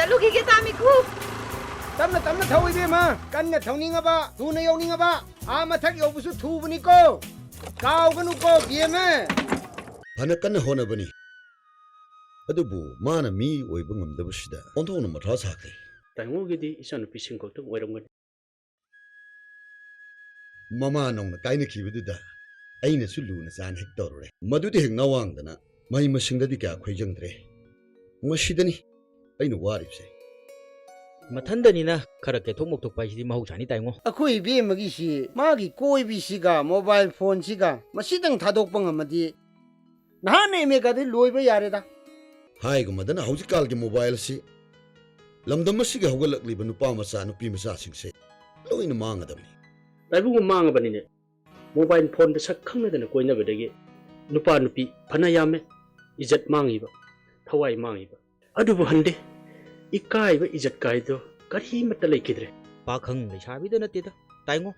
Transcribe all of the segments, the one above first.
ꯆꯠꯂꯨꯈꯤꯒꯦ ꯇꯥꯃꯤꯈꯨ ꯇꯞꯅ ꯇꯞꯅ ꯊꯧ ꯏꯕꯦꯝꯃ ꯀꯟꯅ ꯊꯧꯅꯤꯡꯉꯕ ꯊꯨꯅ ꯌꯧꯅꯤꯡꯉꯕ ꯃꯊꯛ ꯌꯧꯕꯁꯨ ꯊꯨꯕꯅꯤꯀꯣ ꯀꯥꯎꯒꯅꯨꯀꯣ ꯕꯤꯑꯦꯝꯃ ꯐꯅ ꯀꯟꯅ ꯍꯣꯠꯅꯕꯅꯤ ꯑꯗꯨꯕꯨ ꯃꯥꯅ ꯃꯤ ꯑꯣꯏꯕ ꯉꯝꯗꯕꯁꯤꯗ ꯑꯣꯟꯊꯣꯛꯅ ꯃꯊꯥ ꯁꯥꯈ꯭ꯔꯦ ꯇꯥꯏꯉꯣꯒꯤꯗꯤ ꯏꯆꯥꯅꯨꯄꯤꯁꯤꯡ ꯈꯛꯇꯪ ꯑꯣꯏꯔꯝꯒꯅꯤ ꯃꯃꯥ ꯅꯧꯅ ꯀꯥꯏꯅꯈꯤꯕꯗꯨꯗ ꯑꯩꯅꯁꯨ ꯂꯨꯅ ꯆꯥꯟꯅ ꯍꯦꯛ ꯇꯧꯔꯨꯔꯦ ꯃꯗꯨꯗꯤ ꯍꯦꯛ ꯅꯋꯥꯡꯗꯅ ꯃꯍꯩ ꯃꯁꯤꯡꯗꯗꯤ ꯀꯌꯥ ꯈꯣꯏꯖꯪꯗ꯭ꯔꯦ ꯃꯁꯤꯗꯅꯤ ꯑꯩꯅ ꯋꯥꯔꯤꯕꯁꯦ ꯃꯊꯟꯗꯅꯤꯅ ꯈꯔ ꯀꯦꯊꯣꯛ ꯃꯣꯛꯊꯣꯛꯄ ꯍꯥꯏꯁꯤꯗꯤ ꯃꯍꯧꯁꯥꯅꯤ ꯇꯥꯏꯉꯣ ꯑꯩꯈꯣꯏ ꯏꯕꯦꯝꯃꯒꯤꯁꯤ ꯃꯥꯒꯤ ꯀꯣꯏꯕꯤꯁꯤꯒ ꯃꯣꯕꯥꯏꯜ ꯐꯣꯟꯁꯤꯒ ꯃꯁꯤꯗꯪ ꯊꯥꯗꯣꯛꯄ ꯉꯝꯃꯗꯤ ꯅꯍꯥꯟ ꯑꯦꯝꯑꯦꯒꯗꯤ ꯂꯣꯏꯕ ꯌꯥꯔꯦꯗ ꯍꯥꯏꯒꯨꯝꯃꯗꯅ ꯍꯧꯖꯤꯛꯀꯥꯟꯒꯤ ꯃꯣꯕꯥꯏꯜ ꯑꯁꯤ ꯂꯝꯗꯝ ꯑꯁꯤꯒꯤ ꯍꯧꯒꯠꯂꯛꯂꯤꯕ ꯅꯨꯄꯥ ꯃꯆꯥ ꯅꯨꯄꯤ ꯃꯆꯥꯁꯤꯡꯁꯦ ꯂꯣꯏꯅ ꯃꯥꯡꯒꯗꯕꯅꯤ ꯇꯥꯏꯕꯨꯡ ꯃꯥꯡꯉꯕꯅꯤꯅꯦ ꯃꯣꯕꯥꯏꯜ ꯐꯣꯟꯗ ꯁꯛ ꯈꯪꯅꯗꯅ ꯀꯣꯏꯅꯕꯗꯒꯤ ꯅꯨꯄꯥ ꯅꯨꯄꯤ ꯐꯅ ꯌꯥꯝꯃꯦ ꯏꯖꯠ ꯃꯥꯡꯉꯤꯕ ꯊꯋꯥꯏ ꯃꯥꯡꯉꯤꯕ ꯑꯗꯨꯕꯨ ꯍꯟꯗꯦ ꯏꯀꯥꯏꯕ ꯏꯖꯠ ꯀꯥꯏꯗꯣ ꯀꯔꯤꯃꯠꯇ ꯂꯩꯈꯤꯗ꯭ꯔꯦ ꯄꯥꯈꯪ ꯂꯩꯁꯥꯕꯤꯗ ꯅꯠꯇꯦꯗ ꯇꯥꯏꯉꯣ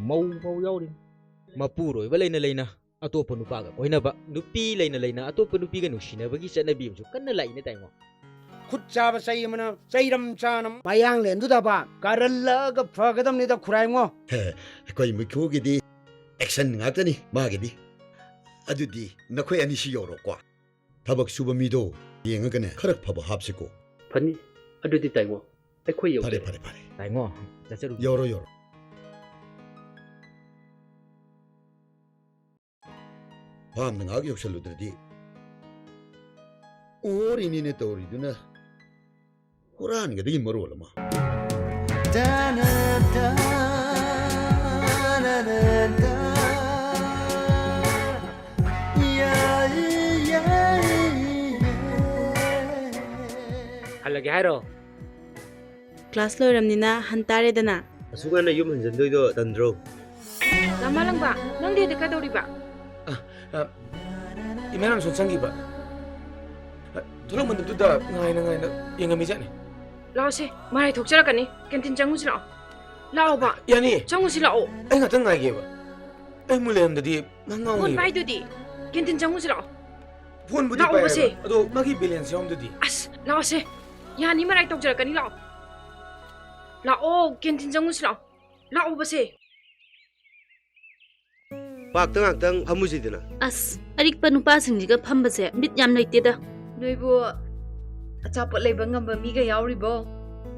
ꯃꯧ ꯐꯥꯎ ꯌꯥꯎꯔꯤꯅꯤ ꯃꯄꯨꯔꯣꯏꯕ ꯂꯩꯅ ꯂꯩꯅ ꯑꯇꯣꯞꯄ ꯅꯨꯄꯥꯒ ꯀꯣꯏꯅꯕ ꯅꯨꯄꯤ ꯂꯩꯅ ꯂꯩꯅ ꯑꯇꯣꯞꯄ ꯅꯨꯄꯤꯒ ꯅꯨꯡꯁꯤꯅꯕꯒꯤ ꯆꯠꯅꯕꯤ ꯑꯃꯁꯨ ꯀꯟꯅ ꯂꯥꯛꯏꯅꯦ ꯇꯥꯏꯉꯣ ꯈꯨꯠ ꯆꯥꯕ ꯆꯩ ꯑꯃꯅ ꯆꯩꯔꯝ ꯆꯥꯅ ꯃꯌꯥꯡꯂꯦꯟꯗꯨꯗꯕ ꯀꯥꯔꯜꯂꯛꯑꯒ ꯐꯒꯗꯕꯅꯤꯗ ꯈꯨꯔꯥꯏꯉꯣ ꯑꯩꯈꯣꯏ ꯃꯤꯈꯨꯒꯤꯗꯤ ꯑꯦꯛꯁꯟ ꯉꯥꯛꯇꯅꯤ ꯃꯥꯒꯤꯗꯤ ꯑꯗꯨꯗꯤ ꯅꯈꯣꯏ ꯑꯅꯤꯁꯤ ꯌꯧꯔꯣꯀꯣ ꯊꯕꯛ ꯁꯨꯕ ꯃꯤꯗꯣ ꯌꯦꯡꯉꯒꯅꯦ ꯈꯔ ꯐꯕ ꯍꯥꯞꯁꯤꯀꯣ ꯐꯅꯤ ꯑꯗꯨꯗꯤ ꯇꯥꯏꯉꯣ ꯑꯩꯈꯣꯏ ꯐꯔꯦ ꯌꯧꯖꯔꯦ ꯐꯔꯦ ꯐꯔꯦ ꯇꯥꯏꯉꯣ ꯆꯠꯆꯔꯨ ꯌꯧꯔꯣ ꯌꯧꯔꯣ ꯐꯥꯝꯗ ꯉꯥꯏꯍꯥꯛ ꯌꯧꯁꯜꯂꯨꯗ꯭ꯔꯗꯤ ꯑꯣꯔꯤꯅꯤꯅꯦ ꯇꯧꯔꯤꯗꯨꯅ ꯍꯨꯔꯥꯟꯒꯗꯒꯤ ꯃꯔꯣꯜ ꯑꯃ ꯍꯜꯂꯒꯦ ꯍꯥꯏꯔꯣ ꯀ꯭ꯂꯥꯁ ꯂꯣꯏꯔꯝꯅꯤꯅ ꯍꯟꯇꯥꯔꯦꯗꯅ ꯑꯁꯨꯛ ꯉꯟꯅ ꯌꯨꯝ ꯍꯟꯖꯤꯟꯗꯣꯏꯗꯣ ꯇꯟꯗ꯭ꯔꯣ ꯂꯝꯕꯥꯂꯪꯕ ꯅꯪꯗꯤ ꯀꯩꯗꯧꯔꯤꯕ 이만한 손상기봐. 돌아만두다 ngaina 영감이잖니. ꯂꯥꯛꯑꯣꯁꯦ ꯃꯔꯥꯏ ꯊꯣꯛꯆꯔꯛꯀꯅꯤ ꯀꯦꯟꯇꯤꯟ ꯆꯪꯉꯨꯁꯤ ꯂꯥꯛꯑꯣ ꯂꯥꯛꯑꯣꯕ 야니, ꯆꯪꯉꯨꯁꯤ ꯂꯥꯛꯑꯣ ꯑꯩ ꯉꯥꯛꯇꯪ ꯉꯥꯏꯒꯦꯕ. ꯑꯩ ꯃꯨꯜꯂꯦꯝꯗꯗꯤ ꯅꯪ ꯐꯣꯟ ꯉꯥꯎꯅꯤ. ꯄꯥꯏꯗꯨꯗꯤ ꯀꯦꯟꯇꯤꯟ ꯆꯪꯉꯨꯁꯤ ꯂꯥꯛꯑꯣ ꯐꯣꯟꯕꯨꯗꯤ ꯂꯥꯛꯑꯣꯕꯁꯦ. ꯄꯥꯏꯌꯦꯕ. ꯑꯗꯣ ꯃꯥꯒꯤ ꯕꯦꯂꯦꯟꯁ ꯌꯥꯎꯔꯝꯗꯗꯤ. ꯑꯁ ꯂꯥꯛꯑꯣꯁꯦ ꯌꯥꯅꯤ ꯃꯔꯥꯏ ꯇꯧꯖꯔꯛꯀꯅꯤ ꯂꯥꯛꯑꯣ ꯂꯥꯛꯑꯣ ꯀꯦꯟꯇꯤꯟ ꯆꯪꯉꯨꯁꯤ ꯂꯥꯛꯑꯣ ꯂꯥꯛꯑꯣꯕꯁꯦ ꯄꯥꯛꯇ ꯉꯥꯛꯇꯪ ꯐꯝꯃꯨꯁꯤꯗꯅ. ꯑꯁ ꯑꯔꯤꯛꯄ ꯅꯨꯄꯥꯁꯤꯡꯁꯤꯒ ꯐꯝꯕꯁꯦ ꯕꯤꯠ ꯌꯥꯝ ꯂꯩꯇꯦꯗ. ꯅꯣꯏꯕꯨ ꯑꯆꯥꯄꯣꯠ ꯂꯩꯕ ꯉꯝꯕ ꯃꯤꯒ ꯌꯥꯎꯔꯤꯕꯣ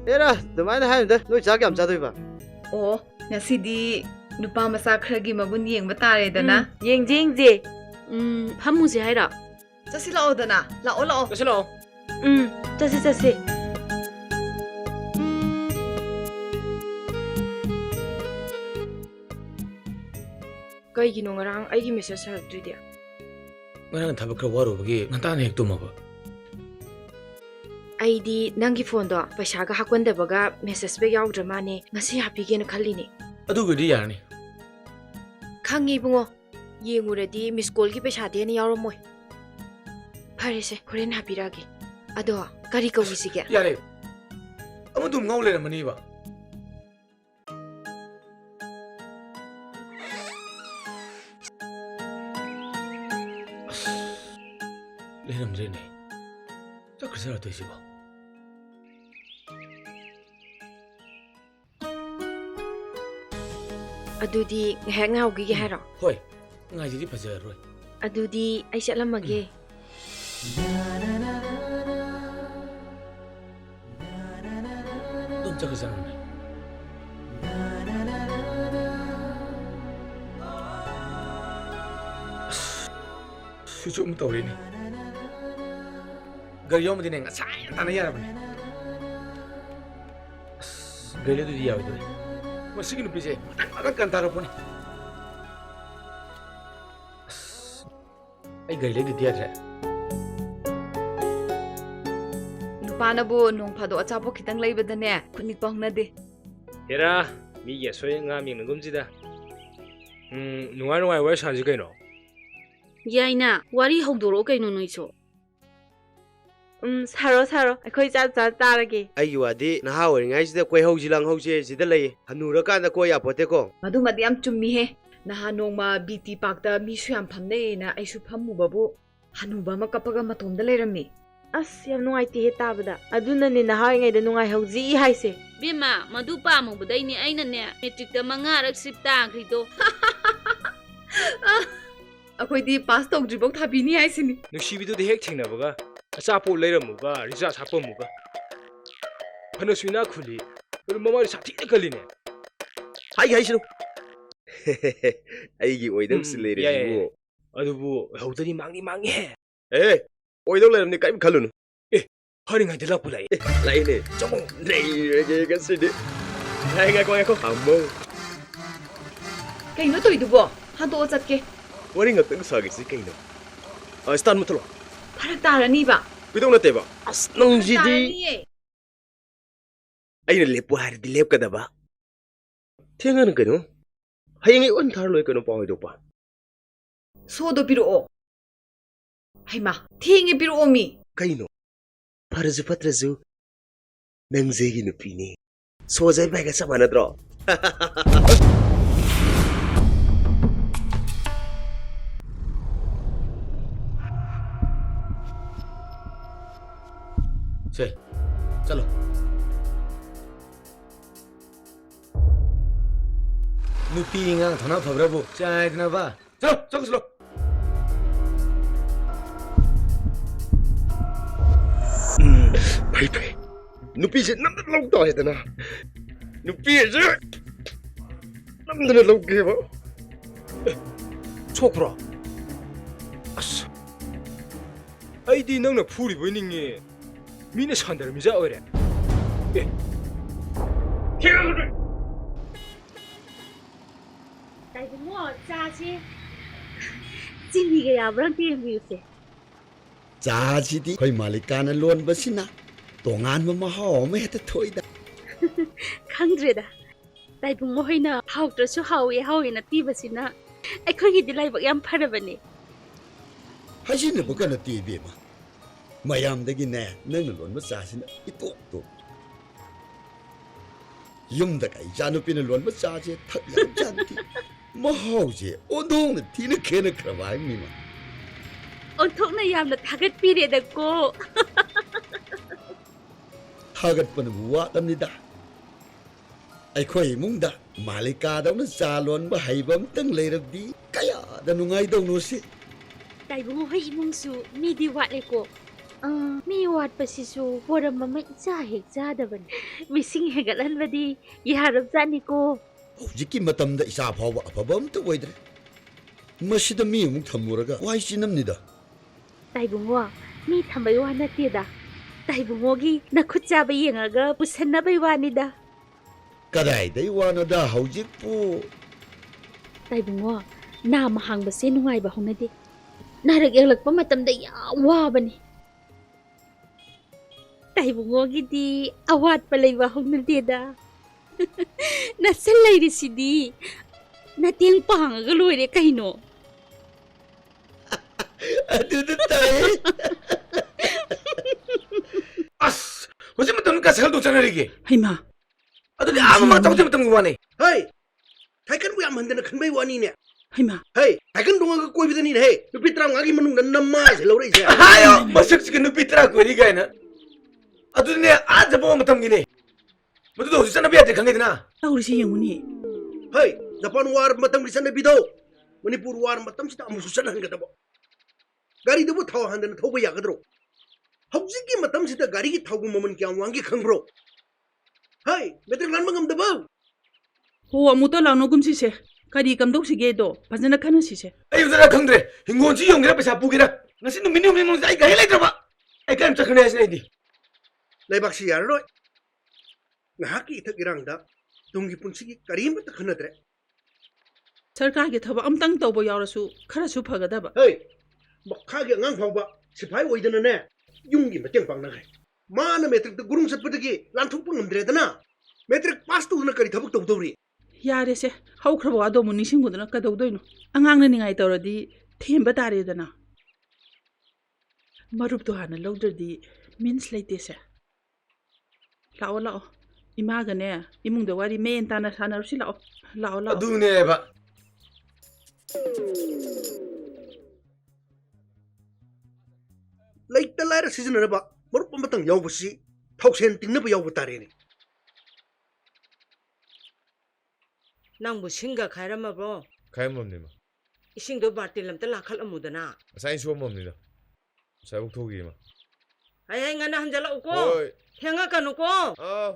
ꯑꯦꯔꯥ ꯑꯗꯨꯃꯥꯏꯅ ꯍꯥꯏꯅꯨꯗ ꯅꯣꯏ ꯆꯥꯛ ꯌꯥꯝ ꯆꯥꯗꯣꯏꯕ. ꯑꯣ ꯉꯁꯤꯗꯤ ꯅꯨꯄꯥ ꯃꯆꯥ ꯈꯔꯒꯤ ꯃꯒꯨꯟ ꯌꯦꯡꯕ ꯇꯥꯔꯦꯗꯅ ꯌꯦꯡꯖꯦ ꯐꯝꯃꯨꯁꯦ ꯍꯥꯏꯔꯣ? ꯆꯠꯁꯤ ꯂꯥꯛꯑꯣꯗꯅ ꯂꯥꯛꯑꯣ ꯂꯥꯛꯑꯣ ꯆꯠꯁꯤ ꯂꯥꯛꯑꯣ. ꯆꯠꯁꯤ ꯀꯩꯒꯤꯅꯣ ꯉꯔꯥꯡ ꯑꯩꯒꯤ ꯃꯦꯁꯦꯖ ꯍꯜꯂꯛꯇ꯭ꯔꯤꯗꯤ ꯉꯔꯥꯡ ꯊꯕꯛ ꯈꯔ ꯋꯥꯔꯨꯕꯒꯤ ꯉꯟꯇꯥꯅ ꯍꯦꯛ ꯇꯨꯝꯃꯕ. ꯑꯩꯗꯤ ꯅꯪꯒꯤ ꯐꯣꯟꯗꯣ ꯄꯩꯁꯥꯒ ꯍꯥꯞꯄꯟꯗꯕꯒ ꯃꯦꯁꯦꯖ ꯕꯦꯛ ꯌꯥꯎꯗ꯭ꯔ ꯃꯥꯅꯦ ꯉꯁꯤ ꯍꯥꯞꯄꯤꯒꯦꯅ ꯈꯜꯂꯤꯅꯦ. ꯑꯗꯨꯒꯤꯗꯤ ꯌꯥꯔꯅꯤ. ꯈꯪꯉꯤ ꯏꯕꯨꯡꯉꯣ ꯌꯦꯡꯉꯨꯔꯗꯤ ꯃꯤꯁꯀꯣꯜꯒꯤ ꯄꯩꯁꯥꯗꯤ ꯍꯦꯟꯅ ꯌꯥꯎꯔꯝꯃꯣꯏ. ꯐꯔꯦꯁꯦ ꯍꯣꯔꯦꯟ ꯍꯥꯞꯄꯤꯔꯛꯑꯒꯦ. ꯑꯗꯣ ꯀꯔꯤ ꯀꯧꯈꯤꯁꯤꯒꯦ? ꯌꯥꯔꯦ. ꯑꯃꯗꯨꯝ ꯉꯥꯎ ꯂꯩꯔꯝꯃꯅꯤꯕ. ꯂꯩꯔꯝꯗ꯭ꯔꯦꯅꯦ. ꯆꯠꯈ꯭ꯔꯁꯤꯔ ꯇꯧꯏꯁꯤꯕꯣ. ꯑꯗꯨꯗꯤ ꯉꯥꯏꯍꯥꯛ ꯉꯥꯏꯍꯧꯈꯤꯒꯦ ꯍꯥꯏꯔꯣ? ꯍꯣꯏ. ꯉꯥꯏꯁꯤꯗꯤ ꯐꯖꯔꯔꯣꯏ. ꯑꯗꯨꯗꯤ ꯑꯩ ꯆꯠꯂꯝꯃꯒꯦ. ꯑꯗꯨꯝ ꯆꯠꯈ꯭ꯔꯁꯤꯔꯅꯦ. ꯁ꯭ꯋꯤꯆ ꯑꯃ ꯇꯧꯔꯤꯅꯦ. ꯒꯥꯔꯤ ꯌꯥꯎꯃꯗꯤꯅꯦ ꯉꯁꯥꯏꯅ ꯇꯥꯟꯅ ꯌꯥꯔꯕꯅꯦ. ꯒꯥꯔꯤ ꯑꯗꯨꯗꯤ ꯌꯥꯔꯣꯏꯗꯣꯏ. ꯃꯁꯤꯒꯤ ꯅꯨꯄꯤꯁꯦ ꯃꯇꯪ ꯀꯟ ꯇꯥꯔꯛꯄꯅꯤ. ꯑꯩ ꯒꯥꯔꯤ ꯂꯩꯗ꯭ꯔꯗꯤ ꯌꯥꯗ꯭ꯔꯦ. ꯅꯨꯄꯥꯅꯕꯨ ꯅꯣꯡ ꯐꯥꯗꯣꯛ ꯑꯆꯥꯄꯣꯠ ꯈꯤꯇꯪ ꯂꯩꯕꯗꯅꯦ ꯈꯨꯠ ꯅꯤꯛꯄ ꯍꯧꯅꯗꯦ. ꯍꯦꯔꯥ ꯃꯤꯒꯤ ꯑꯁꯣꯏ ꯑꯉꯥꯝ ꯌꯦꯡꯅꯒꯨꯝꯁꯤꯗ. ꯅꯨꯡꯉꯥꯏ ꯋꯥꯔꯤ ꯁꯥꯟꯅꯁꯤ ꯀꯩꯅꯣ. ꯌꯥꯏꯅ ꯋꯥꯔꯤ ꯍꯧꯗꯣꯔꯛꯑꯣ ꯀꯩꯅꯣ ꯅꯣꯏꯁꯨ. ꯁꯥꯔꯣ ꯑꯩꯈꯣꯏ ꯆꯥꯛ ꯆꯥꯔꯒꯦ. ꯑꯩꯒꯤ ꯋꯥꯗꯤ ꯅꯍꯥ ꯑꯣꯏꯔꯤꯉꯩꯁꯤꯗ ꯀꯣꯏꯍꯧꯁꯤ ꯂꯥꯡꯍꯧꯁꯤ ꯁꯤꯗ ꯂꯩꯌꯦ. ꯍꯟꯅꯨꯔꯀꯥꯟꯗ ꯀꯣꯏ ꯌꯥꯄꯣꯠꯇꯦꯀꯣ. ꯃꯗꯨꯃꯗꯤ ꯌꯥꯝ ꯆꯨꯝꯃꯤꯍꯦ. ꯅꯍꯥꯟ ꯅꯣꯡꯃ ꯕꯤ.ꯇꯤ. ꯄꯥꯔꯛꯇ ꯃꯤꯁꯨ ꯌꯥꯝ ꯐꯝꯅꯩꯌꯦꯅ ꯑꯩꯁꯨ ꯐꯝꯃꯨꯕꯕꯨ ꯍꯅꯨꯕ ꯑꯃ ꯀꯞꯄꯒ ꯃꯇꯣꯝꯗ ꯂꯩꯔꯝꯃꯤ. ꯑꯁ ꯌꯥꯝ ꯅꯨꯡꯉꯥꯏꯇꯦꯍꯦ ꯇꯥꯕꯗ ꯑꯗꯨꯅꯅꯦ ꯅꯍꯥꯟꯋꯥꯏꯉꯩꯗ ꯅꯨꯡꯉꯥꯏꯍꯧꯖꯤ ꯍꯥꯏꯁꯦ ꯕꯦꯝꯃ ꯃꯗꯨ ꯄꯥꯝꯃꯨꯕꯗꯩꯅꯦ ꯑꯩꯅꯅꯦ ꯃꯦꯇ꯭ꯔꯤꯛꯇ 5ꯔꯛ ꯁꯤꯞ ꯇꯥꯈ꯭ꯔꯤꯗꯣ ꯑꯩꯈꯣꯏꯗꯤ ꯄꯥꯁ ꯇꯧꯗ꯭ꯔꯤꯐꯥꯎ ꯊꯥꯕꯤꯅꯤ ꯍꯥꯏꯁꯤꯅꯤ ꯅꯨꯡꯁꯤꯕꯤꯗꯨꯗ ꯍꯦꯛ ꯊꯦꯡꯅꯕꯒ ꯑꯆꯥꯄꯣꯠ ꯂꯩꯔꯝꯃꯨꯒ ꯔꯤꯆꯥꯔꯖ ꯍꯥꯞꯄꯝꯃꯨꯒ ꯐꯅꯁꯨ ꯏꯅꯥꯛ ꯈꯨꯜꯂꯤ ꯑꯗꯨ ꯃꯃꯥꯏꯗ ꯁꯥꯊꯤꯅ ꯀꯜꯂꯤꯅꯦ 하이시노 아이기 오이덕스 레이르지고 ꯑꯗꯨꯕꯨ ꯍꯧꯗꯗꯤ ꯃꯥꯡꯗꯤ ꯃꯥꯡꯉꯦ 에 오이덕 레이르니 까임 칼루노 ꯍꯥꯏꯔꯤꯉꯩꯗ ꯂꯥꯛꯄ ꯂꯥꯛꯑꯦ 라이네 좀 레이르게 갔으니 나이가 고야고 한번 ꯀꯩꯅꯣ ꯇꯧꯏꯗꯨꯕꯣ ꯍꯟꯗꯣꯛꯑ ꯆꯠꯀꯦ 워링 어떤 사겠지 까이노 아 스타트 못로 ꯐꯔꯛ ꯇꯥꯔꯅꯤꯕ 위동 나때봐 아스 넌지디 ꯇꯥꯔꯅꯤꯌꯦ 아이는 랩부 하르디 랩가다봐 탱하는 거노 하영이 원탈로에 거노 빠이도봐 소도 비로오 하이마 팅이 비로오미 까이노 파르즈 파트르즈 낭제기 누피니 소자이 바이가 사마나드로 제 चलो 누피가 더나 더브라보 짜이드나 봐 चलो चलो चलो 바이 바이 누피지 남들 롱도 해야 되나 누피지 남들 롱게 봐 촉구라 아싸 아이디 낭나 풀이 보이닝이 미네 산다를 미자 어래 ꯇꯥꯏꯕꯨꯡꯉꯣ ꯆꯥꯁꯦ ꯆꯤꯅꯤꯒ ꯌꯥꯕ꯭ꯔꯥ ꯌꯦꯡꯕꯤꯌꯨꯁꯦ ꯆꯥꯁꯤꯗꯤ ꯑꯩꯈꯣꯏ ꯃꯥꯂꯤꯀꯥꯅ ꯂꯣꯟꯕꯁꯤꯅ ꯇꯣꯉꯥꯟꯕ ꯃꯍꯥꯎ ꯑꯃ ꯍꯦꯛꯇ ꯊꯣꯛꯏꯗ ꯈꯪꯗ꯭ꯔꯦꯗ ꯇꯥꯏꯕꯨꯡꯉꯣ ꯍꯣꯏꯅ ꯍꯥꯎꯇ꯭ꯔꯁꯨ ꯍꯥꯎꯋꯦꯅ ꯄꯤꯕꯁꯤꯅ ꯑꯩꯈꯣꯏꯒꯤꯗꯤ ꯂꯥꯏꯕꯛ ꯌꯥꯝ ꯐꯔꯕꯅꯦ ꯍꯥꯏꯖꯤꯟꯅꯕꯒ ꯅꯠꯇꯦ ꯏꯕꯦꯝꯃ ꯃꯌꯥꯝꯗꯒꯤꯅꯦ ꯅꯪꯅ ꯂꯣꯟꯕ ꯆꯥꯁꯤꯅ ꯏꯇꯣꯞ ꯇꯣꯞ ꯌꯨꯝꯗꯒ ꯏꯆꯥꯅꯨꯄꯤꯅ ꯂꯣꯟꯕ ꯆꯥꯁꯦ ꯊꯛ ꯌꯥꯝ ꯆꯥꯟꯅꯗꯦ ꯃꯍꯥꯎꯁꯦ ꯑꯣꯟꯊꯣꯛꯅ ꯊꯤꯅ ꯈꯦꯠꯅꯈ꯭ꯔꯕ ꯍꯥꯏꯕꯅꯤꯃ ꯑꯣꯟꯊꯣꯛꯅ ꯌꯥꯝꯅ ꯊꯥꯒꯠꯄꯤꯔꯦꯗꯀꯣ ꯊꯥꯒꯠꯄꯅꯕꯨ ꯋꯥꯠꯂꯝꯅꯤꯗ ꯑꯩꯈꯣꯏ ꯏꯃꯨꯡꯗ ꯃꯥꯂꯤꯀꯥꯗꯧꯅ ꯆꯥ ꯂꯣꯟꯕ ꯍꯩꯕ ꯑꯝꯇꯪ ꯂꯩꯔꯕꯗꯤ ꯀꯌꯥꯗ ꯅꯨꯡꯉꯥꯏꯗꯧꯅꯣ ꯁꯤ ꯇꯥꯏꯕꯨꯡꯉꯣ ꯍꯣꯏ ꯏꯃꯨꯡꯁꯨ ꯃꯤꯗꯤ ꯋꯥꯠꯂꯦꯀꯣ ꯃꯤ ꯋꯥꯠꯄꯁꯤꯁꯨ ꯄꯣꯔꯝ ꯑꯃ ꯏꯆꯥ ꯍꯦꯛ ꯆꯥꯗꯕꯅꯤ ꯃꯤꯁꯤꯡ ꯍꯦꯟꯒꯠꯍꯟꯕꯗꯤ ꯌꯥꯔꯕꯖꯥꯠꯅꯤꯀꯣ ꯍꯧꯖꯤꯛꯀꯤ ꯃꯇꯝꯗ ꯏꯆꯥ ꯐꯥꯎꯕ ꯑꯐꯕ ꯑꯝꯇ ꯑꯣꯏꯗ꯭ꯔꯦ ꯃꯁꯤꯗ ꯃꯤ ꯑꯃꯨꯛ ꯊꯝꯃꯨꯔꯒ ꯋꯥꯏ ꯆꯤꯅꯝꯅꯤꯗ ꯇꯥꯏꯕꯨꯡꯉꯣ ꯃꯤ ꯊꯝꯕꯩ ꯋꯥ ꯅꯠꯇꯦꯗ ꯇꯥꯏꯕꯨꯡꯉꯣꯒꯤ ꯅꯈꯨꯠ ꯆꯥꯕ ꯌꯦꯡꯉꯒ ꯄꯨꯁꯟꯅꯕꯩ ꯋꯥꯅꯤꯗ ꯀꯗꯥꯏꯗꯩ ꯋꯥꯅꯣꯗ ꯍꯧꯖꯤꯛꯄꯨ ꯇꯥꯏꯕꯨꯡꯉꯣ ꯅꯥꯝ ꯍꯥꯡꯕꯁꯦ ꯅꯨꯡꯉꯥꯏꯕ ꯍꯧꯅꯗꯦ ꯅꯥꯔꯛ ꯌꯦꯛꯂꯛꯄ ꯃꯇꯝꯗ ꯌꯥꯝ ꯋꯥꯕꯅꯤ ꯇꯥꯏꯕꯨꯡꯉꯣꯒꯤꯗꯤ ꯑꯋꯥꯠꯄ ꯂꯩꯕ ꯍꯧꯅꯗꯦꯗ ꯅꯆꯟ ꯂꯩꯔꯤꯁꯤꯗꯤ ꯅꯇꯦꯡ ꯄꯥꯡꯉꯒ ꯂꯣꯏꯔꯦ ꯀꯩꯅꯣ ꯑꯗꯨꯗ ꯇꯥꯏ ꯑꯁ ꯍꯧꯖꯤꯛ ꯃꯇꯝꯗ ꯀꯁꯜꯗꯣ ꯆꯠꯅꯔꯤꯒꯦ ꯍꯩꯃꯥ ꯑꯗꯨꯗꯤ ꯑꯃ ꯇꯧꯖ ꯃꯇꯝꯒꯤ ꯋꯥꯅꯤ 하이 타이칸부 야만데나 큰바이 와니네 ꯍꯩꯃꯥ 하이 타이칸 동아가 꼬이비더니네 헤이 누피 트랑가기 만웅 남마세 러레 이제 하요 머쓱지게 누피 트라 꼬리 가이나 ꯑꯗꯨꯅꯦ ꯑꯥ ꯖꯄꯥꯟ ꯃꯇꯝꯒꯤꯅꯦ ꯃꯗꯨꯗ ꯍꯧꯖꯤꯛ ꯆꯠꯅꯕ ꯌꯥꯗꯦ ꯈꯪꯉꯤꯗꯅ ꯇꯧꯔꯤꯁꯤ ꯌꯦꯡꯉꯨꯅꯦ 하이 자판 와르 마탐 리산데비도 머니푸르 와르 마탐시다 아무수 ꯆꯠꯍꯟꯒꯗꯕ 가리도부 타워 한데는 타고 야거드로 ꯍꯧꯖꯤꯛꯀꯤ ꯃꯇꯝꯁꯤꯗ ꯒꯥꯔꯤꯒꯤ ꯊꯥꯎꯒꯤ ꯃꯃꯜ ꯀꯌꯥꯝ ꯋꯥꯡꯒꯦ ꯈꯪꯕ꯭ꯔꯣ ꯍꯥꯏ ꯃꯦꯇ꯭ꯔꯤꯛ ꯂꯥꯟꯕ ꯉꯝꯗꯕ ꯍꯣ ꯑꯃꯨꯛꯇ ꯂꯥꯎꯅꯒꯨꯝꯁꯤꯁꯦ ꯀꯔꯤ ꯀꯝꯗꯧꯁꯤꯒꯦꯗꯣ ꯐꯖꯅ ꯈꯟꯅꯁꯤꯁꯦ ꯑꯩ ꯐꯖꯅ ꯈꯪꯗ꯭ꯔꯦ ꯍꯤꯡꯒꯣꯜꯁꯤ ꯌꯣꯟꯒꯦꯔꯥ ꯄꯩꯁꯥ ꯄꯨꯒꯦꯔꯥ ꯉꯁꯤ ꯅꯨꯃꯤꯠ ꯃꯅꯨꯡꯁꯤꯗ ꯑꯩ ꯒꯥꯔꯤ ꯂꯩꯇ꯭ꯔꯕ ꯑꯩ ꯀꯔꯝ ꯆꯠꯈ꯭ꯔꯅꯤ ꯍꯥꯏꯁꯤꯅ ꯑꯩꯗꯤ ꯂꯩꯕꯥꯛꯁꯤ ꯌꯥꯔꯔꯣꯏ ꯉꯥꯏꯍꯥꯛꯀꯤ ꯏꯊꯛ ꯏꯔꯥꯡꯗ ꯇꯨꯡꯒꯤ ꯄꯨꯟꯁꯤꯒꯤ ꯀꯔꯤꯃꯠꯇ ꯈꯟꯅꯗ꯭ꯔꯦ ꯁꯔꯀꯥꯔꯒꯤ ꯊꯕꯛ ꯑꯝꯇꯪ ꯇꯧꯕ ꯌꯥꯎꯔꯁꯨ ꯈꯔꯁꯨ ꯐꯒꯗꯕ ꯍꯩ ꯃꯈꯥꯒꯤ ꯑꯉꯥꯡ ꯐꯥꯎꯕ ꯁꯤꯐꯥꯏ ꯑꯣꯏꯗꯅꯅꯦ ꯌꯨꯝꯒꯤ ꯃꯇꯦꯡ ꯄꯥꯡꯅꯈ꯭ꯔꯦ ꯃꯥꯅ ꯃꯦꯇ꯭ꯔꯤꯛꯇ ꯒꯨꯔꯨꯡ ꯆꯠꯄꯗꯒꯤ ꯂꯥꯟꯊꯣꯛꯄ ꯉꯝꯗ꯭ꯔꯦꯗꯅ ꯃꯦꯇ꯭ꯔꯤꯛ ꯄꯥꯁ ꯇꯧꯗꯅ ꯀꯔꯤ ꯊꯕꯛ ꯇꯧꯗꯧꯔꯤ ꯌꯥꯔꯦꯁꯦ ꯍꯧꯈ꯭ꯔꯕ ꯋꯥꯗꯣ ꯑꯃꯨꯛ ꯅꯤꯡꯁꯤꯡꯕꯗꯨꯅ ꯀꯩꯗꯧꯗꯣꯏꯅꯣ ꯑꯉꯥꯡꯅ ꯅꯤꯡꯉꯥꯏ ꯇꯧꯔꯗꯤ ꯊꯦꯝꯕ ꯇꯥꯔꯦꯗꯅ ꯃꯔꯨꯞꯇꯣ ꯍꯥꯟꯅ ꯂꯧꯗ꯭ꯔꯗꯤ ꯃꯤꯟꯁ ꯂꯩꯇꯦꯁꯦ ꯂꯥꯛꯑꯣ ꯂꯥꯛꯑꯣ ꯏꯃꯥꯒꯅꯦ ꯏꯃꯨꯡꯗ ꯋꯥꯔꯤ ꯃꯦꯟ ꯇꯥꯅ ꯁꯥꯟꯅꯔꯨꯁꯤ ꯂꯥꯛꯑꯣ ꯂꯥꯛꯑꯣ ꯂꯥꯛꯑꯣ ꯑꯗꯨꯅꯦꯕ ꯂꯩꯇ ꯂꯥꯏꯔ ꯁꯤꯖꯤꯟꯅꯅꯕ ꯃꯔꯨꯞ ꯑꯃꯇꯪ ꯌꯥꯎꯕꯁꯤ ꯊꯥꯎꯁꯦꯟ ꯇꯤꯡꯅꯕ ꯌꯥꯎꯕ ꯇꯥꯔꯦꯅꯦ ꯅꯪꯕꯨ ꯁꯤꯡꯒ ꯈꯥꯏꯔꯝꯃꯕ꯭ꯔꯣ ꯈꯥꯏꯔꯝꯃꯕꯅꯤ ꯃꯥ ꯏꯁꯤꯡꯗꯣ ꯕꯥꯔꯇꯤꯟ ꯑꯝꯇ ꯂꯥꯛꯈꯠꯂꯝꯃꯨꯗꯅ ꯉꯁꯥꯏ ꯁꯣꯝꯃꯕꯅꯤꯗ ꯉꯁꯥꯏꯐꯥꯎ ꯊꯣꯛꯈꯤ ꯃꯥ ꯍꯌꯦꯡ ꯉꯟꯅ ꯍꯟꯖꯜꯂꯛꯎꯀꯣ ꯍꯣꯏ ꯊꯦꯡꯉꯛꯀꯅꯨꯀꯣ ꯑꯥꯎ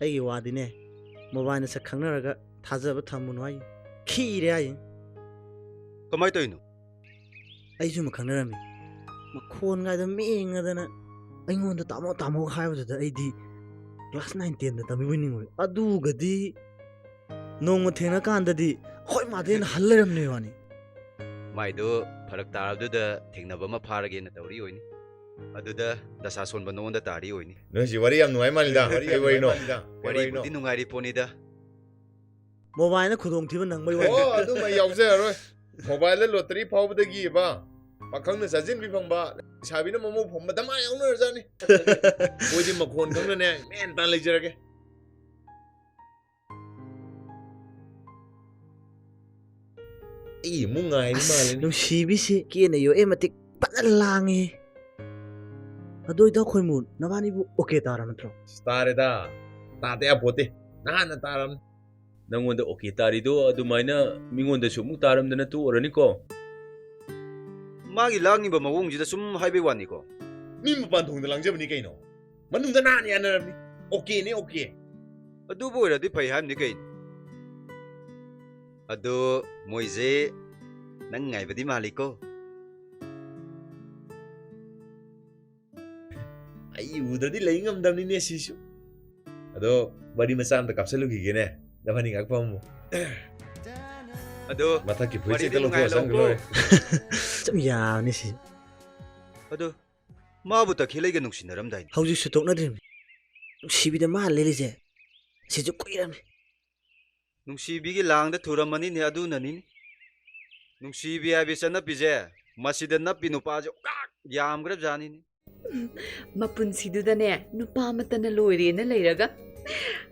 ꯑꯩꯒꯤ ꯋꯥꯗꯤꯅꯦ ꯃꯣꯕꯥꯏꯜꯗ ꯁꯛ ꯈꯪꯅꯔꯒ ꯊꯥꯖꯕ ꯊꯝꯃꯨꯅꯨ ꯍꯥꯏ ꯈꯤꯔꯦ ꯍꯥꯏ ꯀꯃꯥꯏꯅ ꯇꯧꯔꯤꯅꯣ ꯑꯩꯁꯨ ꯑꯃ ꯈꯪꯅꯔꯝꯃꯤ ꯃꯈꯣꯟꯒꯥꯏꯗ ꯃꯦꯡꯉꯗꯅ ꯑꯩꯉꯣꯟꯗ ꯇꯥꯃꯣ ꯇꯥꯃꯣ ꯍꯥꯏꯕꯗꯨꯗ ꯑꯩꯗꯤ ꯀ꯭ꯂꯥꯁ 9 10ꯗ ꯇꯝꯕꯤꯕꯣꯏ ꯅꯤꯡꯉꯨꯔꯦ ꯑꯗꯨꯒꯗꯤ ꯅꯣꯡꯃ ꯊꯦꯡꯅꯀꯥꯟꯗꯗꯤ ꯍꯣꯏ ꯃꯥꯗꯩꯅ ꯍꯜ ꯂꯩꯔꯝꯅꯦ ꯋꯥꯅꯤ ꯃꯥꯏꯗꯣ ꯐꯔꯛ ꯇꯥꯔꯕꯗꯨꯗ ꯊꯦꯡꯅꯕ ꯑꯃ ꯐꯥꯔꯒꯦꯅ ꯇꯧꯔꯤ ꯑꯣꯏꯅꯤ ꯑꯗꯨꯗ ꯗꯁꯥ ꯁꯣꯟꯕ ꯅꯉꯣꯟꯗ ꯇꯥꯔꯤ ꯑꯣꯏꯅꯤ ꯅꯣꯏꯁꯤ ꯋꯥꯔꯤ ꯌꯥꯝ ꯅꯨꯡꯉꯥꯏ ꯃꯥꯜꯂꯤꯗ ꯀꯩ ꯋꯥꯔꯤꯅꯣ ꯋꯥꯔꯤꯕꯨꯗꯤ ꯅꯨꯡꯉꯥꯏꯔꯤ ꯄꯣꯠꯅꯤꯗ ꯃꯣꯕꯥꯏꯜꯅ ꯈꯨꯗꯣꯡꯊꯤꯕ ꯅꯪꯕꯩ ꯋꯥꯅꯤ ꯑꯣ ꯑꯗꯨꯃ ꯌꯥꯎꯖꯔꯔꯣꯏ ꯃꯣꯕꯥꯏꯜꯗ ꯂꯣꯇꯔꯤ ꯐꯥꯎꯕꯗꯒꯤꯕ ꯄꯥꯈꯪꯅ ꯆꯥꯖꯤꯟꯕꯤ ꯐꯪꯕ ꯂꯩꯁꯥꯕꯤꯅ ꯃꯃꯧ ꯐꯪꯕ ꯗꯃꯥ ꯌꯥꯎꯅꯔꯖꯥꯠꯅꯤ ꯑꯩꯈꯣꯏꯗꯤ ꯃꯈꯣꯟ ꯈꯪꯅꯅꯦ ꯃꯦꯟ ꯇꯥꯟ ꯂꯩꯖꯔꯒꯦ ꯑꯩ ꯑꯃꯨꯛ ꯉꯥꯏꯔꯤ ꯃꯥꯜꯂꯦ ꯅꯨꯡꯁꯤꯕꯤꯁꯤ ꯀꯦꯅ ꯌꯣꯛꯑꯦ ꯃꯇꯤꯛ ꯐꯖꯅ ꯂꯥꯡꯉꯤ ꯑꯗꯨꯏꯗ ꯑꯩꯈꯣꯏꯃꯨ ꯅꯕꯥꯅꯤꯕꯨ ꯑꯣꯀꯦ ꯇꯥꯔ ꯅꯠꯇ꯭ꯔꯣ ꯇꯥꯔꯦꯗ ꯇꯥꯗ ꯌꯥꯄꯣꯠꯇꯦ ꯅꯍꯥꯟꯅ ꯇꯥꯔꯝꯅꯤ ꯅꯪꯉꯣꯟꯗ ꯑꯣꯀꯦ ꯇꯥꯔꯤꯗꯣ ꯑꯗꯨꯃꯥꯏꯅ ꯃꯤꯉꯣꯟꯗꯁꯨ ꯑꯃꯨꯛ ꯇꯥꯔꯝꯗꯅ ꯇꯣꯛꯑꯔꯅꯤꯀꯣ ꯃꯥꯒꯤ ꯂꯥꯡꯉꯤꯕ ꯃꯑꯣꯡꯁꯤꯗ ꯁꯨꯝ ꯍꯥꯏꯕꯩ ꯋꯥꯅꯤꯀꯣ ꯃꯤ ꯃꯄꯥꯟ ꯊꯣꯡꯗ ꯂꯥꯡꯖꯕꯅꯤ ꯀꯩꯅꯣ ꯃꯅꯨꯡꯗ ꯅꯍꯥꯟ ꯌꯥꯅꯔꯝꯅꯤ ꯑꯣꯀꯦꯅꯦ ꯑꯣꯀꯦ ꯑꯗꯨꯕꯨ ꯑꯣꯏꯔꯗꯤ ꯐꯩ ꯍꯥꯏꯕꯅꯤ ꯀꯩꯅꯣ ꯑꯗꯣ ꯃꯣꯏꯁꯦ ꯅꯪ ꯉꯥꯏꯕꯗꯤ ꯃꯥꯜꯂꯤꯀꯣ ꯑꯩ ꯎꯗ꯭ꯔꯗꯤ ꯂꯩ ꯉꯝꯗꯕꯅꯤꯅꯦ ꯁꯤꯁꯨ ꯑꯗꯣ ꯋꯥꯔꯤ ꯃꯆꯥ ꯑꯝꯇ ꯀꯥꯞꯁꯜꯂꯨꯈꯤꯒꯦꯅꯦ ꯅꯕꯥꯅꯤ ꯉꯥꯛ ꯐꯝꯃꯨ ꯑꯗꯣ ꯃꯊꯛꯀꯤ ꯐꯨꯔꯤꯠꯁꯦ ꯋꯥꯔꯤꯗꯤ ꯂꯧꯊꯣꯛꯑ ꯆꯪꯈ꯭ꯔ ꯅꯨꯡꯉꯥꯏ ꯂꯣꯏꯔꯦ ꯆꯞ ꯌꯥꯕꯅꯤ ꯁꯤ ꯑꯗꯣ ꯃꯥꯕꯨ ꯇꯈꯦꯜꯂꯩꯒ ꯅꯨꯡꯁꯤꯅꯔꯝꯗꯥꯏꯅꯤ ꯍꯧꯖꯤꯛꯁꯨ ꯇꯣꯛꯅꯗ꯭ꯔꯤꯕꯅꯤ ꯅꯨꯡꯁꯤꯕꯤꯗ ꯃꯥ ꯂꯩꯔꯤꯁꯦ ꯁꯤꯁꯨ ꯀꯨꯏꯔꯝꯅꯤ ꯅꯨꯡꯁꯤꯕꯤꯒꯤ ꯂꯥꯡꯗ ꯊꯨꯔꯝꯃꯅꯤꯅꯦ ꯑꯗꯨꯅꯅꯤꯅꯦ ꯅꯨꯡꯁꯤꯕꯤ ꯍꯥꯏꯕꯤ ꯆꯠꯅꯕꯤꯁꯦ ꯃꯁꯤꯗ ꯅꯞꯄꯤ ꯅꯨꯄꯥꯁꯦ ꯑꯣꯀꯥꯛ ꯌꯥꯝꯈ꯭ꯔꯕꯖꯥꯠꯅꯤꯅꯦ ꯃꯄꯨꯟꯁꯤꯗꯨꯗꯅꯦ ꯅꯨꯄꯥ ꯑꯃꯠꯇꯅ ꯂꯣꯏꯔꯦꯅ ꯂꯩꯔꯒ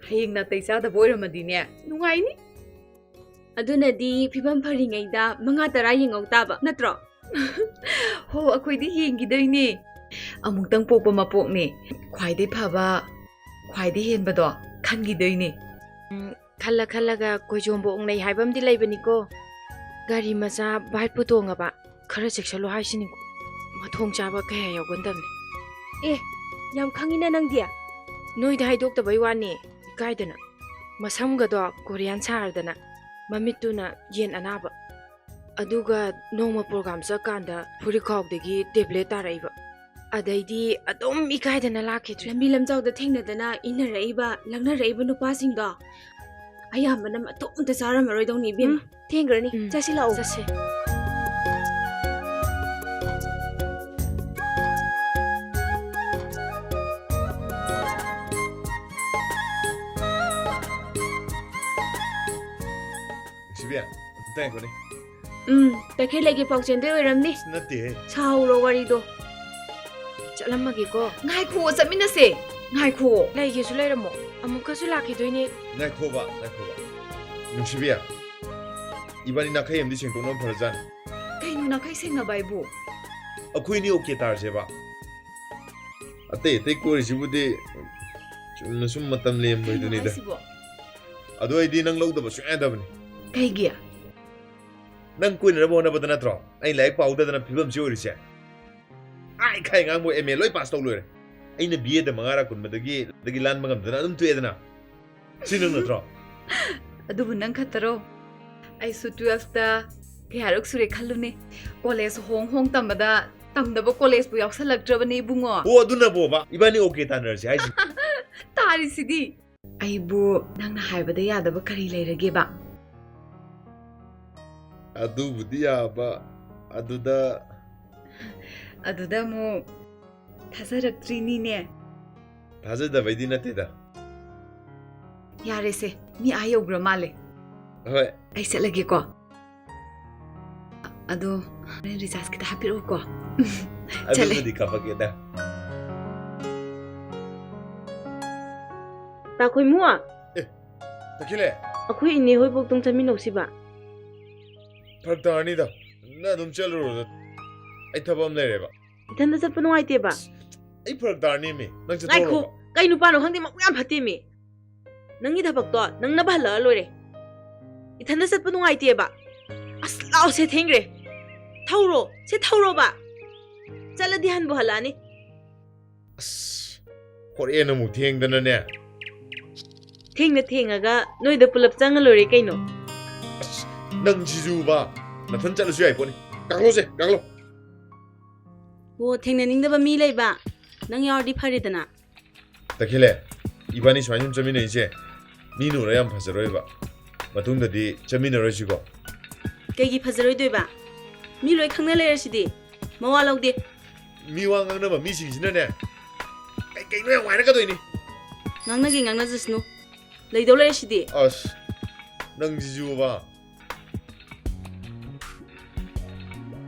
ꯍꯌꯦꯡ ꯅꯥꯇꯩ ꯆꯥꯗꯕ ꯑꯣꯏꯔꯝꯃꯗꯤꯅꯦ ꯅꯨꯡꯉꯥꯏꯅꯤ ꯑꯗꯨꯅꯗꯤ ꯐꯤꯕꯝ ꯐꯔꯤꯉꯩꯗ 5-10 ꯌꯦꯡꯉꯧ ꯇꯥꯕ ꯅꯠꯇ꯭ꯔꯣ ꯍꯣ ꯑꯩꯈꯣꯏꯗꯤ ꯌꯦꯡꯈꯤꯗꯣꯏꯅꯦ ꯑꯃꯨꯛꯇꯪ ꯄꯣꯛꯄ ꯃꯄꯣꯛꯅꯦ ꯈ꯭ꯋꯥꯏꯗꯩ ꯐꯕ ꯈ꯭ꯋꯥꯏꯗꯩ ꯍꯦꯟꯕꯗꯣ ꯈꯟꯈꯤꯗꯣꯏꯅꯦ ꯈꯜꯂ ꯈꯜꯂꯒ ꯀꯣꯏꯖꯣꯝꯕ ꯑꯣꯡꯅꯩ ꯍꯥꯏꯕ ꯑꯃꯗꯤ ꯂꯩꯕꯅꯤꯀꯣ ꯒꯥꯔꯤ ꯃꯆꯥ ꯕꯥꯏꯛꯄꯨ ꯇꯣꯡꯉꯕ ꯈꯔ ꯆꯦꯛꯁꯜꯂꯨ ꯍꯥꯏꯁꯤꯅꯤꯀꯣ ꯃꯊꯣꯡ ꯆꯥꯕ ꯀꯌꯥ ꯌꯥꯎꯒꯟꯗꯕꯅꯤ ꯑꯦ ꯌꯥꯝ ꯈꯪꯉꯤꯅ ꯅꯪꯗꯤ ꯅꯣꯏꯗ ꯍꯥꯏꯗꯣꯛꯇꯕꯩ ꯋꯥꯅꯤ ꯏꯀꯥꯏꯗꯅ ꯃꯁꯝꯒꯗꯣ ꯀꯣꯔꯤꯌꯥꯟ ꯁꯥꯔꯗꯅ ꯃꯃꯤꯠꯇꯨꯅ ꯌꯦꯟ ꯑꯅꯥꯕ ꯑꯗꯨꯒ ꯅꯣꯡꯃ ꯄ꯭ꯔꯣꯒ꯭ꯔꯥꯝ ꯆꯠꯀꯥꯟꯗ ꯐꯨꯔꯤꯈꯥꯎꯗꯒꯤ ꯇꯦꯕ꯭ꯂꯦꯠ ꯇꯥꯔꯛꯏꯕ ꯑꯗꯩꯗꯤ ꯑꯗꯨꯝ ꯏꯀꯥꯏꯗꯅ ꯂꯥꯛꯈꯤꯗ꯭ꯔꯦ ꯂꯝꯕꯤ ꯂꯝꯖꯥꯎꯗ ꯊꯦꯡꯅꯗꯅ ꯏꯟꯅꯔꯛꯏꯕ ꯂꯛꯅꯔꯛꯏꯕ ꯅꯨꯄꯥꯁꯤꯡꯗꯣ ꯑꯌꯥꯝꯕꯅ ꯃꯇꯣꯝꯇ ꯆꯥꯔꯝꯃꯔꯣꯏꯗꯧꯅꯤ ꯏꯕꯦꯝ ꯊꯦꯡꯈ꯭ꯔꯅꯤ ꯆꯠꯁꯤ ꯂꯥꯛꯑꯣ ꯆꯠꯁꯦ ꯅꯨꯡꯁꯤꯕꯤ ꯑꯝꯇ ꯉꯥꯏꯈꯣꯅꯦ ꯇꯈꯦꯜꯂꯩꯒꯤ ꯄꯥꯎꯆꯦꯟꯗꯩ ꯑꯣꯏꯔꯝꯅꯤ ꯅꯠꯇꯦꯍꯦ ꯁꯥꯍꯧꯔꯣ ꯋꯥꯔꯤꯗꯣ ꯆꯠꯂꯝꯃꯒꯦꯀꯣ ꯉꯥꯏꯈꯣ ꯆꯠꯃꯤꯟꯅꯁꯦ ꯉꯥꯏꯈꯣ ꯂꯩꯒꯦꯁꯨ ꯂꯩꯔꯝꯃꯣ ꯑꯃꯨꯛꯀꯁꯨ ꯂꯥꯛꯈꯤꯗꯣꯏꯅꯦ ꯉꯥꯏꯈꯣꯕ ꯅꯨꯡꯁꯤꯕꯤ 이번이 나카이 MD 생동는 버전 ꯀꯩꯅꯣ ꯅꯥꯈꯩ ꯁꯦꯡꯅꯕ ꯍꯥꯏꯕꯨ ꯑꯩꯈꯣꯏꯅꯤ ꯑꯣꯀꯦ ꯇꯥꯔꯁꯦꯕ ꯑꯇꯩ ꯑꯇꯩ ꯀꯣꯏꯔꯤꯁꯤꯕꯨꯗꯤ ꯆꯨꯝꯅ ꯁꯨꯝ ꯃꯇꯝ ꯂꯦꯝꯕꯩꯗꯨꯅꯤꯗ ꯑꯗꯨ ꯑꯩꯗꯤ ꯅꯪ ꯂꯧꯗꯕ ꯁꯨꯡꯌꯥ ꯌꯥꯗꯕꯅꯤ ꯀꯩꯒꯤ ꯅꯪ ꯀꯣꯏꯅꯅꯕ ꯍꯣꯠꯅꯕꯗ ꯅꯠꯇ꯭ꯔꯣ ꯑꯩ ꯂꯥꯏꯔꯤꯛ ꯄꯥꯎꯗꯗꯅ ꯐꯤꯕꯝꯁꯤ ꯑꯣꯏꯔꯤꯁꯦ ꯑꯥꯏ ꯈꯥꯏ ꯉꯥꯡꯕ MA ꯂꯣꯏ ꯄꯥꯁ ꯇꯧ ꯂꯣꯏꯔꯦ ꯑꯩꯅ BAꯗ 5ꯔꯛ ꯀꯨꯟꯕꯗꯒꯤ ꯂꯥꯟꯕ ꯉꯝꯗꯅ ꯑꯗꯨꯝ ꯇꯣꯛꯑꯦꯗꯅ ꯁꯤ ꯅꯪ ꯅꯠꯇ꯭ꯔꯣ ꯑꯗꯨꯕꯨ ꯅꯪ ꯈꯠꯇꯔꯣ ꯑꯩꯁꯨ 12ꯇ ꯀꯌꯥꯔꯛ ꯁꯨꯔꯦ ꯈꯜꯂꯨꯅꯦ ꯀꯣꯂꯦꯖ ꯍꯣꯡ ꯇꯝꯕꯗ ꯇꯝꯗꯕ ꯀꯣꯂꯦꯖꯄꯨ ꯌꯥꯎꯁꯜꯂꯛꯇ꯭ꯔꯕꯅꯦ ꯏꯕꯨꯡꯉꯣ ꯑꯣ ꯑꯗꯨꯅꯕꯣꯕ 이번이 오케이 तानरसे 하이지 ꯇꯥꯔꯤꯁꯤꯗꯤ ꯑꯩꯕꯨ ꯅꯪꯅ ꯍꯥꯏꯕꯗ ꯌꯥꯗꯕ ꯀꯔꯤ ꯂꯩꯔꯒꯦꯕ ꯑꯗꯨꯕꯨꯗꯤ ꯌꯥꯕ ꯑꯗꯨꯗ ꯑꯃꯨꯛ ꯊꯥꯖꯔꯛꯇ꯭ꯔꯤꯅꯤꯅꯦ ꯊꯥꯖꯗꯕꯩꯗꯤ ꯅꯠꯇꯦꯗ ꯌꯥꯔꯦꯁꯦ ꯃꯤ ꯑꯥ ꯌꯧꯒ꯭ꯔ ꯃꯥꯜꯂꯦ ꯍꯣꯏ ꯑꯩ ꯆꯠꯂꯒꯦꯀꯣ ꯑꯗꯣ ꯍꯣꯔꯦꯟ ꯔꯤꯆꯥꯔꯖ ꯈꯤꯇ ꯍꯥꯞꯄꯤꯔꯛꯎꯀꯣ ꯑꯗꯨꯕꯨꯗꯤ ꯀꯥꯞꯄꯛꯀꯦꯗ ꯇꯥꯈꯣꯏꯃꯨ ꯇꯈꯤꯂꯦ ꯑꯩꯈꯣꯏ ꯏꯅꯦ ꯍꯣꯏ ꯕꯣꯛꯇꯪ ꯆꯠꯃꯤꯟꯅꯧꯁꯤꯕ ꯐꯔꯛ ꯇꯥꯔꯅꯤꯗ ꯅꯪ ꯑꯗꯨꯝ ꯆꯠꯂꯨꯔꯣꯗ ꯑꯩ ꯊꯕꯛ ꯑꯃ ꯂꯩꯔꯦꯕ ꯏꯊꯟꯗ ꯆꯠꯄ ꯅꯨꯡꯉꯥꯏꯇꯦꯕ ꯑꯩ ꯐꯔꯛ ꯇꯥꯔꯅꯤꯃꯤ ꯅꯪ ꯉꯥꯏꯈꯣ ꯆꯠꯊꯣꯛꯑꯣ ꯀꯩ ꯅꯨꯄꯥꯅꯣ ꯈꯪꯗꯦ ꯃꯛ ꯌꯥꯝ ꯐꯠꯇꯦꯃꯤ ꯅꯪꯒꯤ ꯊꯕꯛꯇꯣ ꯅꯪꯅꯕ ꯍꯜꯂꯛꯑ ꯂꯣꯏꯔꯦ ꯏꯊꯟꯗ ꯆꯠꯄ ꯅꯨꯡꯉꯥꯏꯇꯦꯕ ꯑꯁ ꯂꯥꯛꯑꯣ ꯁꯦ ꯊꯦꯡꯈ꯭ꯔꯦ ꯊꯧꯔꯣ ꯁꯦ ꯊꯧꯔꯣꯕ ꯆꯠꯂꯗꯤ ꯍꯟꯕꯨ ꯍꯜꯂꯛꯑꯅꯤ ꯑꯁ ꯍꯣꯔꯦꯟ ꯑꯃꯨꯛ ꯊꯦꯡꯗꯅꯅꯦ ꯊꯦꯡꯉꯒ ꯅꯣꯏꯗ ꯄꯨꯂꯞ ꯆꯪꯉ ꯂꯣꯏꯔꯦ ꯀꯩꯅꯣ ꯅꯪ ꯁꯤꯖꯨꯕ ꯅꯊꯟ ꯆꯠꯂꯁꯨ ꯌꯥꯏ ꯄꯣꯠꯅꯤ ꯀꯥꯈꯠꯂꯣꯁꯦ ꯀꯥꯈꯠꯂꯣ ꯑꯣ ꯊꯦꯡꯅꯅꯤꯡꯗꯕ ꯃꯤ ꯂꯩꯕ ꯅꯪ ꯌꯥꯎꯔꯗꯤ ꯐꯔꯦꯗꯅ ꯇꯈꯤꯜꯂꯦ 이반이 수많이 좀 ꯆꯠꯃꯤꯟꯅꯩꯁꯦ ꯃꯤꯅ ꯎꯔ ꯌꯥꯝ ꯐꯖꯔꯣꯏꯕ ꯃꯇꯨꯡꯗꯗꯤ ꯆꯠꯃꯤꯟꯅꯔꯣꯏꯁꯤꯀꯣ ꯀꯩꯒꯤ ꯐꯖꯔꯣꯏꯗꯣꯏꯕ ꯃꯤ ꯂꯣꯏ ꯈꯪꯅ ꯂꯩꯔꯁꯤꯗꯤ ꯃꯋꯥ ꯂꯧꯗꯦ ꯃꯤ ꯋꯥ ꯉꯥꯡꯅꯕ ꯃꯤꯁꯤꯡꯁꯤꯅꯅꯦ ꯀꯩꯅꯣ ꯌꯥꯝ ꯋꯥꯏꯔꯛꯀꯗꯣꯏꯅꯤ ꯉꯥꯡꯅꯒꯦ ꯉꯥꯡꯅꯖꯁꯅꯨ ꯂꯩꯗꯧ ꯂꯩꯔꯁꯤꯗꯤ ꯑꯁ ꯅꯪꯁꯤꯖꯨꯕ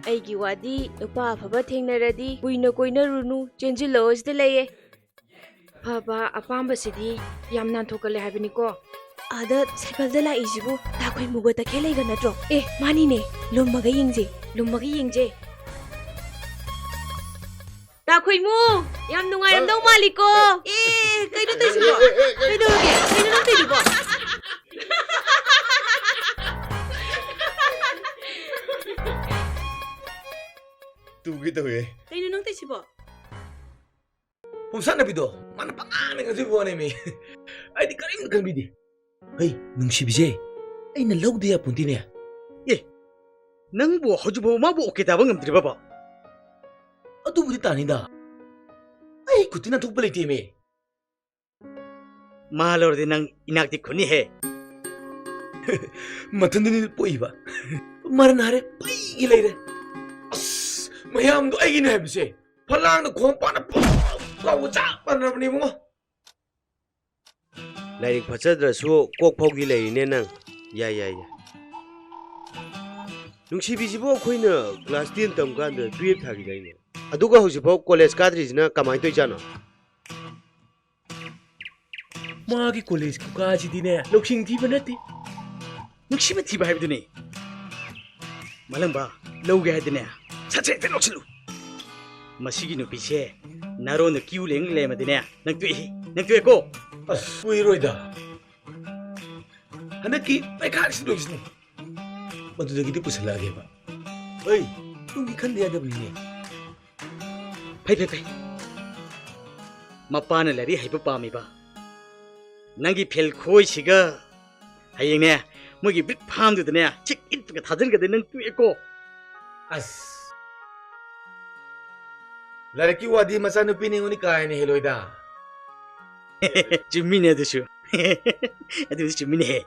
ꯑꯩꯒꯤ ꯋꯥꯗꯤ ꯅꯨꯄꯥ ꯑꯐꯕ ꯊꯦꯡꯅꯔꯗꯤ ꯀꯨꯏꯅ ꯀꯣꯏꯅꯔꯨꯅꯨ ꯆꯦꯟꯁꯤꯜꯂꯛꯑꯣ ꯁꯤꯗ ꯂꯩꯌꯦ ꯐꯕ ꯑꯄꯥꯝꯕꯁꯤꯗꯤ ꯌꯥꯝ ꯅꯥꯟꯊꯣꯛꯀꯜꯂꯦ ꯍꯥꯏꯕꯅꯤꯀꯣ ꯑꯥꯗ ꯁꯥꯏꯀꯜꯗ ꯂꯥꯛꯏꯁꯤꯕꯨ ꯇꯥꯈꯣꯏꯃꯨꯒ ꯇꯈꯦꯜꯂꯩꯒ ꯅꯠꯇ꯭ꯔꯣ ꯑꯦ ꯃꯥꯅꯤꯅꯦ ꯂꯨꯝꯃꯒ ꯌꯦꯡꯖꯦ ꯇꯥꯈꯣꯏꯃꯨ ꯌꯥꯝ ꯅꯨꯡꯉꯥꯏꯔꯝꯗꯧ ꯃꯥꯜꯂꯤꯀꯣ ꯑꯦ ꯀꯩꯅꯣ ꯇꯧꯏꯁꯤꯕꯣ ꯀꯩꯗꯧꯔꯒꯦ ꯀꯩꯅꯣ ꯅꯪ ꯇꯧꯏꯗꯨꯕꯣ ꯇꯨꯒꯦ ꯇꯧꯋꯦ ꯀꯩꯅꯣ ꯅꯪ ꯇꯧꯏꯁꯤꯕꯣ ꯄꯨꯝꯁꯥꯟꯅꯕꯤꯗꯣ ꯃꯥꯅ ꯄꯉꯥꯡꯗ ꯉꯥꯡꯖꯕ ꯋꯥꯅꯦꯃꯤ ꯑꯩꯗꯤ ꯀꯔꯤꯝꯇ ꯈꯪꯕꯤꯗꯦ ꯍꯩ ꯅꯨꯡꯁꯤꯕꯤꯁꯦ ꯑꯩꯅ ꯂꯧꯗ ꯌꯥꯄꯣꯟꯇꯦꯅꯦ ꯑꯦ ꯅꯪꯕꯨ ꯍꯧꯖꯤꯛꯐꯥꯎ ꯃꯥꯕꯨ ꯑꯣꯀꯦ ꯇꯥꯕ ꯉꯝꯗ꯭ꯔꯤꯕꯕ ꯑꯗꯨꯕꯨꯗꯤ ꯇꯥꯅꯤꯗ ꯑꯩ ꯈꯨꯠꯇꯤ ꯅꯥꯟꯊꯣꯛꯄ ꯂꯩꯇꯦꯃꯤ ꯃꯥ ꯂꯧꯔꯗꯤ ꯅꯪ ꯏꯅꯥꯛꯇꯤ ꯈꯨꯟꯅꯤꯍꯦ ꯃꯊꯟꯗꯅꯤ ꯄꯣꯛꯏꯕ ꯃꯔꯟ ꯍꯥꯏꯔꯦ ꯄꯩꯒꯤ ꯂꯩꯔꯦ ꯑꯁ ꯃꯌꯥꯝꯗꯣ ꯑꯩꯒꯤꯅꯦ ꯍꯥꯏꯕꯁꯦ ꯐꯂꯥꯡꯗ ꯈꯣꯡ ꯄꯥꯅ ꯀꯥꯎꯕ ꯆꯞ ꯃꯥꯟꯅꯕꯅꯦ ꯏꯕꯨꯡꯉꯣ ꯂꯥꯏꯔꯤꯛ ꯐꯠꯆꯗ꯭ꯔꯁꯨ ꯀꯣꯛ ꯐꯥꯎꯗꯤ ꯂꯩꯔꯤꯅꯦ ꯅꯪ ꯌꯥꯏ ꯅꯨꯡꯁꯤꯕꯤꯁꯤꯕꯨ ꯑꯩꯈꯣꯏꯅ ꯀ꯭ꯂꯥꯁ 10 ꯇꯝꯀꯥꯟꯗ 12 ꯊꯥꯈꯤꯗꯥꯏꯅꯦ ꯑꯗꯨꯒ ꯍꯧꯖꯤꯛꯐꯥꯎ ꯀꯣꯂꯦꯖ ꯀꯥꯗ꯭ꯔꯤꯁꯤꯅ ꯀꯃꯥꯏꯅ ꯇꯧꯔꯤꯖꯥꯠꯅꯣ ꯃꯥꯒꯤ ꯀꯣꯂꯦꯖ ꯀꯨꯀꯥꯁꯤꯗꯤꯅꯦ ꯂꯧꯁꯤꯡ ꯊꯤꯕ ꯅꯠꯇꯦ ꯅꯨꯡꯁꯤꯕ ꯊꯤꯕ ꯍꯥꯏꯕꯗꯨꯅꯤ ꯃꯂꯪꯕ ꯂꯧꯒꯦ ꯍꯥꯏꯗꯅꯦ ꯁꯠ ꯍꯦꯛꯇ ꯂꯧꯁꯤꯜꯂꯨ ꯃꯁꯤꯒꯤ ꯅꯨꯄꯤꯁꯦ ꯅꯥꯔꯣꯟꯗ ꯀ꯭ꯌꯨ ꯂꯩꯔꯝꯃꯗꯤꯅꯦ ꯅꯪ ꯇꯣꯛꯑꯦꯀꯣ ꯑꯁ ꯀꯨꯏꯔꯣꯏꯗ ꯍꯟꯗꯛꯀꯤ ꯄꯩꯈꯥꯁꯤ ꯂꯣꯏꯁꯤꯅꯨ ꯃꯗꯨꯗꯒꯤꯗꯤ ꯄꯨꯁꯜꯂꯛꯑꯒꯦꯕ ꯑꯩ ꯇꯨꯡꯒꯤ ꯈꯟꯗ ꯌꯥꯗꯕꯅꯤꯅꯦ ꯐꯩ ꯃꯄꯥꯅ ꯂꯥꯏꯔꯤꯛ ꯍꯩꯕ ꯄꯥꯝꯃꯤꯕ ꯅꯪꯒꯤ ꯐꯦꯜ ꯈꯣꯏꯁꯤꯒ ꯍꯌꯦꯡꯅꯦ ꯃꯣꯏꯒꯤ ꯕ꯭ꯔꯤꯛ ꯐꯥꯝꯗꯨꯗꯅꯦ ꯆꯤꯛ ꯏꯠꯄꯒ ꯊꯥꯖꯤꯟꯒꯗ ꯅꯪ ꯇꯣꯛꯑꯦꯀꯣ ꯑꯁ ꯂꯥꯏꯔꯤꯛꯀꯤ ꯋꯥꯗꯤ ꯃꯆꯥꯅꯨꯄꯤꯅ ꯑꯩꯉꯣꯟꯗ ꯀꯥ ꯍꯦꯟꯅ ꯍꯦꯜꯂꯣꯏꯗ ꯆꯨꯝꯃꯤꯅꯦ ꯑꯗꯨꯁꯨ ꯑꯗꯨꯁꯨ ꯆꯨꯝꯃꯤꯅꯦꯍꯦ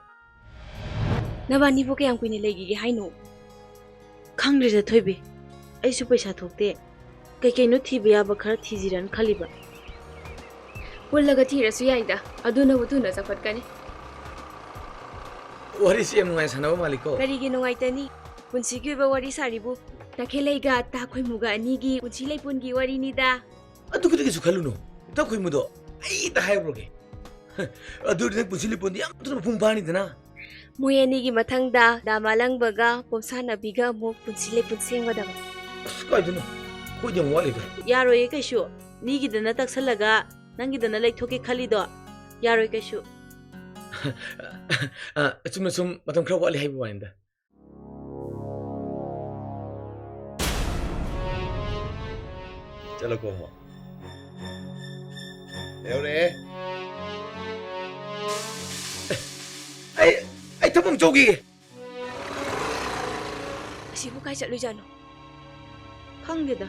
ꯅꯕꯥꯅꯤꯕꯨ ꯀꯌꯥꯝ ꯀꯨꯏꯅ ꯂꯩꯈꯤꯒꯦ ꯍꯥꯏꯅꯣ ꯈꯪꯗ꯭ꯔꯦꯗ ꯊꯣꯏꯕꯤ ꯑꯩꯁꯨ ꯄꯩꯁꯥ ꯊꯣꯛꯇꯦ ꯀꯩꯀꯩꯅꯣ ꯊꯤꯕ ꯌꯥꯕ ꯈꯔ ꯊꯤꯖꯤꯔꯅ ꯈꯜꯂꯤꯕ ꯄꯨꯜꯂꯒ ꯊꯤꯔꯁꯨ ꯌꯥꯏꯗ ꯑꯗꯨꯅꯕꯨ ꯊꯨꯅ ꯆꯥꯎꯈꯠꯀꯅꯤ ꯋꯥꯔꯤꯁꯤ ꯌꯥꯝ ꯅꯨꯡꯉꯥꯏ ꯁꯥꯟꯅꯕ ꯃꯥꯜꯂꯤꯀꯣ ꯀꯔꯤꯒꯤ ꯅꯨꯡꯉꯥꯏꯇꯅꯤ ꯄꯨꯟꯁꯤꯒꯤ ꯑꯣꯏꯕ ꯋꯥꯔꯤ ꯁꯥꯔꯤꯕꯨ ꯇꯈꯦꯜꯂꯩꯒ ꯇꯥꯈꯣꯏꯃꯨꯒ ꯑꯅꯤꯒꯤ ꯄꯨꯟꯁꯤ ꯂꯩꯄꯨꯟꯒꯤ ꯋꯥꯔꯤꯅꯤꯗ ꯑꯗꯨꯒꯤꯗꯤ ꯀꯩꯁꯨ ꯈꯜꯂꯨꯅꯨ ꯇꯈꯣꯏꯃꯨꯗꯣ ꯑꯩꯇ ꯍꯥꯏꯔꯨꯔꯒꯦ ꯑꯗꯨꯗꯤ ꯅꯪ ꯄꯨꯟꯁꯤ ꯂꯤꯄꯨꯟꯗꯤ ꯌꯥꯝ ꯊꯨꯅ ꯃꯄꯨꯡ ꯐꯥꯅꯤꯗꯅ ꯃꯣꯏ ꯑꯅꯤꯒꯤ ꯃꯊꯪꯗ ꯗꯥꯃꯥꯂꯪꯕꯒ ꯄꯣꯝꯁꯥꯅꯕꯤꯒ ꯑꯃꯨꯛ ꯄꯨꯟꯁꯤ ꯂꯩꯄꯨꯟ ꯁꯦꯝꯒꯗꯕ ꯑꯁ ꯀꯥꯏꯗꯅꯣ ꯑꯩꯈꯣꯏꯗꯤ ꯌꯥꯝ ꯋꯥꯠꯂꯤꯗ ꯌꯥꯔꯣꯏꯌꯦ ꯀꯩꯁꯨ ꯃꯤꯒꯤꯗꯅ ꯇꯛꯁꯜꯂꯒ ꯅꯪꯒꯤꯗꯅ ꯂꯩꯊꯣꯛꯀꯦ ꯈꯜꯂꯤꯗꯣ ꯌꯥꯔꯣꯏ ꯀꯩꯁꯨ ꯆꯨꯝꯅ ꯁꯨꯝ ꯃꯇꯝ ꯈꯔ ꯋꯥꯠꯂꯤ ꯍꯥꯏꯕ ꯋꯥꯅꯤꯗ चलो कोमो every ai thầm châu gì ꯑꯁꯤꯕꯨ ꯀꯥꯏ ꯆꯠꯂꯨꯖꯥꯠꯅꯣ ꯈꯪꯗꯦꯗ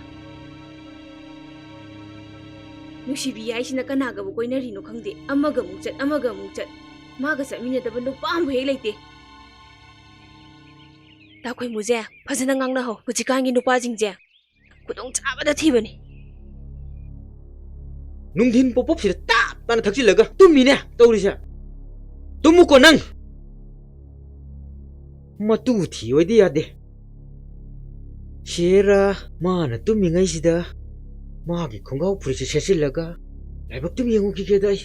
ꯅꯨꯡꯁꯤꯕꯤ ꯍꯥꯏꯁꯤꯅ ꯀꯅꯥꯒꯕꯨ ꯀꯣꯏꯅꯔꯤꯅꯣ ꯈꯪꯗꯦ ꯑꯃꯒ ꯑꯃꯨꯛ ꯆꯠ ꯃꯥꯒ ꯆꯠꯃꯤꯟꯅꯗꯕ ꯅꯨꯄꯥ ꯑꯃ ꯍꯦꯛ ꯂꯩꯇꯦ ꯇꯥꯈꯣꯏꯃꯨꯁꯦ ꯐꯖꯅ ꯉꯥꯡꯅꯍꯧ ꯍꯧꯖꯤꯛꯀꯥꯟꯒꯤ ꯅꯨꯄꯥꯁꯤꯡꯁꯦ ꯈꯨꯗꯣꯡ ꯆꯥꯕꯗ ꯊꯤꯕꯅꯤ ꯅꯨꯡꯊꯤꯟ ꯄꯣꯞꯄꯣꯞꯁꯤꯗ ꯇꯥꯞ ꯇꯥꯅ ꯊꯛꯆꯤꯜꯂꯒ ꯇꯨꯝꯃꯤꯅꯦ ꯇꯧꯔꯤꯁꯦ ꯇꯨꯝꯃꯨꯀꯣ ꯅꯪ ꯃꯇꯨ ꯊꯤꯌꯣꯏꯗꯤ ꯌꯥꯗꯦ ꯁꯦꯔꯥ ꯃꯥꯅ ꯇꯨꯝꯃꯤꯉꯩꯁꯤꯗ ꯃꯥꯒꯤ ꯈꯣꯡꯒ꯭ꯔꯥꯎ ꯐꯨꯔꯤꯠꯁꯦ ꯁꯦꯠꯆꯤꯜꯂꯒ ꯂꯥꯏꯕꯛꯇꯨꯝ ꯌꯦꯡꯉꯨꯈꯤꯒꯦꯗ ꯑꯩ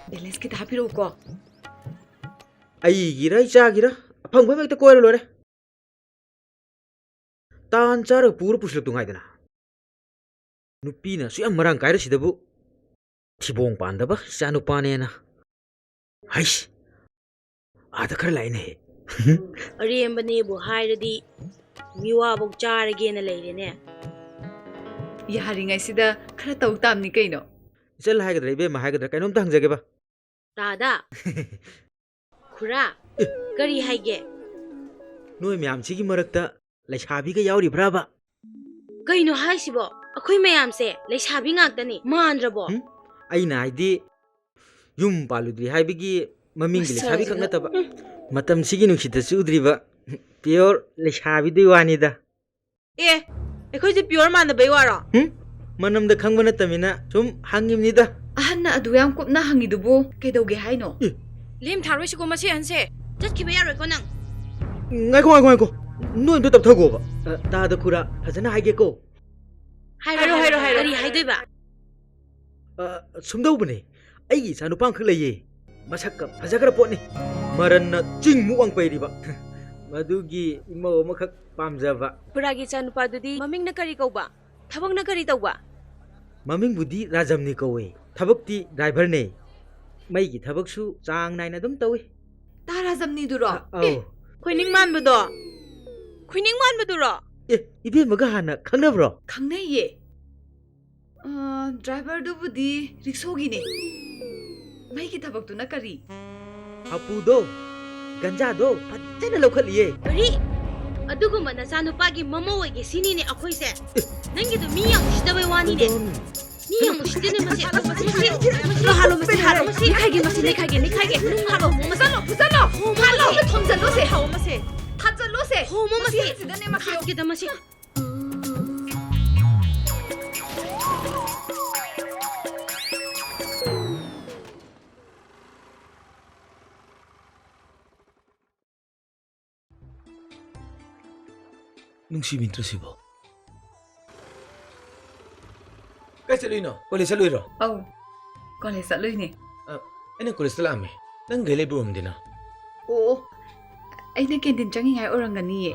ꯕꯦꯂꯦꯟꯁ ꯈꯤꯇ ꯍꯥꯞꯄꯤꯔꯛꯎꯀꯣ ꯑꯩꯒꯤꯔ ꯏꯆꯥꯒꯤꯔ ꯑꯐꯪꯕ ꯍꯦꯛꯇ ꯀꯣꯏꯔ ꯂꯣꯏꯔꯦ ꯇꯥꯟ ꯆꯥꯔꯒ ꯄꯨꯔ ꯄꯨꯁꯤꯜꯂꯛꯇꯣ ꯉꯥꯏꯗꯅ ꯅꯨꯄꯤꯅ ꯁꯨꯌꯥꯝ ꯃꯔꯥꯡ ꯀꯥꯏꯔꯁꯤꯗꯕꯨ ꯊꯤꯕꯣꯡ ꯄꯥꯟꯗꯕ ꯏꯆꯥ ꯅꯨꯄꯥꯅꯦꯅ ꯍꯩꯁ ꯑꯥꯗ ꯈꯔ ꯂꯥꯛꯏꯅꯦ ꯑꯔꯦꯝꯕꯅꯦꯕꯨ ꯍꯥꯏꯔꯗꯤ ꯃꯤꯋꯥꯕꯧ ꯆꯥꯔꯒꯦꯅ ꯂꯩꯔꯦꯅꯦ ꯌꯥꯔꯤꯉꯩꯁꯤꯗ ꯈꯔ ꯇꯧ ꯇꯥꯝꯅꯤ ꯀꯩꯅꯣ ꯏꯆꯜ ꯍꯥꯏꯒꯗ꯭ꯔꯥ ꯏꯕꯦꯝꯃ ꯍꯥꯏꯒꯗ꯭ꯔꯥ ꯀꯩꯅꯣꯝꯇ ꯍꯪꯖꯒꯦꯕ ꯇꯥꯗ ꯈꯨꯔꯥ ꯀꯔꯤ ꯍꯥꯏꯒꯦ ꯅꯣꯏ ꯃꯌꯥꯝꯁꯤꯒꯤ ꯃꯔꯛꯇ ꯂꯩꯁꯥꯕꯤꯒ ꯌꯥꯎꯔꯤꯕ꯭ꯔꯥꯕ ꯀꯩꯅꯣ ꯍꯥꯏꯁꯤꯕോ ꯑꯩꯈꯣꯏ ꯃꯌꯥꯝꯁꯦ ꯂꯩꯁꯥꯕꯤ ꯉꯥꯛꯇꯅꯤ ꯃꯥꯟꯗ꯭ꯔꯕꯣ ꯑꯩꯅ ꯍꯥꯏꯗꯤ ꯌꯨꯝ ꯄꯥꯜꯂꯨꯗ꯭ꯔꯤ ꯍꯥꯏꯕꯒꯤ ꯃꯃꯤꯡꯒꯤ ꯂꯩꯁꯥꯕꯤ ꯈꯛ ꯅꯠꯇꯕ ꯃꯇꯝꯁꯤꯒꯤ ꯅꯨꯡꯁꯤꯠꯇ ꯆꯨꯗ꯭ꯔꯤꯕ ꯄꯤꯌꯣꯔ ꯂꯩꯁꯥꯕꯤꯗꯨꯒꯤ ꯋꯥꯅꯤꯗ ꯑꯦ ꯑꯩꯈꯣꯏꯁꯦ ꯄꯤꯌꯣꯔ ꯃꯥꯟꯗꯕꯩ ꯋꯥꯔꯣ ꯃꯅꯝꯗ ꯈꯪꯕ ꯅꯠꯇꯃꯤꯅ ꯁꯨꯝ ꯍꯪꯉꯤꯕꯅꯤꯗ ꯑꯍꯟꯅ ꯑꯗꯨ ꯌꯥꯝ ꯀꯨꯞꯅ ꯍꯪꯉꯤꯗꯨꯕꯨ ꯀꯩꯗꯧꯒꯦ ꯍꯥꯏꯅꯣ ꯂꯦꯝ ꯊꯥꯔꯣꯏꯁꯤꯀꯣ ꯃꯁꯤ ꯍꯟꯁꯦ ꯆꯠꯈꯤꯕ ꯌꯥꯔꯣꯏꯀꯣ ꯅꯪ ꯉꯥꯏꯈꯣ ꯅꯣꯏ ꯑꯝꯇ ꯇꯞꯊꯒꯣꯕ ꯇꯥꯗ ꯈꯨꯔꯥ ꯐꯖꯅ ꯍꯥꯏꯒꯦꯀꯣ ꯍꯥꯏꯔꯣ ꯀꯔꯤ ꯍꯥꯏꯗꯣꯏꯕ ꯁꯨꯝꯗꯧꯕꯅꯦ ꯑꯩꯒꯤ ꯏꯆꯥ ꯅꯨꯄꯥꯈꯛ ꯂꯩꯌꯦ ꯃꯁꯛꯀ ꯐꯖꯈ꯭ꯔ ꯄꯣꯠꯅꯤ ꯃꯔꯟꯅ ꯆꯤꯡꯃꯨꯛ ꯋꯥꯡ ꯄꯩꯔꯤꯕ ꯃꯗꯨꯒꯤ ꯏꯃꯧ ꯑꯃꯈꯛ ꯄꯥꯝꯖꯕ ꯈꯨꯔꯥꯒꯤ ꯏꯆꯥꯅꯨꯄꯥꯗꯨꯗꯤ ꯃꯃꯤꯡꯅ ꯀꯔꯤ ꯀꯧꯕ ꯊꯕꯛꯅ ꯀꯔꯤ ꯇꯧꯕ ꯃꯃꯤꯡꯕꯨꯗꯤ ꯔꯥꯖꯝꯅꯤ ꯀꯧꯋꯦ ꯊꯕꯛꯇꯤ ꯗ꯭ꯔꯥꯏꯚꯔꯅꯦ ꯃꯩꯒꯤ ꯊꯕꯛꯁꯨ ꯆꯥꯡ ꯅꯥꯏꯅ ꯑꯗꯨꯝ ꯇꯧꯏ ꯇꯥ ꯔꯥꯖꯝꯅꯤꯗꯨꯔꯣ ꯈꯣꯏꯅꯤꯡ ꯃꯥꯟꯕꯗꯨꯔꯣ ꯑꯦ ꯏꯕꯦꯝꯃꯒ ꯍꯥꯟꯅ ꯈꯪꯅꯕ꯭ꯔോ ꯈꯪꯅꯩꯌꯦ ꯗ꯭ꯔꯥꯏꯚꯔꯗꯨꯕꯨꯗꯤ ꯔꯤꯛꯁꯣꯒꯤꯅꯦ ꯃꯩꯒꯤ ꯊꯕꯛꯇꯨꯅ ꯀꯔꯤ ꯍꯥꯄꯨꯗꯣ ꯒꯟꯖꯥꯗꯣ ꯐꯖꯅ ꯂꯧꯈꯠꯂꯤꯌꯦ ꯀꯔꯤ ꯑꯗꯨꯒꯨꯝꯕ ꯅꯆꯥꯅꯨꯄꯥꯒꯤ ꯃꯃꯧ ꯑꯣꯏꯒꯦ ꯁꯤꯅꯤꯅꯦ ꯑꯩꯈꯣꯏꯁꯦ ꯅꯪꯒꯤꯗꯣ ꯃꯤ ꯌꯥꯝ ꯎꯁꯤꯠꯇꯕꯩ ꯋꯥꯅꯤꯅꯦ ꯃꯤ ꯌꯥꯝ ꯎꯁꯤꯠꯇꯦꯅꯦ ꯃꯁꯤ ꯍꯥꯜꯂꯣ ꯃꯁꯤ ꯅꯤꯈꯥꯏꯒꯦ ꯍꯥꯜꯂꯣ ꯊꯣꯝꯖꯜꯂꯣꯁꯦ ꯍꯥꯎ ꯃꯁꯤ ꯊꯥꯖꯜꯂꯣꯁꯦ ꯍꯣꯃꯣ ꯃꯁꯤ ꯁꯤꯗꯅꯦ ꯃꯁꯤ ꯍꯥꯠꯀꯦꯗ ꯃꯁꯤ ꯅꯨꯡꯁꯤꯕꯤꯟꯇ꯭ꯔꯁꯤꯕꯣ ꯀꯥꯏ ꯆꯠꯂꯨꯏꯅꯣ ꯀꯣꯂꯦꯖ ꯆꯠꯂꯨꯏꯔꯣ ꯑꯧ ꯀꯣꯂꯦꯖ ꯆꯠꯂꯨꯏꯅꯦ ꯑꯩꯅ ꯀꯣꯂꯦꯖꯇ ꯂꯥꯛꯑꯝꯃꯦ ꯅꯪ ꯒꯥꯔꯤ ꯂꯩꯕ ꯑꯣꯏꯔꯝꯗꯦꯅ ꯑꯣ ꯑꯩꯅ ꯀꯦꯟꯇꯤꯟ ꯆꯪꯉꯤꯉꯥꯏ ꯑꯣꯏꯔꯝꯒꯅꯤꯌꯦ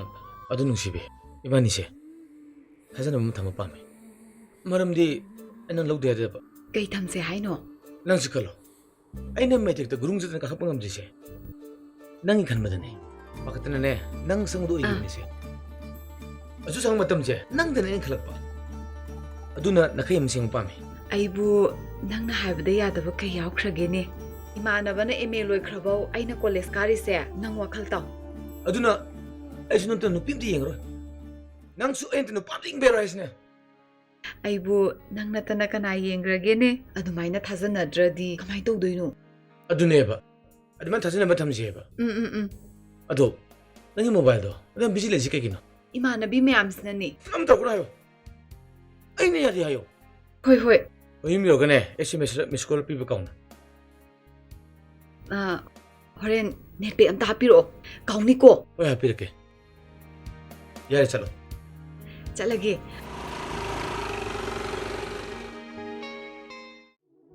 ꯑꯗꯨ ꯅꯨꯡꯁꯤꯕꯤ ꯏꯕꯥꯅꯤꯁꯦ ꯊꯥꯖꯅꯕ ꯑꯃ ꯊꯝꯕ ꯄꯥꯝꯃꯦ ꯃꯔꯝꯗꯤ ꯑꯩꯅ ꯂꯧꯗ ꯌꯥꯗꯦꯕ ꯀꯩ ꯊꯝꯁꯦ ꯍꯥꯏꯅꯣ ꯅꯪꯁꯨ ꯈꯜꯂꯣ ꯑꯩꯅ ꯃꯦꯇ꯭ꯔꯤꯛꯇ ꯒꯨꯔꯨꯡ ꯆꯠꯇꯅ ꯀꯥꯈꯠꯄ ꯉꯝꯗ꯭ꯔꯤꯁꯦ ꯅꯪꯒꯤ ꯈꯟꯕꯗꯅꯦ ꯄꯥꯈꯠꯇꯅꯅꯦ ꯅꯪ ꯁꯪꯕꯗꯣ ꯑꯣꯏꯈꯤꯕꯅꯤꯁꯦ ꯑꯁꯨ ꯁꯪ ꯃꯇꯝꯁꯦ ꯅꯪꯗꯅ ꯑꯩꯅ ꯈꯜꯂꯛꯄ ꯑꯗꯨꯅ ꯅꯈꯩ ꯑꯃ ꯁꯦꯡꯕ ꯄꯥꯝꯃꯦ ꯑꯩꯕꯨ ꯅꯪꯅ ꯍꯥꯏꯕꯗ ꯌꯥꯗꯕ ꯀꯩ ꯌꯥꯎꯈ꯭ꯔꯒꯦꯅꯦ ꯏꯃꯥꯟꯅꯕꯅ MA ꯂꯣꯏꯈ꯭ꯔꯕꯧ ꯑꯩꯅ ꯀꯣꯂꯦꯖ ꯀꯥꯔꯤꯁꯦ ꯅꯪ ꯋꯥꯈꯜ ꯇꯥꯎ ꯑꯗꯨꯅ ꯑꯩꯁꯨ ꯅꯪꯇ ꯅꯨꯄꯤ ꯑꯝꯇ ꯌꯦꯡꯉꯔꯣꯏ ꯅꯪꯁꯨ ꯑꯩꯅ ꯅꯨꯄꯥ ꯑꯝꯇ ꯌꯦꯡꯕꯤꯔꯣꯏ ꯍꯥꯏꯁꯤꯅꯦ ꯑꯩꯕꯨ ꯅꯪ ꯅꯠꯇꯅ ꯀꯅꯥ ꯌꯦꯡꯈ꯭ꯔꯒꯦꯅꯦ ꯑꯗꯨꯃꯥꯏꯅ ꯊꯥꯖꯅꯗ꯭ꯔꯗꯤ ꯀꯃꯥꯏꯅ ꯇꯧꯗꯣꯏꯅꯣ ꯑꯗꯨꯅꯦꯕ ꯑꯗꯨꯃꯥꯏꯅ ꯊꯥꯖꯅꯕ ꯊꯝꯁꯦꯕ ꯑꯗꯣ ꯅꯪꯒꯤ ꯃꯣꯕꯥꯏꯜꯗꯣ ꯑꯗꯨꯝ ꯕꯤꯖꯤ ꯂꯩꯁꯤ ꯀꯩꯒꯤꯅꯣ ꯏꯃꯥꯟꯅꯕꯤ ꯃꯌꯥꯝꯁꯤꯅꯅꯦ ꯑꯝ ꯇꯧꯔꯛꯀꯅꯣ ꯍꯥꯏꯌꯣ ꯑꯩꯅ ꯌꯥꯗꯦ ꯍꯥꯏꯌꯣ ꯍꯣꯏ ꯌꯨꯝ ꯌꯧꯔꯒꯅꯦ SMS ꯃꯤꯁ ꯀꯣꯜ ꯄꯤꯕ ꯀꯥꯎꯅ ꯍꯣꯔꯦꯟ ꯅꯦꯠꯄꯦꯛ ꯑꯝꯇ ꯍꯥꯞꯄꯤꯔꯛꯑꯣ ꯀꯥꯎꯅꯤꯀꯣ ꯍꯣꯏ ꯍꯥꯞꯄꯤꯔꯛꯀꯦ ꯌꯥꯔꯦ ꯆꯠꯂꯣ ꯆꯠꯂꯒꯦ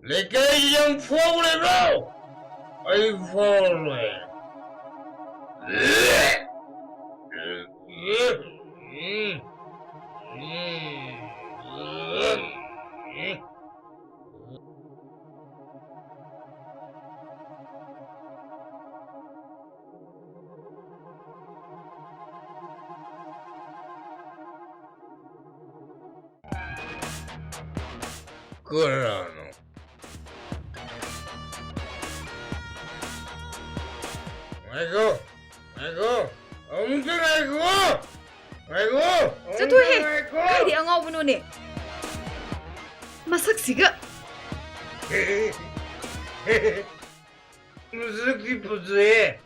ꯂꯩꯀꯥꯏ ꯌꯥꯝ ꯐꯥꯎ ꯂꯩꯕ꯭ꯔꯣ ꯑꯩ ꯐꯥꯎꯔꯣꯏ Corano. Michael! ꯑꯃꯨꯛꯇ ꯉꯥꯏꯈꯣ! ꯆꯠꯊꯣꯛꯍꯦ! ꯀꯥꯏꯗꯩ ꯑꯉꯥꯎꯕꯅꯣꯅꯦ? ꯃꯁꯛꯁꯤꯒ! ꯃꯁꯛꯇꯤ ꯐꯖꯩꯌꯦ!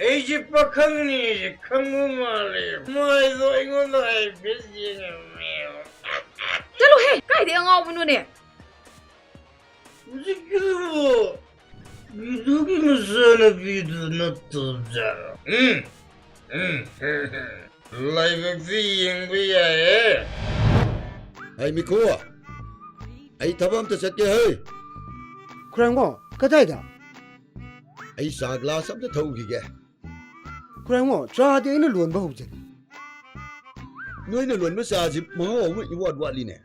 ꯑꯩꯁꯦ ꯄꯥꯈꯪꯅꯤꯁꯦ ꯈꯪꯕ ꯃꯥꯜꯂꯦ. ꯃꯥꯏꯗꯣ ꯑꯩꯉꯣꯟꯗ ꯍꯥꯏꯐꯦꯠ ꯌꯦꯡꯉꯝꯃꯦ. ꯆꯠꯂꯣꯍꯦ! ꯀꯥꯏꯗꯩ ꯑꯉꯥꯎꯕꯅꯣꯅꯦ? ꯍꯧꯖꯤꯛꯀꯤꯗꯨꯕꯨ ꯕꯤꯗꯨꯒꯤ ꯃꯆꯥꯅꯨꯄꯤꯗꯨ ꯅꯠꯇꯕꯖꯥꯠꯂꯣ? ꯂꯥꯏꯕꯛꯇꯤ ꯌꯦꯡꯕ ꯌꯥꯏꯌꯦ. ꯍꯩ ꯃꯤꯈꯨ ꯑꯩ ꯊꯕꯛ ꯑꯝꯇ ꯆꯠꯀꯦ ꯍꯩ. ꯈꯨꯔꯥꯡꯕꯣ ꯀꯗꯥꯏꯗ? ꯑꯩ ꯆꯥ ꯒ꯭ꯂꯥꯁ ꯑꯝꯇ ꯊꯛꯎꯈꯤꯒꯦ. 그래고 자대 있는 론 봐오지 너희는 런마사지 마하고 이와드 와리네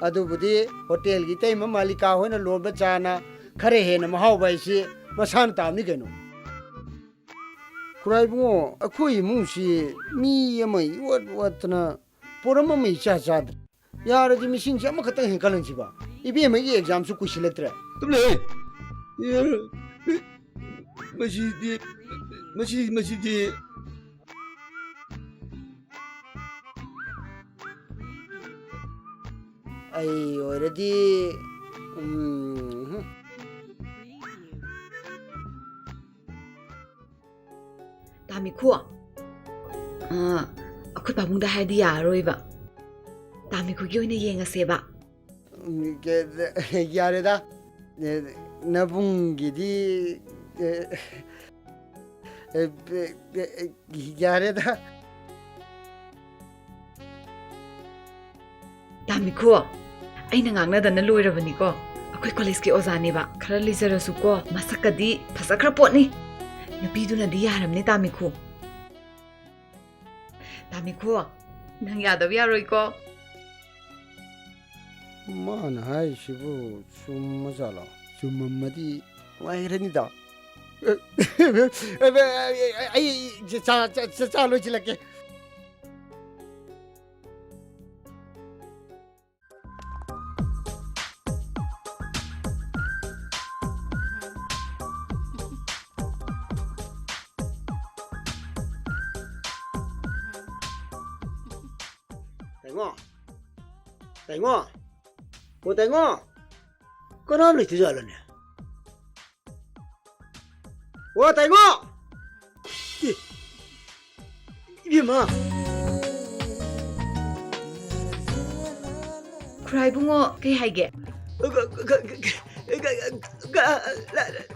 ꯑꯗꯨꯕꯨꯗꯤ ꯍꯣꯇꯦꯜꯒꯤ ꯇꯩꯃ ꯃꯥꯂꯤꯀꯥ ꯍꯣꯏꯅ ꯂꯣꯟꯕ ꯆꯥꯅ ꯈꯔ ꯍꯦꯟꯅ ꯃꯍꯥꯎꯕ ꯍꯥꯏꯁꯤ ꯃꯁꯥꯅ ꯇꯥꯕꯅꯤ ꯀꯩꯅꯣ ꯈꯨꯔꯥꯏꯕꯨꯡꯉꯣ ꯑꯩꯈꯣꯏ ꯏꯃꯨꯡꯁꯤ ꯃꯤ ꯑꯃ 이වත් ꯋꯥꯠꯇꯅ ꯄꯣꯔꯝ ꯑꯃ 이ꯆꯥ ꯆꯥꯗ꯭ꯔꯦ ꯌꯥꯔꯗꯤ ꯃꯤꯁꯤꯡꯁꯤ ꯑꯃꯈꯛꯇꯪ ꯍꯦꯟꯀꯠꯍꯟꯁꯤꯕ ꯏꯕꯦꯝꯃꯒꯤ ꯑꯦꯛꯖꯥꯝꯁꯨ ꯀꯨꯏꯁꯤꯜꯂꯛꯇ꯭ꯔꯦ ꯇꯨꯝꯂꯦ ꯃꯁꯤꯗꯤ ꯑꯩ ꯑꯣꯏꯔꯗꯤ ꯇꯥꯃꯤꯈꯣ ꯑꯩꯈꯣꯏ ꯄꯥꯕꯨꯡꯗ ꯍꯥꯏꯔꯗꯤ ꯌꯥꯔꯔꯣꯏꯕ ꯇꯥꯃꯤꯈꯣꯏꯒꯤ ꯑꯣꯏꯅ ꯌꯦꯡꯉꯁꯦꯕ ꯌꯥꯔꯦꯗ ꯅꯕꯨꯡꯒꯤꯗꯤ ꯌꯥꯔꯦꯗ ꯇꯥꯃꯤꯈꯣ ꯑꯩꯅ ꯉꯥꯡꯅꯗꯅ ꯂꯣꯏꯔꯕꯅꯤꯀꯣ ꯑꯩꯈꯣꯏ ꯀꯣꯂꯦꯖꯀꯤ ꯑꯣꯖꯥꯅꯦꯕ ꯈꯔ ꯂꯤꯖꯔꯁꯨꯀꯣ ꯃꯁꯛꯀꯗꯤ ꯐꯖꯈ꯭ꯔ ꯄꯣꯠꯅꯤ ꯅꯨꯄꯤꯗꯨꯅꯗꯤ ꯌꯥꯔꯝꯅꯤ ꯇꯥꯃꯤꯈꯣ ꯇꯥꯃꯤꯈꯣ ꯅꯪ ꯌꯥꯗꯕ ꯌꯥꯔꯣꯏꯀꯣ ꯃꯥꯅ ꯍꯥꯏꯁꯤꯕꯨ ꯆꯨꯝꯃꯖꯥꯠꯂꯣ ꯆꯨꯝꯃꯝꯃꯗꯤ ꯅꯨꯡꯉꯥꯏꯔꯅꯤꯗ ꯑꯩ ꯆꯥ ꯂꯣꯏꯁꯤꯜꯂꯛꯀꯦ 땡어 뭐 땡어 끊어버리 뒤져알라네 와 땡어 이게 뭐 ꯈꯨꯔꯥꯏꯕꯨꯡꯉꯣ ꯀꯩ ꯍꯥꯏꯒꯦ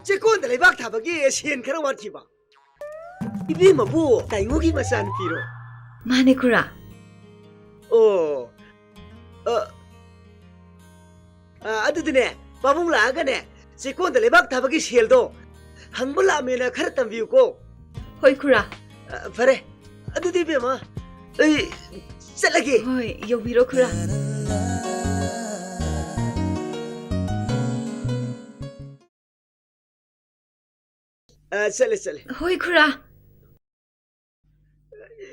ꯆꯦꯛꯀꯣꯟꯗ ꯂꯩꯕꯥꯛ ꯊꯥꯕꯒꯤ ꯁꯦꯟ ꯈꯔ ꯋꯥꯠꯈꯤꯕ 이ꯕꯦꯝꯃꯕꯨ ꯇꯥꯏꯉꯣꯒꯤ ꯃꯆꯥꯅꯨꯄꯤꯔꯣ ꯃꯥꯅꯦ ꯈꯨꯔꯥ ꯑꯣ ꯑꯗꯨꯗꯤꯅꯦ ꯄꯥꯕꯨꯡ ꯂꯥꯛꯑꯒꯅꯦ ꯆꯦꯛꯀꯣꯟꯗ ꯂꯩꯕꯥꯛ ꯊꯥꯕꯒꯤ ꯁꯦꯜꯗꯣ ꯍꯪꯕ ꯂꯥꯛꯑꯃꯦꯅ ꯈꯔ ꯇꯝꯕꯤꯌꯨꯀꯣ ꯍꯣꯏ ꯈꯨꯔꯥ ꯐꯔꯦ ꯑꯗꯨꯗꯤ ꯏꯕꯦꯝꯃ ꯑꯩ ꯆꯠꯂꯒꯦ ꯍꯣꯏ ꯌꯧꯕꯤꯔꯣ ꯈꯨꯔꯥ ꯆꯠꯂꯦ ꯍꯣꯏ ꯈꯨꯔꯥ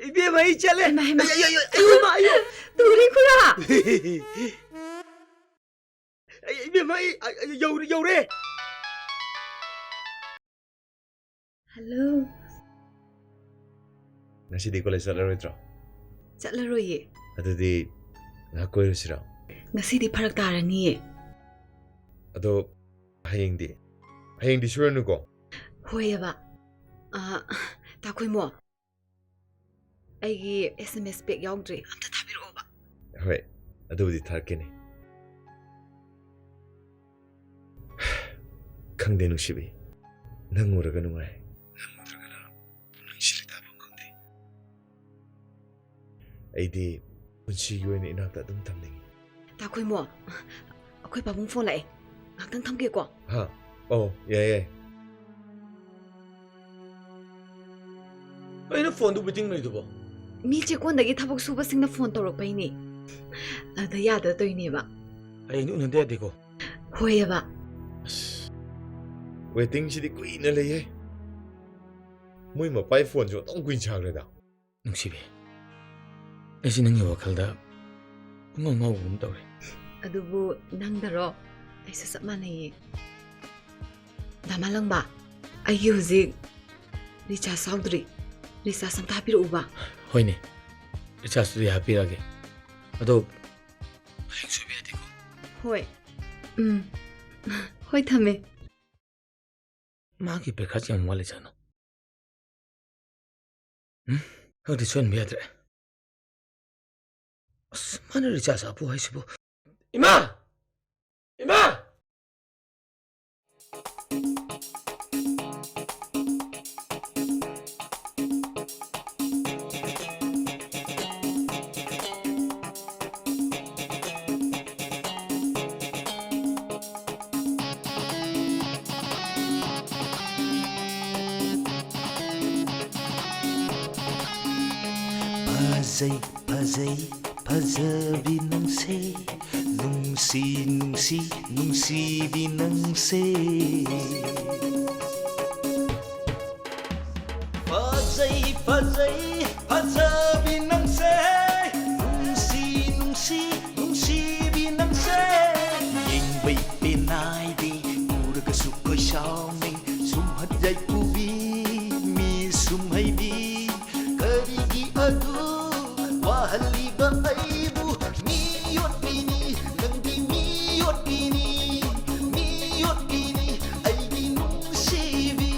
이베마 이 짤래 해마 아유 누리 쿠라 이베마 이 여우래 헬로 ngasi collegeꯆꯠꯂꯔꯣꯏꯗ꯭ꯔꯣ ꯆꯠꯂꯔꯣꯏꯌꯦ ꯑꯗꯨꯗꯤ ꯉꯥꯏꯍꯥꯛ ꯀꯣꯏꯔꯨꯁꯤꯔꯣ ꯉꯁꯤꯗꯤ ꯐꯔꯛ ꯇꯥꯔꯅꯤꯌꯦ ꯑꯗꯣ ꯍꯌꯦꯡꯗꯤ ꯁꯨꯔꯅꯨꯀꯣ ꯍꯣꯏꯌꯦꯕ ꯇꯥꯈꯣꯏꯃꯣ ꯑꯩꯒꯤ SMS ꯄꯦꯛ ꯌꯥꯎꯗ꯭ꯔꯤ ꯑꯝꯇ ꯊꯥꯕꯤꯔꯛꯑꯣꯕ ꯍꯣꯏ ꯑꯗꯨꯕꯨꯗꯤ ꯊꯥꯔꯛꯀꯦꯅꯦ ꯈꯪꯗꯦ ꯅꯨꯡꯁꯤꯕꯤ ꯅꯪ ꯎꯔꯒ ꯅꯨꯡꯉꯥꯏ ꯅꯪ ꯎꯗ꯭ꯔꯒꯅ ꯅꯨꯡꯁꯤꯔꯤ ꯇꯥꯐꯝ ꯈꯪꯗꯦ ꯑꯩꯗꯤ ꯄꯨꯟꯁꯤꯒꯤ ꯑꯣꯏꯅ ꯏꯅꯥꯛꯇ ꯑꯗꯨꯝ ꯊꯝꯅꯤꯡꯉꯤ ꯇꯥꯈꯣꯏꯃꯣ ꯑꯩꯈꯣꯏ ꯄꯥꯕꯨꯡ ꯐꯣꯟ ꯂꯥꯛꯑꯦ ꯉꯥꯛꯇꯪ ꯊꯝꯒꯦꯀꯣ ꯍꯥ ꯑꯣ ꯌꯥꯏ ꯑꯩꯅ ꯐꯣꯟꯗꯨ ꯋꯦꯇꯤꯡ ꯂꯩꯗꯨꯕꯣ ꯃꯤ ꯆꯦꯛꯀꯣꯟꯗꯒꯤ ꯊꯕꯛ ꯁꯨꯕꯁꯤꯡꯅ ꯐꯣꯟ ꯇꯧꯔꯛꯄꯩꯅꯦ ꯑꯗ ꯌꯥꯗꯗꯣꯏꯅꯦꯕ ꯍꯌꯦꯡꯗꯤ ꯎꯅꯗ ꯌꯥꯗꯦꯀꯣ ꯍꯣꯏꯌꯦꯕ ꯋꯦꯇꯤꯡꯁꯤꯗꯤ ꯀꯨꯏꯅ ꯂꯩꯌꯦ ꯃꯣꯏ ꯃꯄꯥꯏ ꯐꯣꯟꯁꯨ ꯑꯗꯨꯝ ꯀꯨꯏꯅ ꯁꯥꯈ꯭ꯔꯦꯗ ꯅꯨꯡꯁꯤꯕꯤ ꯑꯩꯁꯤ ꯅꯪꯒꯤ ꯋꯥꯈꯜꯗ ꯄꯨꯡꯉꯥꯎ ꯉꯥꯎꯕꯒꯨꯝ ꯇꯧꯔꯦ ꯑꯗꯨꯕꯨ ꯅꯪꯗꯔꯣ ꯑꯩꯁꯨ ꯆꯞ ꯃꯥꯟꯅꯩꯌꯦ ꯗꯥꯃꯥꯂꯪꯕ ꯑꯩꯒꯤ ꯍꯧꯖꯤꯛ ꯔꯤꯆꯥꯔꯖ ꯌꯥꯎꯗ꯭ꯔꯤ ꯔꯤꯆꯥꯔꯖ ꯑꯝꯇ ꯍꯥꯞꯄꯤꯔꯛꯎꯕ ꯍꯣꯏꯅꯦ ꯔꯤꯆꯥꯔꯖꯇꯨꯗꯤ ꯍꯥꯞꯄꯤꯔꯛꯑꯒꯦ ꯑꯗꯣ ꯍꯌꯦꯡ ꯁꯣꯏꯕ ꯌꯥꯗꯦꯀꯣ ꯍꯣꯏ ꯍꯣꯏ ꯊꯝꯃꯦ 마기 백화점 원래잖아. 응? 어디 손 미야들. 마늘이 자서 아프 하시고. 이마! 이마! Fazei, fazei, fazabi nang se Nungsi, nungsi, nungsibi nang se Fazei, fazei, fazabi nang se Nungsi, nungsi, nungsibi nang se Yeng bay penai di Uraga sukoy xiaoming Sum hadjay pubi Mi sum hay bi Karigi adu Wahali ba aibu Miyot bini Nangdi miyot bini Miyot bini Ay binung sibi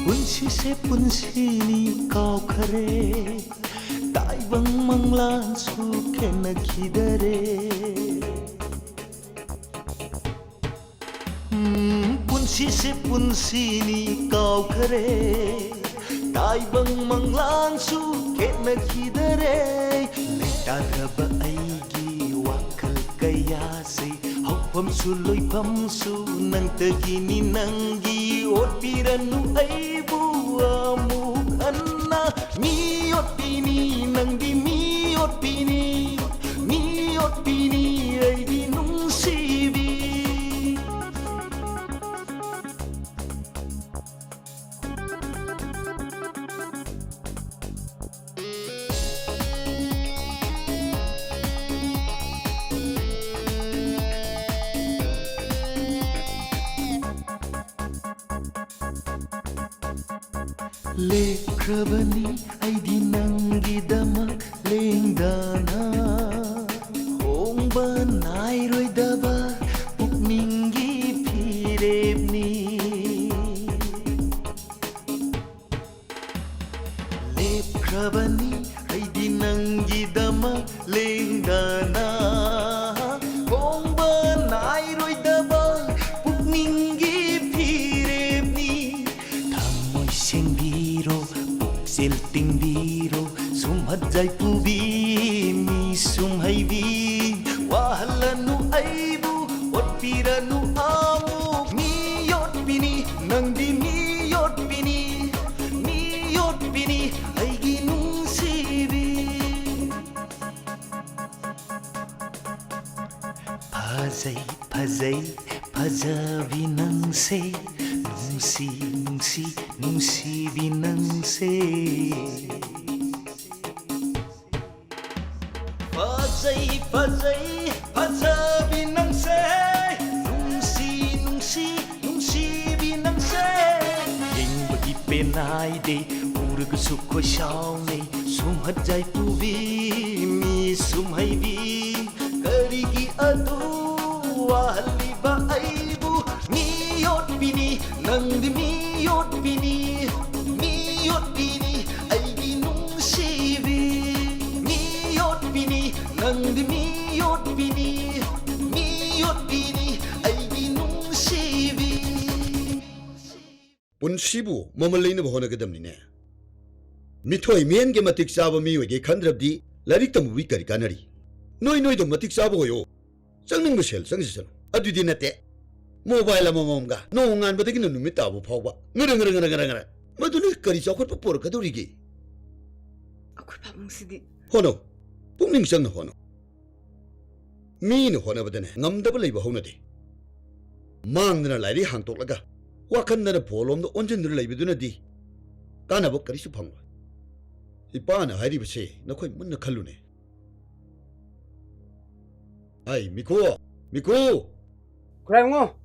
Punsi se punsini kau khare Tai bang manglan su kena khidare Punsi se punsini kau khare Tai bang manglan su kena khidare Leta raba aigi wakal kaya se Haupam su loipam su nang tagini nangi Otpiranu aibu amuk anna Miyot pini nangdi miyot pini Miyot pini ay binung sibi Lekrabani aidi nangidamak lengdana Hongba nairoidaba pukningi phirebni Lekrabani aidi nangidamak lengdana Hongba nairoidaba pukningi phirebni Thamoy sengbiro Puksil tingbiro Sumhadjay pubi Mi sumhaybi Wahalanu aibu Otpiranu amuk Miyot bini Nangdi miyot bini Miyot bini Aigi nung sibi Fazay, fazay, fazabi nang se Nungsi, nungsi, nungsibi nang se Fazay, fazay, fazabi nang se Nungsi, nungsi, nungsibi nang se Yeng bagi penai de Uraga suko xiao ne Sum hadjay pubi Mi sum hay bi Karigi adu Wahali ba aibu Miyot bini Nangdi miyot bini Miyot bini Ay binung sibi Miyot bini Nangdi miyot bini Miyot bini Ay binung sibi Punsibu mamalina bahona kadamnine Mithoi men ge matik saba miwe ge khandrabdi larik tamu kari kanari Noi noi do matik saba hoyo Changning bashel changsisal adudi nate Mobile amamamga no ngan badagi no numit tabu phawba ngara maduni kari chawkhot pa por kadurigi Akhoi pabung sidi hono pungning changna hono mi no hona badane ngamdaba leiba honade mangna lairi hangtoklaga wakhandana pholomdo onjindra leibiduna di kanaba karisu phangwa ipana haribase nakhoi munna khallune ai Miku Krango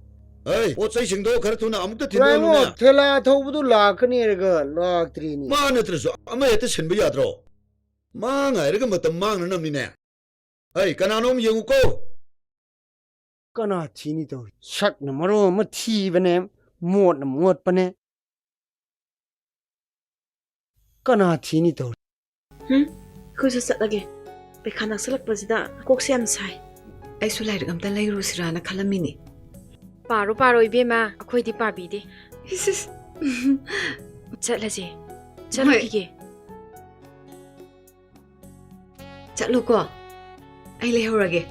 Hey, what's I saying? Do Karatuna, I'm the Krango, Tela Tobudula, Kanirga, Log Trini. Manatras, I'm at the Shinbiadro. Mang, I reckon but the man and Namina. Hey, Kananom, you go. Kana Tinito, Shak Namaro, Mati Venem, Mort Mort Pane. Kana Tinito. Who's a set again? Bekana select was that Coxiam sai. I should like them to lay Rusrana Calamini. ꯄꯥꯔꯣ ꯄꯥꯔꯣ ꯏꯕꯦꯝꯃ ꯑꯩꯈꯣꯏꯗꯤ ꯄꯥꯕꯤꯗꯦ ꯆꯠꯂꯁꯦ ꯆꯠꯂꯨꯈꯤꯒꯦ ꯆꯠꯂꯨꯀꯣ ꯑꯩ ꯂꯩꯍꯧꯔꯒꯦ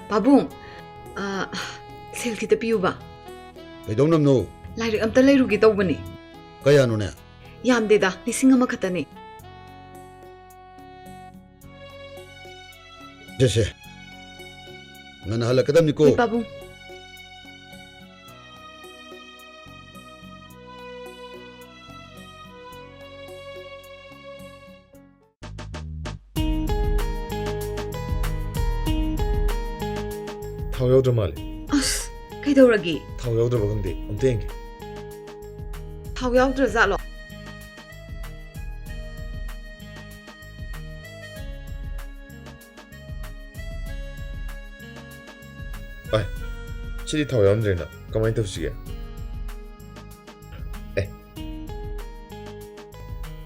ꯄꯥꯕꯨꯡ ꯁꯦꯜ ꯈꯤꯇ ꯄꯤꯌꯨꯕ ꯀꯩꯗꯧꯅꯝꯅꯣ ꯂꯥꯏꯔꯤꯛ ꯑꯝꯇ ꯂꯩꯔꯨꯒꯦ ꯇꯧꯕꯅꯤ ꯀꯌꯥꯅꯣꯅꯦ ꯌꯥꯝꯗꯦꯗ 1,000 ꯈꯛꯇꯅꯤ ꯖꯦꯁꯦ ngana halakadam ni ko Pabung Thau yaudra male As kaidauragi Thau yaudra bagande amte yenge Thau yaudra zalo Ai, sidi thau yaudra na kamai tafsige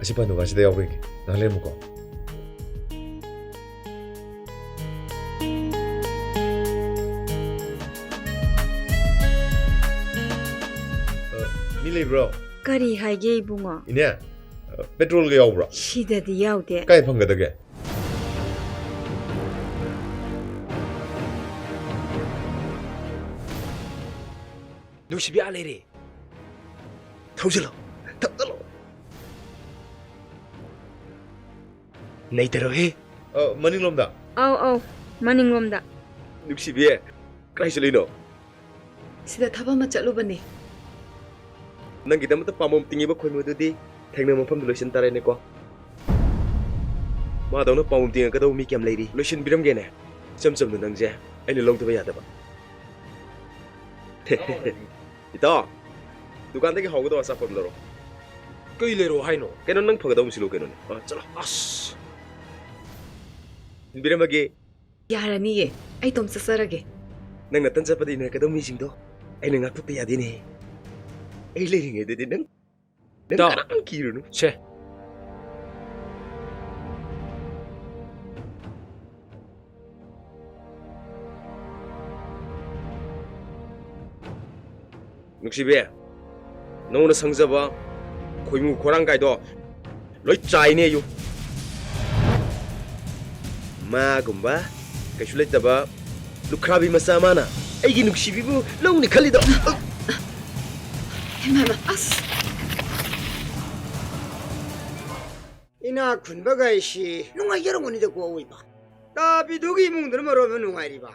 Asi panu ba sida yaudra ke nale muko Mile bro Kari haige ibungo Ine petrol ga yaudra Shidadi yaude Kai phangada ge 누시비 알레리 ꯊꯧꯖꯤꯜꯂꯣ ꯊꯧꯖꯤꯜꯂꯣ 네이테로해 마닝롬다 아우 마닝롬다 누시비에 크라이슬리노 sida thaba ma chalubani ꯅꯪꯒꯤꯗꯃꯛꯇ ꯄꯥꯝꯕꯣꯝ ꯇꯤꯡꯉꯤꯕ ꯈꯣꯏꯃꯨꯗꯨꯗꯤ ꯊꯦꯡꯅ ꯃꯐꯝꯗ ꯂꯣꯏꯁꯤꯟ ꯇꯥꯔꯦꯅꯦꯀꯣ ꯃꯥꯗꯧꯅ ꯄꯥꯝꯕꯣꯝ ꯇꯤꯡꯉꯛꯀꯗꯧꯕ ꯃꯤ ꯀꯌꯥꯝ ꯂꯩꯔꯤ ꯂꯣꯏꯁꯤꯟꯕꯤꯔꯝꯒꯦꯅꯦ ꯏꯆꯝ ꯆꯝꯅ ꯅꯪꯁꯦ ꯑꯩꯅ ꯂꯧꯗꯕ ꯌꯥꯗꯕ ꯏꯇꯥꯎ ꯗꯨꯀꯥꯟꯗꯒꯤ ꯍꯧꯒꯗꯧꯕ ꯑꯆꯥꯄꯣꯠ ꯂꯧꯔꯣ ꯀꯩ ꯂꯩꯔꯣ ꯍꯥꯏꯅꯣ ꯀꯩꯅꯣ ꯅꯪ ꯐꯒꯗꯧꯕ ꯁꯤꯂꯣ ꯀꯩꯅꯣꯅꯦ ꯆꯠꯂꯣ ꯑꯁ ꯊꯤꯟꯕꯤꯔꯝꯃꯒꯦ ꯌꯥꯔꯅꯤꯌꯦ ꯑꯩ ꯇꯣꯝ ꯆꯠꯆꯔꯒꯦ ꯅꯪ ꯅꯇꯟ ꯆꯠꯄꯗ ꯏꯟꯅꯔꯛꯀꯗꯧꯕ ꯃꯤꯁꯤꯡꯗꯣ ꯑꯩꯅ ꯉꯥꯛꯊꯣꯛꯄ ꯌꯥꯗꯦꯅꯦ ꯑꯩ ꯂꯩꯔꯤꯉꯩꯗꯗꯤ ꯅꯪ ꯀꯅꯥꯝ ꯀꯤꯔꯨꯅꯨ ꯁꯦ ꯅꯨꯡꯁꯤꯕꯤ ꯅꯉꯣꯟꯗ ꯁꯪꯖꯕ ꯈꯣꯏꯃꯨ ꯈꯣꯔꯥꯡꯒꯥꯏꯗꯣ ꯂꯣꯏ ꯆꯥꯏꯅꯦꯌꯨ ꯃꯥꯒꯨꯝꯕ ꯀꯩꯁꯨ ꯂꯩꯇꯕ ꯂꯨꯈ꯭ꯔꯥꯕꯤ ꯃꯆꯥ ꯑꯃꯅ ꯑꯩꯒꯤ ꯅꯨꯡꯁꯤꯕꯤꯕꯨ ꯂꯧꯅꯤ ꯈꯜꯂꯤꯗꯣ ꯑꯁ ꯏꯅꯥ ꯈꯨꯟꯕꯒꯥꯏꯁꯤ ꯅꯨꯡꯉꯥꯏꯖꯔꯝꯒꯅꯤꯗꯀꯣ ꯑꯣꯏꯕ ꯇꯥꯕꯤꯗꯨꯒꯤ ꯏꯃꯨꯡꯗꯨꯅ ꯃꯔꯣꯟ ꯅꯨꯡꯉꯥꯏꯔꯤꯕ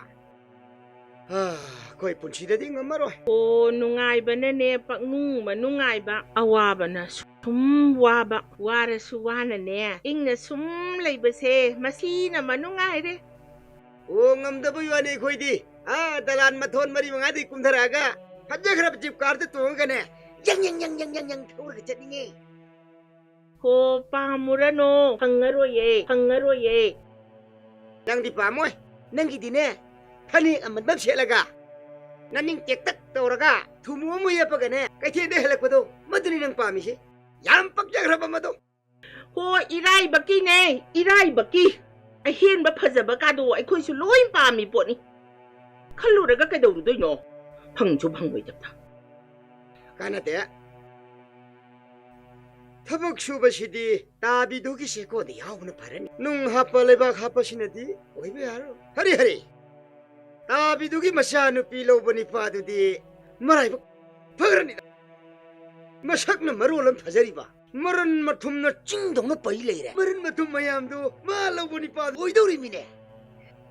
ꯑꯩꯈꯣꯏ ꯄꯨꯟꯁꯤꯗꯗꯤ ꯉꯝꯃꯔꯣꯏ ꯑꯣ ꯅꯨꯡꯉꯥꯏꯕꯅꯅꯦ ꯄꯛꯅꯨꯡꯕ ꯅꯨꯡꯉꯥꯏꯕ ꯑꯋꯥꯕꯅ ꯁꯨꯝ ꯋꯥꯕ ꯋꯥꯔꯁꯨ ꯋꯥꯅꯅꯦ ꯏꯪꯅ ꯁꯨꯝ ꯂꯩꯕꯁꯦ ꯃꯁꯤꯅ ꯃꯅꯨꯡꯉꯥꯏꯔꯦ ꯑꯣ ꯉꯝꯗꯕꯩ ꯋꯥꯅꯤ ꯑꯩꯈꯣꯏꯗꯤ ꯗꯂꯥꯟ ꯃꯊꯣꯟ 4-5ꯗꯒꯤ ꯀꯨꯝꯊꯔꯛꯑꯒ ꯐꯖꯈ꯭ꯔꯕ ꯖꯤꯞ ꯀꯥꯔꯗ ꯇꯣꯡꯉꯒꯅꯦ yang ꯊꯧꯔꯒ ꯆꯠꯅꯤꯡꯉꯦ ꯍꯣ ꯄꯥꯝꯃꯨꯔꯅꯣ ꯐꯪꯉꯔꯣꯏꯌꯦ ꯅꯪꯗꯤ ꯄꯥꯝꯃꯣꯏ ꯅꯪꯒꯤꯗꯤꯅꯦ ꯐꯅꯦꯛ ꯑꯃꯟꯕ ꯁꯦꯠꯂꯒ ꯅꯅꯤꯡ ꯇꯦꯛꯇꯛ ꯇꯧꯔꯒ ꯊꯨꯝꯃꯨ ꯑꯃ ꯌꯦꯞꯄꯒꯅꯦ ꯀꯩꯊꯦꯜꯗ ꯍꯜꯂꯛꯄꯗꯣ ꯃꯗꯨꯅꯤ ꯅꯪ ꯄꯥꯝꯃꯤꯁꯤ ꯌꯥꯝ ꯄꯛꯆꯈ꯭ꯔꯕ ꯃꯗꯣ ꯍꯣ ꯏꯔꯥꯏꯕꯛꯀꯤꯅꯦ ꯏꯔꯥꯏꯕꯛꯀꯤ ꯑꯍꯦꯟꯕ ꯐꯖꯕ ꯀꯥꯗꯣ ꯑꯩꯈꯣꯏꯁꯨ ꯂꯣꯏ ꯄꯥꯝꯃꯤ ꯄꯣꯠꯅꯤ ꯈꯜꯂꯨꯔꯒ ꯀꯩꯗꯧꯔꯨꯗꯣꯏꯅꯣ ꯐꯪꯁꯨ ꯐꯪꯉꯣꯏꯗꯕꯗ ꯀꯥꯟꯅꯗꯦ ꯊꯕꯛ ꯁꯨꯕꯁꯤꯗꯤ ꯇꯥꯕꯤꯗꯨꯒꯤ ꯁꯦꯀꯣꯗ ꯌꯥꯎꯕꯅ ꯐꯔꯅꯤ ꯅꯨꯡ ꯍꯥꯞꯄ ꯂꯩꯕꯥꯛ ꯍꯥꯞꯄꯁꯤꯅꯗꯤ ꯑꯣꯏꯕ ꯌꯥꯔꯣꯏ ꯍꯔꯤ ꯇꯥꯕꯤꯗꯨꯒꯤ ꯃꯆꯥꯅꯨꯄꯤ ꯂꯧꯕ ꯅꯤꯄꯥꯗꯨꯗꯤ ꯃꯔꯥꯏꯕꯛ ꯐꯒ꯭ꯔꯅꯤꯗ ꯃꯁꯛꯅ ꯃꯔꯣꯜ ꯑꯃ ꯐꯖꯔꯤꯕ ꯃꯔꯟ ꯃꯊꯨꯝꯅ ꯆꯤꯡꯗꯧꯅ ꯄꯩ ꯂꯩꯔꯦ ꯃꯔꯟ ꯃꯊꯨꯝ ꯃꯌꯥꯝꯗꯨ ꯃꯥ ꯂꯧꯕ ꯅꯤꯄꯥꯗꯨ ꯑꯣꯏꯗꯧꯔꯤꯃꯤꯅꯦ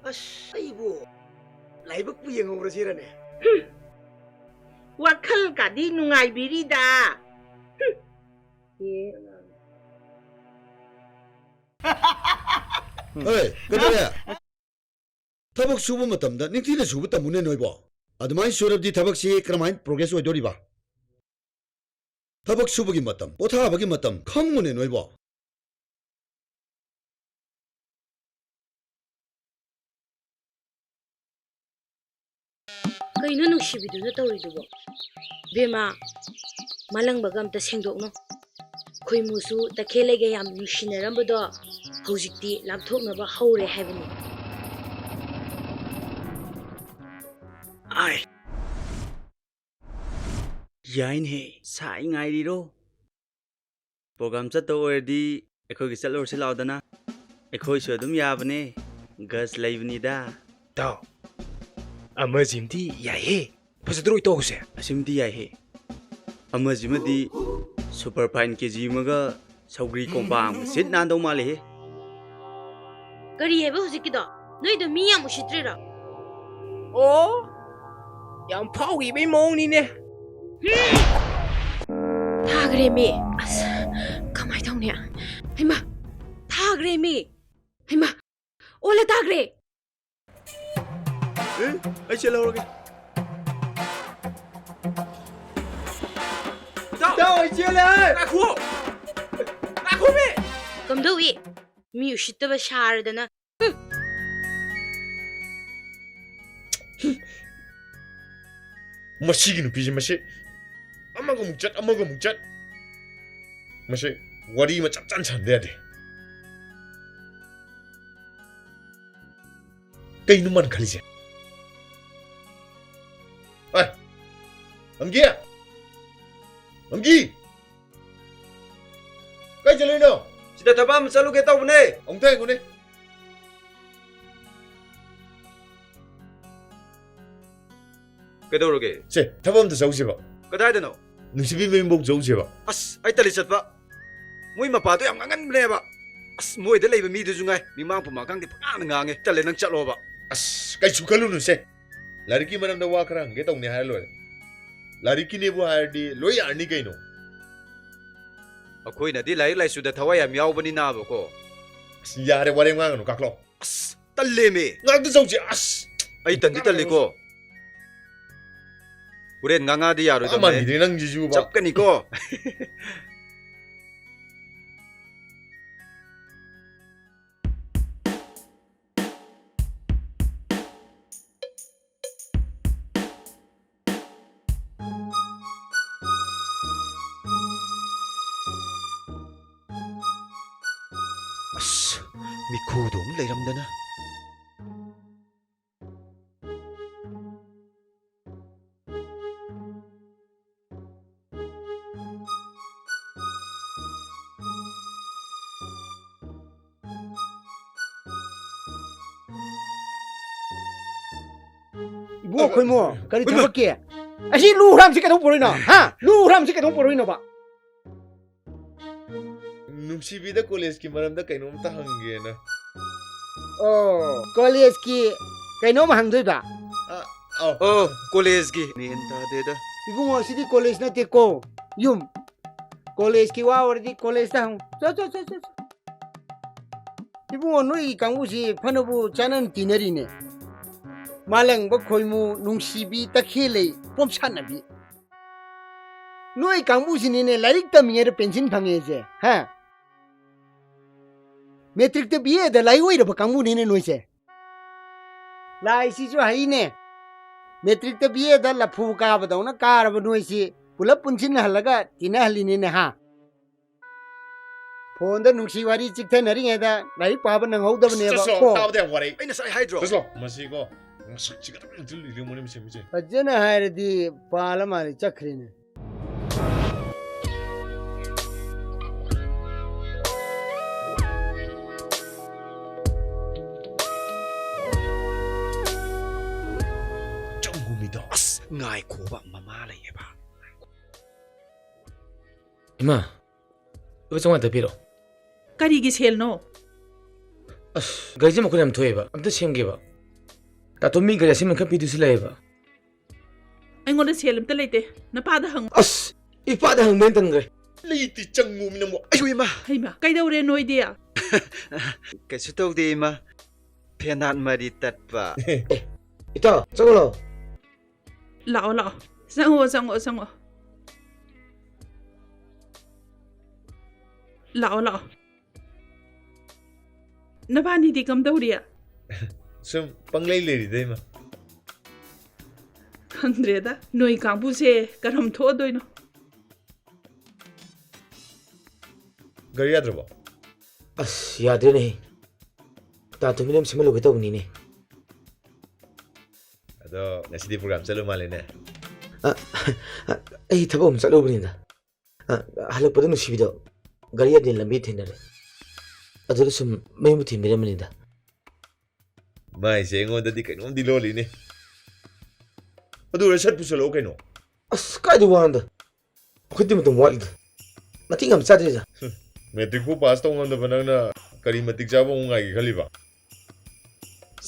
ꯑꯁ ꯑꯩꯕꯨ ꯂꯥꯏꯕꯛꯄꯨ ꯌꯦꯡꯍꯧꯔꯁꯤꯔꯅꯦ ꯋꯥꯈꯜꯀꯥꯗꯤ ꯅꯨꯡꯉꯥꯏꯕꯤꯔꯤꯗ Hey, kaya tabak suba matamda ningtina suba tamune noibo admai surabdi tabak si kramain progress oidoriba tabak suba gi matam potha bagi matam khangmune noibo ꯀꯩꯅꯣ ꯅꯨꯡꯁꯤꯕꯤꯗꯨꯅ ꯇꯧꯔꯤꯗꯨꯕꯣ ꯕꯦꯃꯥ ꯃꯥꯂꯪꯕꯒ ꯑꯝꯇ ꯁꯦꯡꯗꯣꯛꯅꯣ ꯈꯣꯏꯃꯨꯁꯨ ꯇꯈꯦꯜꯂꯩꯒ ꯌꯥꯝ ꯅꯨꯡꯁꯤꯅꯔꯝꯕꯗꯣ ꯍꯧꯖꯤꯛꯇꯤ ꯂꯥꯞꯊꯣꯛꯅꯕ ꯍꯧꯔꯦ ꯍꯥꯏꯕꯅꯤ ꯌꯥꯏꯅꯦ ꯁꯥꯏ ꯉꯥꯏꯔꯤꯔꯣ ꯄ꯭ꯔꯣꯒ꯭ꯔꯥꯝ ꯆꯠꯇ ꯑꯣꯏꯔꯗꯤ ꯑꯩꯈꯣꯏꯒꯤ ꯆꯠꯂꯨꯔꯁꯤ ꯂꯥꯎꯗꯅ ꯑꯩꯈꯣꯏꯁꯨ ꯑꯗꯨꯝ ꯌꯥꯕꯅꯦ ꯒꯁ ꯂꯩꯕꯅꯤꯗ ꯇꯥꯎ ꯑꯃꯖꯤꯝꯗꯤ ꯌꯥꯏꯍꯦ ꯐꯖꯗ꯭ꯔꯣ ꯏꯇꯥꯎꯁꯦ ꯑꯁꯤꯃꯗꯤ ꯌꯥꯏꯍꯦ ꯑꯃꯖꯤꯃꯗꯤ ꯁꯨꯄꯔ ꯐꯥꯏꯟ ꯀꯦꯖꯤ ꯑꯃꯒ ꯁꯧꯒ꯭ꯔꯤ ꯀꯣꯝꯄꯥꯛ ꯁꯤꯠ ꯅꯥꯟꯗꯧ ꯃꯥꯜꯂꯦꯍꯦ ꯀꯔꯤ ꯍꯥꯏꯕ ꯍꯧꯖꯤꯛꯀꯤꯗꯣ ꯅꯣꯏꯗꯣ ꯃꯤ ꯌꯥꯝ ꯎꯁꯤꯠꯇ꯭ꯔꯤꯔꯣ ꯑꯣ ꯌꯥꯝ ꯐꯥꯎꯈꯤꯕꯩ ꯃꯑꯣꯡꯅꯤꯅꯦ ꯊꯥꯈ꯭ꯔꯦꯃꯤ ꯑꯁ ꯀꯃꯥꯏ ꯇꯧꯅꯤ ꯍꯩꯃꯥ ꯊꯥꯈ꯭ꯔꯦꯃꯤ ꯍꯩꯃꯥ ꯑꯣꯜꯂ ꯇꯥꯈ꯭ꯔꯦ ꯑꯩ ꯆꯦꯜꯍꯧꯔꯒꯦ ꯏꯇꯥꯎ ꯑꯩ ꯆꯦꯜꯂꯦ ꯉꯥꯏꯈꯣ ꯉꯥꯏꯈꯣꯃꯤ ꯀꯝꯗꯧꯏ ꯃꯤ ꯎꯁꯤꯠꯇꯕ ꯁꯥꯔꯗꯅ ꯃꯁꯤꯒꯤ ꯅꯨꯄꯤꯁꯦ ꯃꯁꯤ ꯑꯃꯒ ꯑꯃꯨꯛ ꯆꯠ ꯑꯃꯒ ꯑꯃꯨꯛ ꯆꯠ ꯃꯁꯤ ꯋꯥꯔꯤ ꯑꯃ ꯆꯞ ꯆꯥꯅ ꯁꯥꯟꯅꯗ ꯌꯥꯗꯦ ꯀꯩꯅꯣ ꯃꯥꯅ ꯈꯜꯂꯤꯁꯦ ꯑꯩ ꯑꯝꯒꯤ ꯑꯝꯒꯤ ꯀꯥꯏ ꯆꯠꯂꯤꯅꯣ ꯁꯤꯗ ꯊꯕꯛ ꯑꯃ ꯆꯠꯂꯨꯒꯦ ꯇꯧꯕꯅꯦ ꯑꯃꯨꯛꯇ ꯍꯥꯏꯈꯣꯅꯦ ꯀꯩꯗꯧꯔꯒꯦ ꯁꯦ ꯊꯕꯛ ꯑꯝꯇ ꯆꯧꯁꯦꯕ ꯀꯗꯥꯏꯗꯅꯣ ꯅꯨꯡꯁꯤꯕꯤ ꯃꯌꯨꯝꯐꯥꯎ ꯆꯧꯁꯦꯕ ꯑꯁ ꯑꯩ ꯇꯜꯂꯤ ꯆꯠꯄ ꯃꯣꯏ ꯃꯄꯥꯗꯣ ꯌꯥꯝ ꯉꯥꯡꯒꯟꯕꯅꯦꯕ ꯑꯁ ꯃꯣꯏꯗ ꯂꯩꯕ ꯃꯤꯗꯨꯁꯨ ꯉꯥꯏ ꯃꯤꯃꯥꯡ ꯄꯨꯃꯥꯡ ꯈꯪꯗꯦ ꯄꯪꯉꯥꯡꯗ ꯉꯥꯡꯉꯦ ꯇꯜꯂꯦ ꯅꯪ ꯆꯠꯂꯣꯕ ꯑꯁ ꯀꯩꯁꯨ ꯈꯜꯂꯨꯅꯨꯁꯦ ꯂꯥꯏꯔꯤꯛꯀꯤ ꯃꯔꯝꯗ ꯋꯥ ꯈꯔ ꯍꯪꯒꯦ ꯇꯧꯅꯤ ꯍꯥꯏꯔ ꯂꯣꯏꯔꯦ ꯂꯥꯏꯔꯤꯛꯀꯤꯅꯦꯕꯨ ꯍꯥꯏꯔꯗꯤ ꯂꯣꯏ ꯌꯥꯔꯅꯤ ꯀꯩꯅꯣ ꯑꯩꯈꯣꯏꯅꯗꯤ ꯂꯥꯏꯔꯤꯛ ꯂꯥꯏꯁꯨꯗ ꯊꯋꯥꯏ ꯌꯥꯝ ꯌꯥꯎꯕꯅꯤꯅꯕꯀꯣ ꯑꯁ ꯌꯥꯔꯦ ꯋꯥꯔꯦꯡ ꯉꯥꯡꯒꯅꯨ ꯀꯥꯛꯂꯣ ꯑꯁ ꯇꯜꯂꯦꯃꯦ ꯉꯥꯛꯇ ꯆꯧꯁꯦ ꯑꯁ ꯑꯩ ꯇꯟꯗꯤ ꯇꯜꯂꯤꯀꯣ ꯍꯣꯔꯦꯟ ꯉꯥꯡꯉꯥꯗꯤ ꯌꯥꯔꯣꯏꯗꯕꯅꯦ ꯃꯥꯟꯈꯤꯗꯦ ꯅꯪꯁꯤꯁꯨꯕ ꯆꯞꯀꯅꯤꯀꯣ ꯑꯁ ꯃꯤꯈꯨꯗꯣ ꯑꯃ ꯂꯩꯔꯝꯗꯅ 이거 거의 뭐 그리 더럽게 아시 루람 시켜 돈 버리나 하 루람 시켜 돈 버리나 봐 ꯅꯨꯡꯁꯤꯕꯤꯗ ꯀꯣꯂꯦꯖꯀꯤ ꯃꯔꯝꯗ ꯀꯩꯅꯣꯝꯇ ꯍꯪꯒꯦꯅ ꯀꯣꯂꯦꯖꯀꯤ ꯀꯩꯅꯣꯝ ꯍꯪꯗꯣꯏꯕ ꯀꯣꯂꯦꯖꯀꯤ ꯃꯦꯟ ꯇꯥꯗꯦꯗ 이bungo 시디 콜레지 나테고 윰 콜레지 와 오르디 콜레지 당 저저저저 이bungo 너희 강부시 파너부 자는 디너리네 말랭 뭐 거이무 농시비 딱힐레 뽐찬나비 너희 강부시니네 라릭 따밍에르 펜신 방에제 하 메트릭 때 비에다 라이오이르 바 강부니네 너이세 라이시죠 하이네 मेट्रिक ते बीए दा लफू का बताओ ना कार बनोई सी पुला पुंचिन हलगा तिना हलिने ने हा फोन दा नुक्सी वारी चिकथे नरी है दा लाई पाब न हौ दबने बा को ताबदे वारे ꯑꯩꯅ ꯁꯥꯏ ꯍꯥꯏꯗ꯭ꯔꯣ ꯆꯠꯂꯣ ꯃꯁꯤꯀꯣ ꯃꯁꯛꯁꯤꯒ ꯇꯨꯜ ꯏꯔꯤꯃꯣꯅꯤ ꯃꯁꯦ अजना हायरदी पाला मारी चखरीने ꯑꯁ ꯉꯥꯏꯈꯣꯕ ꯃꯃꯥ ꯂꯩꯌꯦꯕ 이마 이거 정말 대피로 ꯀꯔꯤꯒꯤ ꯁꯦꯜꯅꯣ ꯑꯁ ꯒꯥꯔꯤꯁꯦ ꯃꯈꯣꯟ ꯌꯥꯝ ꯊꯣꯛꯑꯦꯕ ꯑꯝꯇ ꯁꯦꯝꯒꯦꯕ ꯇꯥꯇꯣꯝꯃꯤ ꯒꯥꯔꯤ ꯑꯁꯦꯝꯕ ꯈꯔ ꯄꯤꯗꯨꯁꯨ ꯂꯩꯌꯦꯕ ꯑꯩꯉꯣꯟꯗ ꯁꯦꯜ ꯑꯝꯇ ꯂꯩꯇꯦ ꯅꯄꯥꯗ ꯍꯪꯉꯨ ꯑꯁ ꯏꯄꯥꯗ ꯍꯪꯕ ꯇꯟꯈ꯭ꯔꯦ ꯂꯩꯇꯤ ꯆꯪꯉꯨꯃꯤꯅ ꯃꯣ ꯑꯩꯁꯨ ꯏꯃꯥ ꯍꯩꯃ ꯀꯩꯗꯧꯔꯦ ꯅꯣꯏꯗꯤ ꯀꯩꯁꯨ ꯇꯧꯗꯦ ꯏꯃꯥ ꯐꯦꯅꯥꯠ ꯃꯔꯤ ꯇꯠꯄ 이따 저걸로 ꯂꯥꯛꯑꯣ ꯂꯥꯛꯑꯣ ꯆꯪꯉꯣ ꯂꯥꯛꯑꯣ ꯅꯕꯥꯅꯤꯗꯤ ꯀꯝꯗꯧꯔꯤ ꯁꯨꯝ ꯄꯪꯂꯩ ꯂꯩꯔꯤꯗ ꯏꯃꯥ ꯈꯪꯗ꯭ꯔꯦꯗ ꯅꯣꯏ ꯀꯥꯡꯕꯨꯁꯦ ꯀꯔꯝ ꯊꯣꯛꯑꯗꯣꯏꯅꯣ ꯒꯥꯔꯤ ꯌꯥꯗ꯭ꯔꯕꯣ ꯑꯁ ꯌꯥꯗ꯭ꯔꯦꯅꯦ ꯇꯥꯇꯣꯝꯃꯤꯅ ꯑꯃ ꯁꯦꯝꯍꯜꯂꯨꯒꯦ ꯇꯧꯕꯅꯤꯅꯦ ꯑꯗꯣ ꯉꯁꯤꯗꯤ ꯄ꯭ꯔꯣꯒ꯭ꯔꯥꯝ ꯆꯠꯂꯨ ꯃꯥꯜꯂꯦꯅꯦ ꯑꯩ ꯊꯕꯛ ꯑꯃ ꯆꯠꯂꯨꯕꯅꯤꯗ ꯍꯜꯂꯛꯄꯗ ꯅꯨꯡꯁꯤꯕꯤꯗꯣ ꯒꯥꯔꯤ ꯑꯗꯨꯅ ꯂꯝꯕꯤ ꯊꯦꯡꯅꯔꯦ ꯑꯗꯨꯗ ꯁꯨꯝ ꯃꯌꯨꯝꯕꯨ ꯊꯤꯟꯕꯤꯔꯝꯕꯅꯤꯗ ꯃꯥꯏꯁꯦ ꯑꯩꯉꯣꯟꯗꯗꯤ ꯀꯩꯅꯣꯝꯗꯤ ꯂꯣꯜꯂꯤꯅꯦ ꯑꯗꯨ ꯁꯠ ꯄꯨꯁꯜꯂꯛꯑꯣ ꯀꯩꯅꯣ ꯑꯁ ꯀꯥꯏꯗ ꯋꯥꯟꯗ ꯑꯩꯈꯣꯏꯗꯤ ꯃꯇꯝ ꯋꯥꯠꯂꯤꯗ ꯃꯇꯤꯡ ꯌꯥꯝ ꯆꯥꯗ꯭ꯔꯤꯗ ꯃꯦꯇ꯭ꯔꯤꯛꯄꯨ ꯄꯥꯁ ꯇꯧ ꯉꯝꯗꯕ ꯅꯪꯅ ꯀꯔꯤ ꯃꯇꯤꯛ ꯆꯥꯕ ꯑꯃꯨꯛ ꯉꯥꯏꯒꯦ ꯈꯜꯂꯤꯕ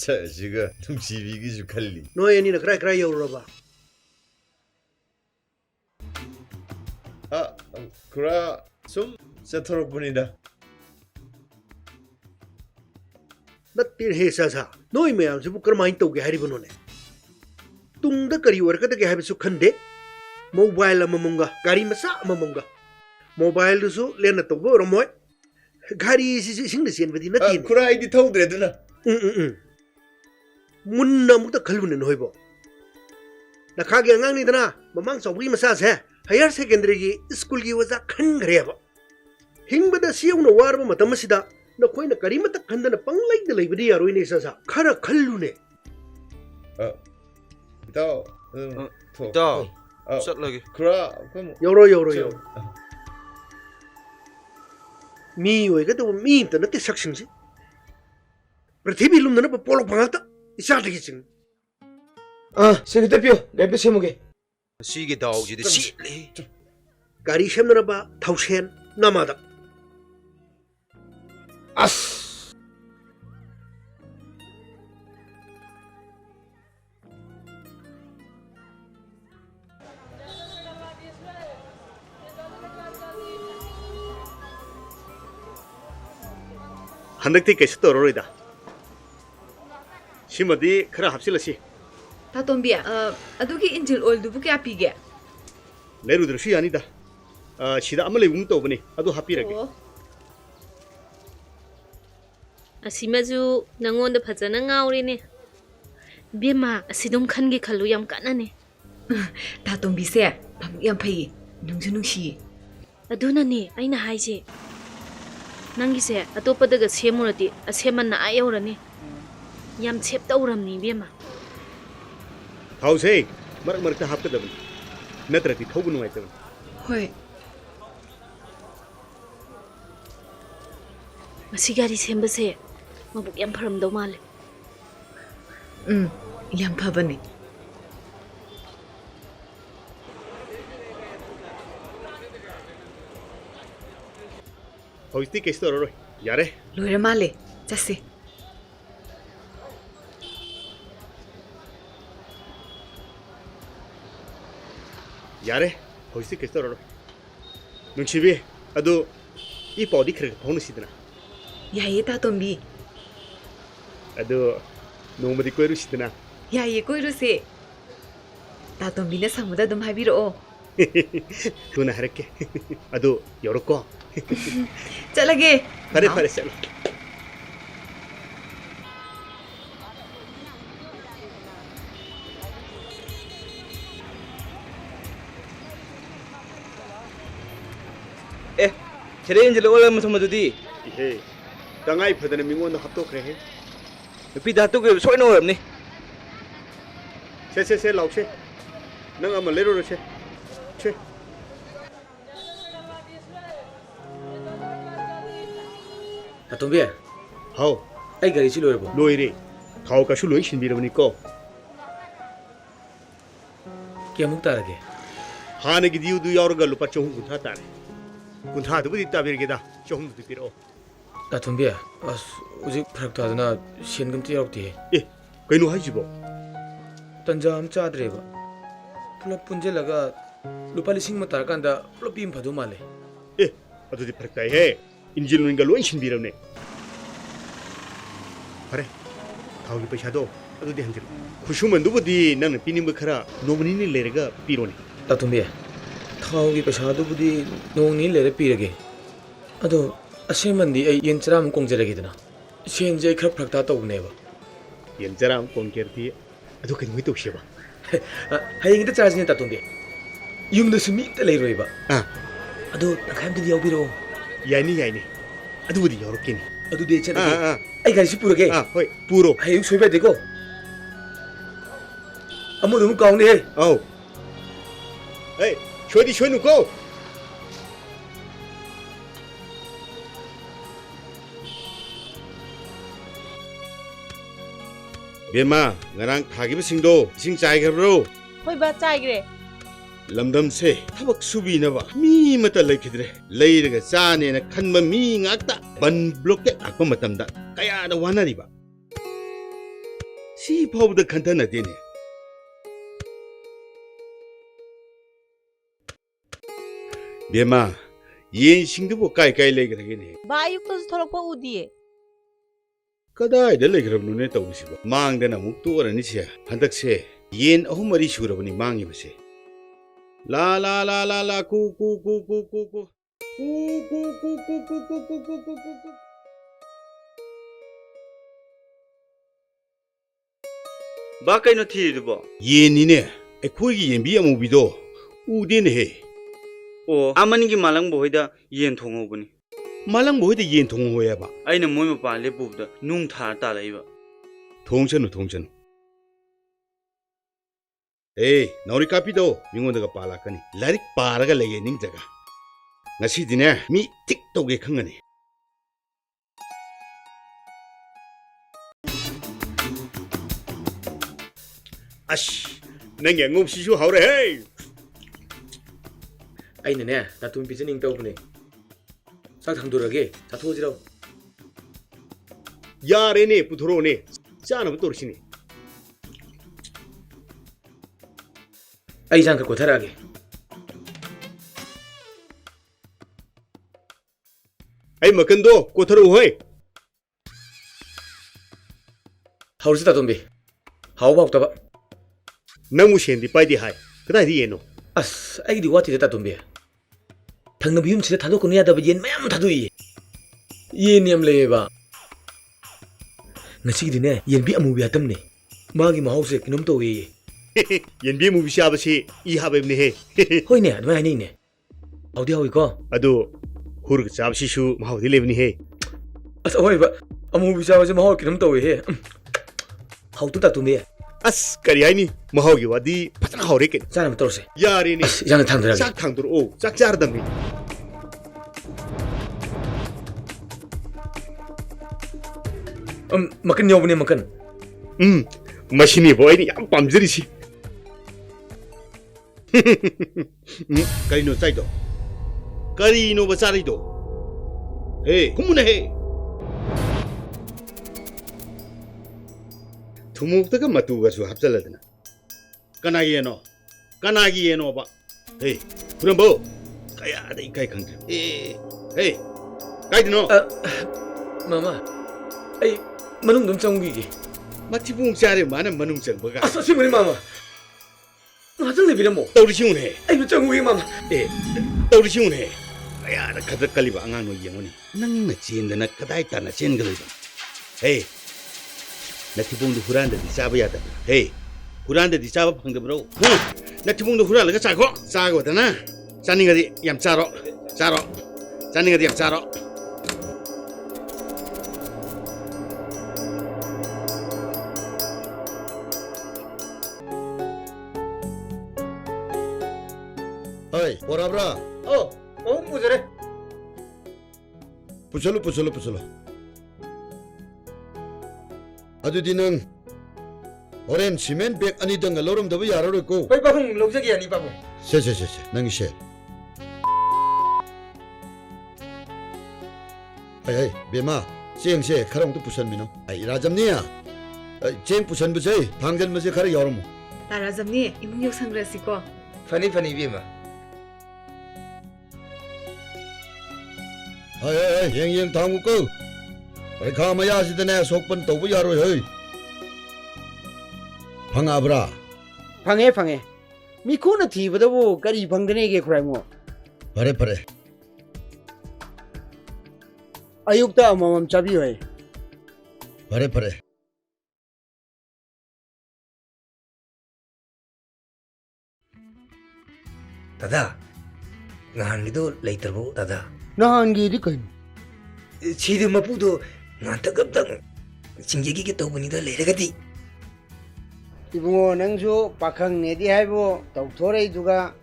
ꯁꯛꯁꯤꯒ ꯅꯨꯡꯁꯤꯕꯤꯒꯤꯁꯨ ꯈꯜꯂꯤ ꯅꯣꯏ ꯑꯅꯤꯅ ꯀꯔꯥꯏ ꯌꯧꯔꯨꯔꯕ ꯈꯔ ꯁꯨꯝ ꯆꯠꯊꯣꯔꯛꯄꯅꯤꯗ ꯅꯠꯇꯦꯍꯦ ꯆꯥꯁꯥ ꯅꯣꯏ ꯃꯌꯥꯝꯁꯤꯕꯨ ꯀꯔꯝꯍꯥꯏꯅ ꯇꯧꯒꯦ ꯍꯥꯏꯔꯤꯕꯅꯣꯅꯦ ꯇꯨꯡꯗ ꯀꯔꯤ ꯑꯣꯏꯔꯛꯀꯗꯒꯦ ꯍꯥꯏꯕꯁꯨ ꯈꯟꯗꯦ ꯃꯣꯕꯥꯏꯜ ꯑꯃꯃꯝꯒ ꯒꯥꯔꯤ ꯃꯆꯥ ꯑꯃꯃꯝꯒ ꯃꯣꯕꯥꯏꯜꯗꯨꯁꯨ ꯂꯦꯟꯅ ꯇꯧꯕ ꯑꯣꯏꯔꯝꯃꯣꯏ ꯒꯥꯔꯤꯁꯤꯁꯨ ꯏꯁꯤꯡꯗ ꯆꯦꯟꯕꯗꯤ ꯅꯠꯇꯦ ꯈꯨꯔꯥ ꯑꯩꯗꯤ ꯊꯧꯗ꯭ꯔꯦ ꯑꯗꯨꯅ ꯃꯨꯟꯅ ꯑꯃꯨꯛꯇ ꯈꯜꯂꯨꯅꯦ ꯅꯣꯏꯕꯣ ꯅꯈꯥꯒꯤ ꯑꯉꯥꯡꯅꯤꯗꯅ ꯃꯃꯥꯡ ꯆꯥꯎꯕꯒꯤ ꯃꯆꯥꯁꯦ ꯍꯥꯌꯔ ꯁꯦꯀꯦꯟꯗꯔꯤꯒꯤ ꯁ꯭ꯀꯨꯜꯒꯤ ꯑꯣꯖꯥ ꯈꯟꯈ꯭ꯔꯦꯕ ꯍꯤꯡꯕꯗ ꯁꯤꯌꯧꯅ ꯋꯥꯔꯕ ꯃꯇꯝ ꯑꯁꯤꯗ ꯅꯈꯣꯏꯅ ꯀꯔꯤꯃꯠꯇ ꯈꯟꯗꯅ ꯄꯪꯂꯩꯗ ꯂꯩꯕꯗꯤ ꯌꯥꯔꯣꯏꯅꯦ ꯆꯥꯁꯥ ꯈꯔ ꯈꯜꯂꯨꯅꯦ ꯏꯇꯥꯎ ꯏꯇꯥꯎ ꯆꯠꯂꯒꯦ ꯈꯔ ꯌꯧꯔꯣ ꯃꯤ ꯑꯣꯏꯒꯗꯕ ꯃꯤ ꯑꯝꯇ ꯅꯠꯇꯦ ꯁꯛꯁꯤꯡꯁꯤ ꯄ꯭ꯔꯤꯊꯤꯕꯤ ꯂꯨꯝꯗꯅꯕ ꯄꯣꯛꯂꯛꯄ ꯉꯥꯛꯇ ꯏꯆꯥꯗꯒꯤ ꯆꯤꯡ ꯁꯦꯀ꯭ꯔꯦꯇꯔꯤ ꯄꯤꯌꯣ ꯒꯥꯔꯤ ꯁꯦꯝꯃꯨꯒꯦ ꯁꯤꯒꯤ ꯗꯥꯎꯁꯤꯗꯤ ꯁꯤꯠꯂꯦ ꯒꯥꯔꯤ ꯁꯦꯝꯅꯅꯕ ꯊꯧꯁꯦꯟ ꯅꯃꯥꯗ ꯑꯁ ꯍꯟꯗꯛꯇꯤ ꯀꯩꯁꯨ ꯇꯧꯔꯔꯣꯏꯗ ꯁꯤꯃꯗꯤ ꯈꯔ ꯍꯥꯞꯆꯤꯜꯂꯁꯤ ꯇꯥꯇꯣꯝꯕꯤ ꯑꯗꯨꯒꯤ ꯏꯟꯖꯤꯟ ꯑꯣꯏꯜꯗꯨꯕꯨ ꯀꯌꯥ ꯄꯤꯒꯦ ꯂꯩꯔꯨꯗ꯭ꯔꯁꯨ ꯌꯥꯅꯤꯗ ꯁꯤꯗ ꯑꯃ ꯂꯩꯕꯒꯨꯝ ꯇꯧꯕꯅꯤ ꯑꯗꯨ ꯍꯥꯞꯄꯤꯔꯒꯦ ꯑꯁꯤꯃꯁꯨ ꯅꯪꯉꯣꯟꯗ ꯐꯖꯅ ꯉꯥꯎꯔꯦꯅꯦ ꯕꯦꯝꯃ ꯑꯁꯤꯗꯨꯝ ꯈꯟꯒꯦ ꯈꯜꯂꯨ ꯌꯥꯝ ꯀꯥꯟꯅꯅꯦ ꯇꯥꯇꯣꯝꯕꯤꯁꯦ ꯃꯕꯨꯛ ꯌꯥꯝ ꯐꯩꯌꯦ ꯅꯨꯡꯁꯨ ꯅꯨꯡꯁꯤꯌꯦ ꯑꯗꯨꯅꯅꯦ ꯑꯩꯅ ꯍꯥꯏꯁꯦ ꯅꯪꯒꯤꯁꯦ ꯑꯇꯣꯞꯄꯗꯒ ꯁꯦꯝꯃꯨꯔꯗꯤ ꯑꯁꯦꯝꯃꯟꯅ ꯌꯧꯔꯅꯤ ꯌꯥꯝ ꯁꯦꯞ ꯇꯧꯔꯝꯅꯤ ꯕꯦꯝꯃ ꯊꯥꯎꯁꯦ ꯃꯔꯛ ꯃꯔꯛꯇ ꯍꯥꯞꯀꯗꯕꯅꯤ ꯅꯠꯇ꯭ꯔꯗꯤ ꯊꯧꯕ ꯅꯨꯡꯉꯥꯏꯇꯕꯅꯤ ꯍꯣꯏ ꯃꯁꯤ ꯒꯥꯔꯤ ꯁꯦꯝꯕꯁꯦ ꯃꯕꯨꯛ ꯌꯥꯝ ꯐꯔꯝꯗꯧ ꯃꯥꯜꯂꯦ ꯌꯥꯝ ꯐꯕꯅꯤ ꯍꯧꯖꯤꯛꯇꯤ ꯀꯩꯁꯨ ꯇꯧꯔꯔꯣꯏ ꯌꯥꯔꯦ ꯂꯣꯏꯔ ꯃꯥꯜꯂꯦ ꯆꯠꯁꯤ ꯌꯥꯔꯦ ꯍꯧꯖꯤꯛꯇꯤ ꯀꯩꯁꯨ ꯇꯧꯔꯔꯣꯏ ꯅꯨꯡꯁꯤꯕꯤ ꯑꯗꯨ ꯏ ꯄꯥꯎꯗꯤ ꯈꯔ ꯐꯥꯎꯅꯁꯤꯗꯅ ꯌꯥꯏꯌꯦ ꯇꯥꯇꯣꯝꯕꯤ ꯑꯗꯨ ꯅꯣꯡꯃꯗꯤ ꯀꯣꯏꯔꯨꯁꯤꯗꯅ ꯌꯥꯏꯌꯦ ꯀꯣꯏꯔꯨꯁꯦ ꯇꯥꯇꯣꯝꯕꯤꯅ ꯁꯪꯕꯗ ꯑꯗꯨꯝ ꯍꯥꯏꯕꯤꯔꯛꯑꯣ ꯊꯨꯅ ꯍꯥꯏꯔꯛꯀꯦ ꯑꯗꯨ ꯌꯧꯔꯛꯀꯣ ꯆꯠꯂꯒꯦ ꯐꯔꯦ ꯐꯔꯦ ꯆꯠꯂꯣ ꯁꯤꯗ ꯏꯟꯖꯤꯟ ꯑꯣꯏꯜ ꯑꯃ ꯊꯝꯕꯗꯨꯗꯤ ꯏꯍꯦ ꯇꯉꯥꯏ ꯐꯗꯅ ꯃꯤꯉꯣꯟꯗ ꯍꯥꯞꯇꯣꯛꯈ꯭ꯔꯦꯍꯦ ꯅꯨꯄꯤꯗ ꯍꯥꯠꯇꯣꯛꯈꯤꯕ ꯁꯣꯏꯅ ꯑꯣꯏꯔꯝꯅꯤ ꯁꯦ ꯂꯥꯎꯁꯦ ꯅꯪ ꯑꯃ ꯂꯩꯔꯨꯔꯁꯦ ꯁꯦ ꯇꯥꯇꯣꯝꯕꯤ ꯍꯥꯎ ꯑꯩ ꯒꯥꯔꯤꯁꯤ ꯂꯣꯏꯔꯕꯣ ꯂꯣꯏꯔꯦ ꯊꯥꯎ ꯀꯁꯨ ꯂꯣꯏ ꯁꯤꯟꯕꯤꯔꯕꯅꯤꯀꯣ ꯀꯌꯥꯃꯨꯛ ꯇꯥꯔꯒꯦ ꯍꯥꯟꯅꯒꯤ ꯗ꯭ꯌꯨꯗꯨ ꯌꯥꯎꯔꯒ ꯂꯨꯄꯥ 450 ꯇꯥꯔꯦ 50ꯗꯨꯕꯨꯗꯤ ꯇꯥꯕꯤꯔꯒꯦꯗ 400ꯗꯨ ꯄꯤꯔꯛꯑꯣ ꯇꯥꯇꯣꯝꯕꯤ ꯑꯁ ꯍꯧꯖꯤꯛ ꯐꯔꯛ ꯇꯥꯗꯅ ꯁꯦꯟꯒ ꯑꯝꯇ ꯌꯥꯎꯔꯛꯇꯦ ꯀꯩꯅꯣ ꯍꯥꯏꯁꯤꯕꯣ ꯇꯟꯖꯥ ꯑꯃ ꯆꯥꯗ꯭ꯔꯦꯕ ꯄꯨꯂꯞ ꯄꯨꯟꯁꯤꯜꯂꯒ ꯂꯨꯄꯥ 1,000 ꯇꯥꯔꯀꯥꯟꯗ ꯄꯨꯂꯞ ꯄꯤꯕ ꯐꯗꯧ ꯃꯥꯜꯂꯦ ꯑꯗꯨꯗꯤ ꯐꯔꯛ ꯇꯥꯏꯍꯦ ꯏꯟꯖꯤꯟ ꯑꯣꯏꯜꯒ ꯂꯣꯏ ꯁꯤꯟꯕꯤꯔꯕꯅꯦ ꯐꯔꯦ ꯊꯥꯎꯒꯤ ꯄꯩꯁꯥꯗꯣ ꯑꯗꯨꯗꯤ ꯍꯟꯖꯤꯜꯂꯨ ꯈꯨꯠꯁꯨꯃꯟꯗꯨꯕꯨꯗꯤ ꯅꯪꯅ ꯄꯤꯅꯤꯡꯕ ꯈꯔ ꯅꯣꯡ ꯅꯤꯅꯤ ꯂꯩꯔꯒ ꯄꯤꯔꯣꯅꯦ ꯇꯥꯇꯣꯝꯕꯤ ꯊꯥꯎꯒꯤ ꯄꯩꯁꯥꯗꯨꯕꯨꯗꯤ ꯅꯣꯡ ꯅꯤꯅꯤ ꯂꯩꯔ ꯄꯤꯔꯒꯦ ꯑꯗꯣ ꯑꯁꯦꯡꯕꯗꯤ ꯑꯩ ꯌꯦꯟ ꯆꯔꯥꯃꯨꯛ ꯀꯣꯡꯖꯔꯒꯦꯗꯅ ꯁꯦꯟꯁꯦ ꯑꯩ ꯈꯔ ꯐꯔꯛ ꯇꯥ ꯇꯧꯕꯅꯦꯕ ꯌꯦꯟ ꯆꯔꯥꯃꯨꯛ ꯀꯣꯡꯒꯦꯔꯗꯤ ꯑꯗꯨ ꯀꯩꯅꯣꯍꯣꯏ ꯇꯧꯁꯦꯕ ꯍꯌꯦꯡ ꯍꯦꯛꯇ ꯆꯥꯔꯁꯤꯅꯦ ꯇꯥꯇꯣꯝꯕꯤ ꯌꯨꯝꯗꯁꯨ ꯃꯤ ꯑꯝꯇ ꯂꯩꯔꯣꯏꯕ ꯑꯗꯣ ꯇꯪꯈꯥꯏ ꯑꯝꯇꯗꯤ ꯌꯥꯎꯕꯤꯔꯛꯑꯣ ꯌꯥꯏꯅꯦ ꯑꯗꯨꯕꯨꯗꯤ ꯌꯥꯎꯔꯛꯀꯦꯅꯦ ꯑꯗꯨꯗꯤ ꯆꯠꯂꯒꯦ ꯑꯩ ꯒꯥꯔꯤꯁꯤ ꯄꯨꯔꯒꯦ ꯍꯣꯏ ꯄꯨꯔꯣ ꯍꯌꯦꯡ ꯁꯣꯏꯕ ꯌꯥꯗꯦꯀꯣ ꯑꯃꯨꯛ ꯀꯥꯎꯅꯦꯍꯦ ꯑꯧ 에이, 쇼누고. 뱀마, 나랑 타기부싱도 이싱 짜이가브로. Hoi ba chai gre. lamdamse thabak subinaba mi mata laikidre leiraga chane na khanma mi ngakta ban block akpa matamda kaya da wanariba si phawda khantana dene bema yen singdubo kai legragene Ba ayuk to tholok pa udi. kadai da legrabnu ne tawsiba mangdana muktu orani se handakse yen ahumari surabani mangi base La la la la la ku ku ku ku ku ku ku ku ku ku ku ku ku ku ku ku. Ba kai no thi du bo. Ye ni ne ai khoi gi yen bi amu bi do u de ne he. O amani gi malang bo hoida yen thong ho bani. Malang bo hoida yen thong ho ya ba. Ai na moi ma pa le bu da nung thar ta lai ba. Thong chanu. Hey, nauri kapido, mingondaga palakani. Larik paraga lege ning jaga. Ngasi dine mi TikTok ge khangani. Ash, nang yang ngom sisu haure hey. 아이네 나 돈 비즈닝 떠보네 싹 당돌하게 자 토지라고 야레네 부토로네 짜나 부토르시니 아이 잠깐 고타라게 아이 먹건도 고토로 호이 하울스다 돈비 하오바 없다바 너무 셴디 빠이디 하이 그다이 예노 아스 아이디 와티 됐다 돈비 당근 비움 치레 타도코니 야다바 옌 마ям 타도이 옌 냠레바 ngasidiне yen bi amu bi atamne magi mahause kinom to we yen bi mu bi sha ba si I ha be ne he hoine adma ni ne audi hawi ko adu hurg chab si su ma haudi le ni he as hoi ba amu bi sha ba ma haw kinom to we he haw tu ta tu me as kari ai ni ma haw gi wadi patna haw re ke sana ma torse yari ni yang thang dra sak thang dur o sak jar dam ni makan yobne makan machine boy ni yam pamjari si kari no chai do kari no bachari do hey kumuna he thumuk ta ka matu ga su hapchaladna kanagi eno ba hey purambo kaya dai kai khang hey kai dino mama ai manung dum changgi matibung chare mana manung changbaga asasi mari mama ngajang le biramo tawri siun he ai bu changgi mama tawri siun he aya da khadra kaliba angang no yengoni nang na chendana kadai ta na chen galoi hey natibung du huranda di chaba ya da hey huranda di chaba phang da bro natibung du hurala ga cha kho cha go da na chaning ga di yam charo chaning ga di yam charo Hey, porabra. Oh, pujare. Pusalo. Adudi nang oren cement bag ani dang lorom dabu yararo ko. Pai babung logjagi ani babung. Se. Nang she. Hey, bema. Cheng she kharong tu pusan mino. Ai rajamniya. Cheng pusan bujai. Thangjan maje khara yarom. Tarazamni imung yok sangrasi ko. Fani bema. Hey, yang thangu ko. Pai kha maya sidane sokpan tobu yaro hey. Phangabra. Phange. Mi khuna thibadabu kari phangdane ge khuraimo. Pare. Ayukta amam chabi hoy. Pare. Dada. Ngahan gido laiterbo dada. Nahan gi di kain. Chidi mapudo ngantakaptang singjegi ke tawbani da leiragati. Ibungo nangso pakhang nedi haibo tawthorei duga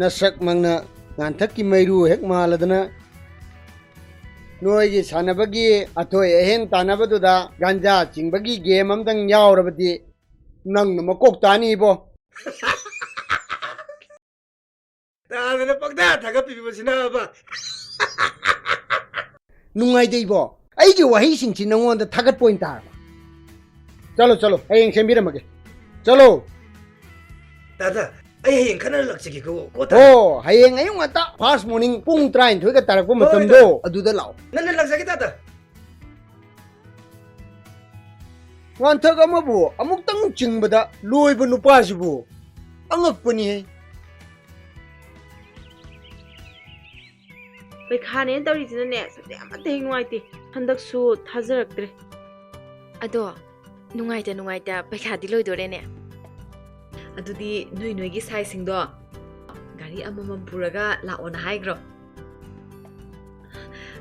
nasak mangna nganthak ki mairu hek maladana noi gi sanabagi athoi ahen tanabadu da ganja chingbagi game amdang yaurabati nang na makok tani bo तादना पक्दा थगा पिबसिना बा नुंगाई देबो आई के वही सिंची नंगोंद थगत point तार चलो चलो हयें सेंबिरमगे चलो दादा आई हयें खना लक्चगी को ओ हयें अयुं अता फर्स्ट मॉर्निंग पुंग 3 गा तारको मतमदो अदुदा लाओ नन लक्चगी दादा वांथग अमबो अमुक्तंग चिंगबदा लोइब नुपासिबो अंगकपनी है पैखाने तौरीसिनने सत्य अमते नुंगाइते हंदकसु थाजरक्त्रे अदो नुंगाइता पैखादी लोइदोरेने अदुदी नोई नोईगी साइसिंगदो गाड़ी अममम पुरगा लाओना हाइग्रो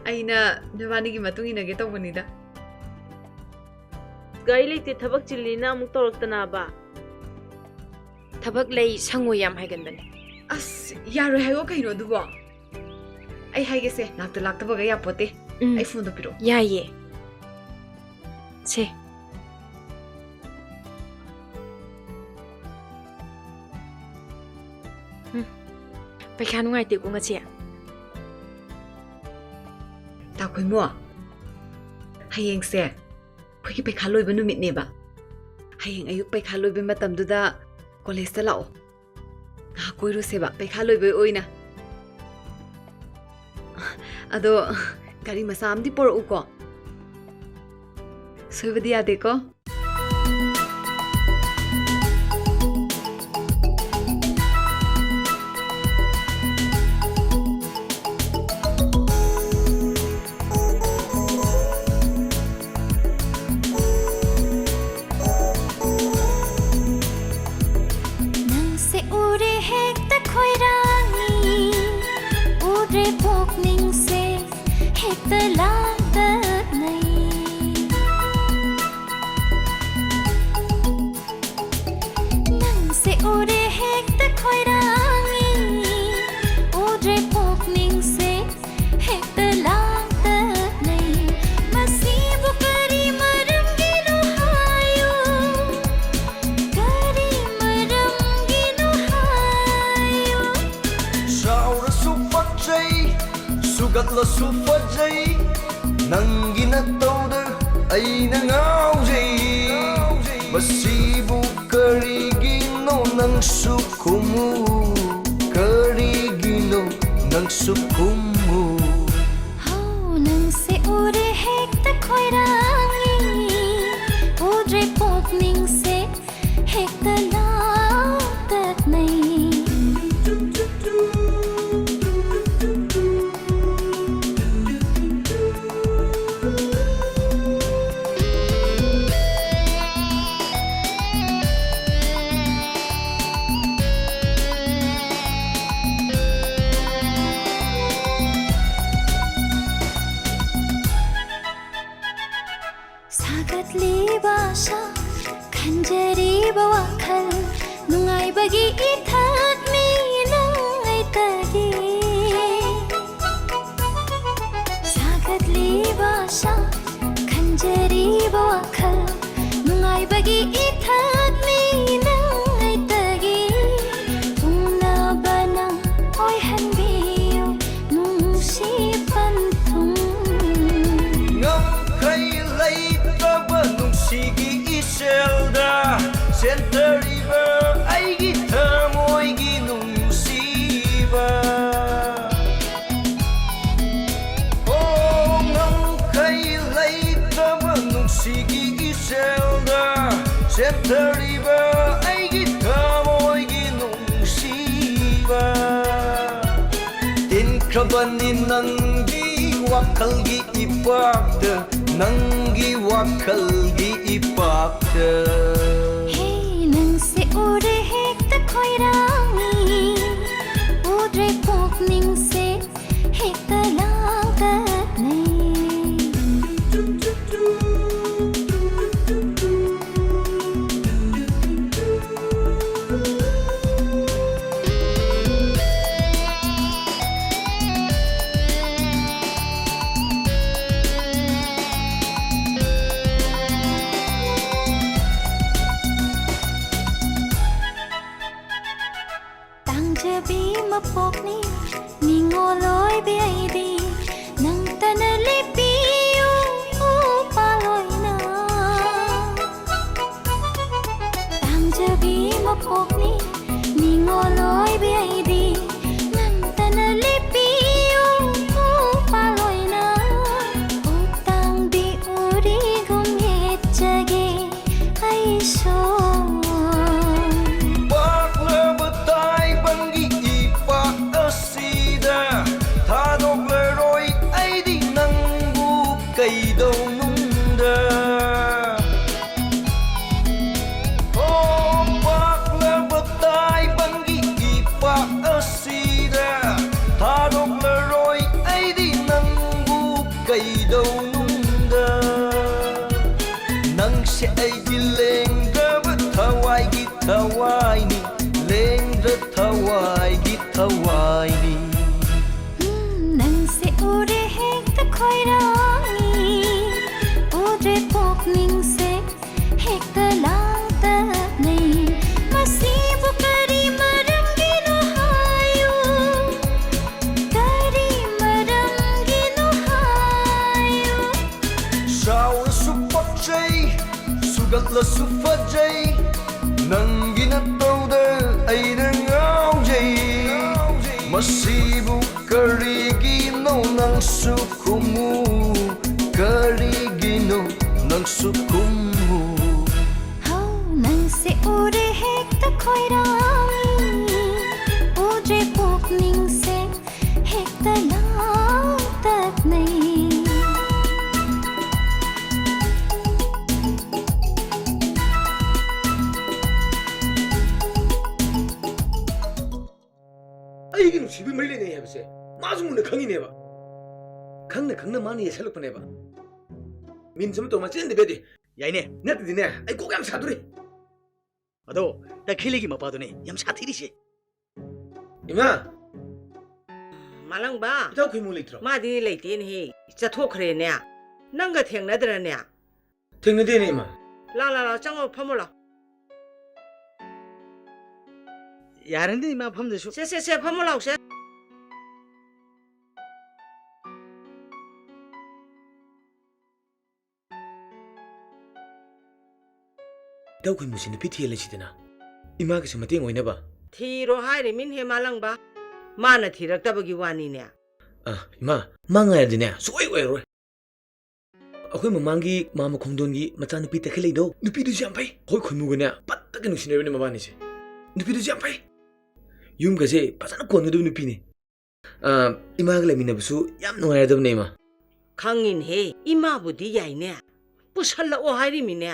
अइना नवानीगी मतुंग इनगे तौबनिदा गाड़ी लेते थबक चिल्लीना अमुक तौरक्तनाबा थबक लई संगो याम हाइगनबने अस यारो हाइगो कहिनो दुबो आई हाइगेसे लाक्तबगा यापोते आई फोन पिरो याये से पैखा नुंगाइते को ngase ta khoimo hayeng se khoi पैखा लोइब नुमित नेबा hayeng ayuk पैखा लोइब मतम दुदा कॉलेज ता लाओ ना कोइरो सेबा पैखा लोइब ओइना अदो गाड़ी मसा आमदी पोर उको सोइबदी यादे को Su fajai nangina tauda aina ngaujai masibu karigino nang sukumu karigino nang sukumu nang se ore hekta khoirangi udre popning se hekta lautat nai bagi ithak mi nang ai tagi sagat liba sha khanjari bawakhal nungai bagi ithak mi nang ai tagi una banang oi hanbiyo nung si panthum ngam khai lai taba nung sigi iselda center river aigi thamoigi nungsiba oh ngam khai lai taba nungsigi iselda center river aigi thamoigi nungsiba tin khabani nangi wakhalgi ipakta nangi wakhalgi ipakta ore hekta khoirangi udre popning se hekta lautat nai ꯇꯥꯡꯖꯕꯤ ꯃꯄꯣꯛꯅꯤ ꯅꯤꯡꯉꯣꯜꯂꯣꯏꯕꯤ ꯅꯪꯇꯅ ꯂꯦꯞꯄꯤꯌꯨ ꯄꯥꯂꯣꯏꯅ ꯇꯥꯡꯖꯕꯤ ꯃꯄꯣꯛꯅꯤ ꯅꯤꯡꯉꯣꯜꯂꯣꯏꯕꯤ ꯅꯪꯇꯅ ꯂꯦꯞꯄꯤꯌꯨ ꯄꯥꯂꯣꯏꯅ ꯎꯇꯥꯡꯕꯤ 우리금 예짝에 아이소 ꯄꯥꯛꯂꯕ ꯇꯥꯏꯕꯪꯒꯤ ꯏꯄꯥꯛ ꯑꯁꯤꯗ ꯊꯥꯗꯣꯛꯂꯔꯣꯏ ꯑꯩꯗꯤ ꯅꯪꯕꯨ ꯀꯩꯗꯧꯅꯨꯡꯗ ꯄꯥꯛꯂꯕ ꯇꯥꯏꯕꯪꯒꯤ ꯏꯄꯥꯛ ꯑꯁꯤꯗ ꯊꯥꯗꯣꯛꯂꯔꯣꯏ ꯑꯩꯗꯤ ꯅꯪꯕꯨ ꯀꯩꯗꯧꯅꯨꯡꯗ ꯅꯪꯁꯦ ꯑꯩꯒꯤ ꯂꯦꯡꯗ꯭ꯔꯕ ꯊꯋꯥꯏꯒꯤ ꯊꯋꯥꯏꯅꯤ ꯂꯦꯡꯗ꯭ꯔ ꯊꯋꯥꯏꯒꯤ ꯊꯋꯥꯏꯅꯤ ꯅꯪꯁꯦ 우리 헥ꯇ ꯈꯣꯏꯔꯥꯡꯏ 우드레 ꯄꯨꯛꯅꯤꯡꯁꯦ 헥ꯇ ꯂꯥꯡꯇꯛꯅꯩ ꯃꯁꯤꯕꯨ ꯀꯔꯤ ꯃꯔꯝꯒꯤꯅꯣ ꯍꯥꯏꯌꯨ ꯀꯔꯤ ꯃꯔꯝꯒꯤꯅꯣ ꯍꯥꯏꯌꯨ ꯆꯥꯎꯔꯁꯨ ꯄꯛꯆꯩ 수ꯒꯠꯂꯁꯨ ꯐꯖꯩ ꯅꯪꯒꯤ ꯅꯇꯧꯗ ꯑꯩꯅ ꯉꯥꯎꯖꯩ ꯃꯁꯤꯕꯨ ꯀꯔꯤꯒꯤꯅꯣ ꯅꯪꯁꯨ ꯈꯨꯝꯃꯨ ꯀꯔꯤꯒꯤꯅꯣ ꯅꯪꯁꯨ ꯈꯨꯝꯃු ꯅꯪꯁꯦ 우리 헥ꯇ ꯈꯣꯏꯔꯥꯡꯏ 우드레 ꯄꯨꯛꯅꯤꯡꯁꯦ 헥ꯇ ꯂꯥꯡꯇꯛꯅꯩ ꯑꯩꯒꯤ ꯅꯨꯡꯁꯤꯕꯤ ꯃꯔꯤ ꯂꯩꯅꯩ ꯍꯥꯏꯕꯁꯦ ꯃꯥꯁꯨ ꯃꯨꯟꯅ ꯈꯪꯉꯤꯅꯦꯕ ꯈꯪꯅ ꯈꯪꯅ ꯃꯥꯅ ꯌꯦꯁꯜꯂꯛꯄꯅꯦꯕ ꯃꯤꯟꯁ ꯑꯃ ꯇꯧꯃ ꯆꯦꯟꯗꯕꯦꯗꯤ ꯌꯥꯏꯅꯦ ꯅꯠꯇꯗꯤꯅꯦ ꯑꯩ ꯀꯣꯛ ꯌꯥꯝ ꯁꯥꯗꯣꯔꯤ ꯑꯗꯣ ꯇꯈꯤꯂꯤꯒꯤ ꯃꯄꯥꯗꯨꯅꯦ ꯌꯥꯝ ꯁꯥꯊꯤꯔꯤꯁꯦ ꯏꯃꯥ ꯃꯥꯂꯪꯕ ꯏꯇꯥꯎ ꯈꯣꯏꯃꯨ ꯂꯩꯇ꯭ꯔꯣ ꯃꯥꯗꯤ ꯂꯩꯇꯦꯅꯦꯍꯦ ꯆꯠꯊꯣꯛꯈ꯭ꯔꯦꯅꯦ ꯅꯪꯒ ꯊꯦꯡꯅꯗ꯭ꯔꯅꯦ ꯊꯦꯡꯅꯗꯦꯅꯦ ꯏꯃꯥ ꯂꯥꯛ ꯆꯪꯉꯣ ꯐꯝꯃꯣ ꯂꯥꯛ ꯌꯥꯔꯅꯤ ꯏꯃꯥ ꯐꯝꯗꯁꯨ ꯁꯦ ꯐꯝꯃꯣ ꯂꯥꯛꯁꯦ ꯏꯇꯥꯎ ꯈꯣꯏꯃꯨꯁꯤ ꯅꯨꯄꯤ ꯊꯤꯍꯜꯂꯁꯤꯗꯅ ꯏꯃꯥꯒꯤꯁꯨ ꯃꯇꯦꯡ ꯑꯣꯏꯅꯕ ꯊꯤꯔꯣ ꯍꯥꯏꯔꯤꯃꯤꯅꯦꯍꯦ ꯃꯥꯂꯪꯕ ꯃꯥꯅ ꯊꯤꯔꯛꯇꯕꯒꯤ ꯋꯥꯅꯤꯅꯦ ꯏꯃꯥ ꯃꯥ ꯉꯥꯏꯔꯗꯤꯅꯦ ꯁꯨꯡꯑꯣꯏ ꯑꯣꯏꯔꯔꯣꯏ ꯑꯩꯈꯣꯏ ꯃꯃꯥꯡꯒꯤ ꯃꯥꯃ ꯈꯣꯡꯗꯣꯟꯒꯤ ꯃꯆꯥꯅꯨꯄꯤ ꯇꯈꯦꯜꯂꯩꯗꯣ ꯅꯨꯄꯤꯗꯨꯁꯨ ꯌꯥꯝ ꯐꯩ ꯑꯩꯈꯣꯏ ꯈꯣꯏꯃꯨꯒꯅꯦ ꯄꯠꯇꯒ ꯅꯨꯡꯁꯤꯅꯔꯕꯅꯦ ꯃꯕꯥꯅꯤꯁꯦ ꯅꯨꯄꯤꯗꯨꯁꯨ ꯌꯥꯝ ꯐꯩ ꯌꯨꯝꯒꯁꯦ ꯐꯖꯅ ꯀꯣꯟꯒꯗꯕ ꯅꯨꯄꯤꯅꯤ ꯏꯃꯥꯒ ꯂꯩꯃꯤꯟꯅꯕꯁꯨ ꯌꯥꯝ ꯅꯨꯡꯉꯥꯏꯔꯗꯕꯅꯦ ꯏꯃꯥ ꯈꯪꯉꯤꯅꯦꯍꯦ ꯏꯃꯥꯕꯨꯗꯤ ꯌꯥꯏꯅꯦ ꯄꯨꯁꯜꯂꯛꯑꯣ ꯍꯥꯏꯔꯤꯃꯤꯅꯦ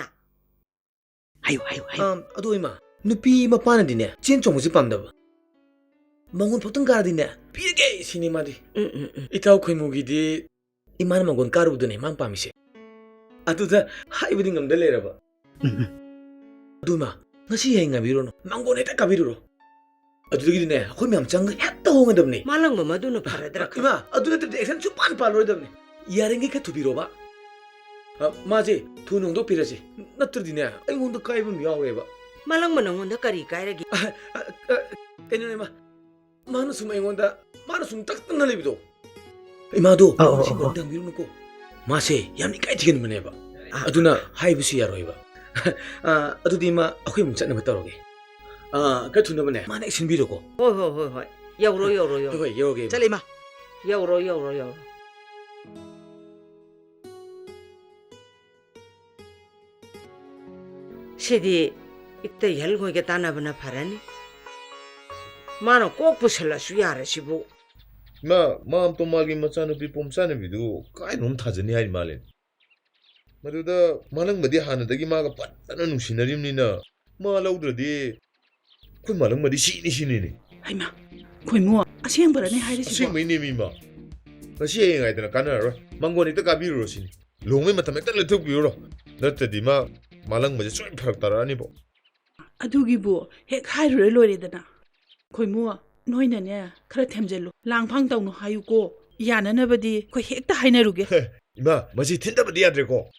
하요. ꯑꯗꯣ ꯏꯃꯥ ꯅꯨꯄꯤ ꯃꯄꯥꯅꯗꯤꯅꯦ ꯆꯦꯟ ꯆꯣꯡꯕꯁꯦ ꯄꯥꯝꯗꯕ ꯃꯉꯣꯟ ꯐꯛꯇꯪ ꯀꯥꯔꯗꯤꯅꯦ ꯄꯤꯔꯒꯦ ꯁꯤꯅꯤ ꯃꯥꯗꯤ 이따 ꯈꯣꯏꯃꯨꯒꯤꯗꯤ 이마는 망곤 까르부더니 만 빰이시 아두다 하이브딩 감들 내려봐 아두마 ngasi hay ngabirono 망곤 해다 까비로로 아두기네 거기 맘짱 했다 홍어답니 말랑 뭐 마두노 파라드라 이마 아두네 때 액션 주판 팔로답니 이야랭게 그 두비로봐 마지 두농도 비라지 나트르디네 아이곤도 까이분 미아오레바 말랑 뭐 농온다 까리 까이라기 애년에 마는 숨 아이곤다 마는 숨 딱딱 날리비도 이마도 신경당 미루놓고 마세 얌니 까이티겐 문해봐 아두나 하이브시 야로이바 아두디 이마 아코이 뭉짜는 거 따로게 그 두너번에 마네 신비로고 호호호호 여우로 여우게 잘래 이마 여우로 시디 이때 열고게 따나보나 바라니 마는 꼭 부설라수 야라시부 마음 또 마기 마찬누피 뽐싸누비도 까이 놈 타즈니 하이 말렌 마두다 마랑 마디 하나다기 마가 빠따나 누시나림니나 마 라우드라디 그 마랑 마디 시니니 하이마 고이모 아시행버라네 하이리시부 아시행메니 미마 아시행 아이드나 까나라 망고니 또 까비로시니 롱메 마타메 딸레 톡비로 너트디마 마랑 마지 쏘이 파락따라니 보 아두기부 핵 하이르 로리드나 고이모 노이나네 खरा ꯊꯦꯝꯖꯜꯂꯨ ꯂꯥꯡꯐꯥꯡ ꯇꯧꯅꯨ ꯍꯥꯏꯌꯨꯀꯣ ꯌꯥꯅꯅꯕꯗꯤ ꯑꯩꯈꯣꯏ ꯍꯦꯛꯇ ꯍꯥꯏꯅꯔꯨꯒꯦ 이마 마지 틴다버디 야드레고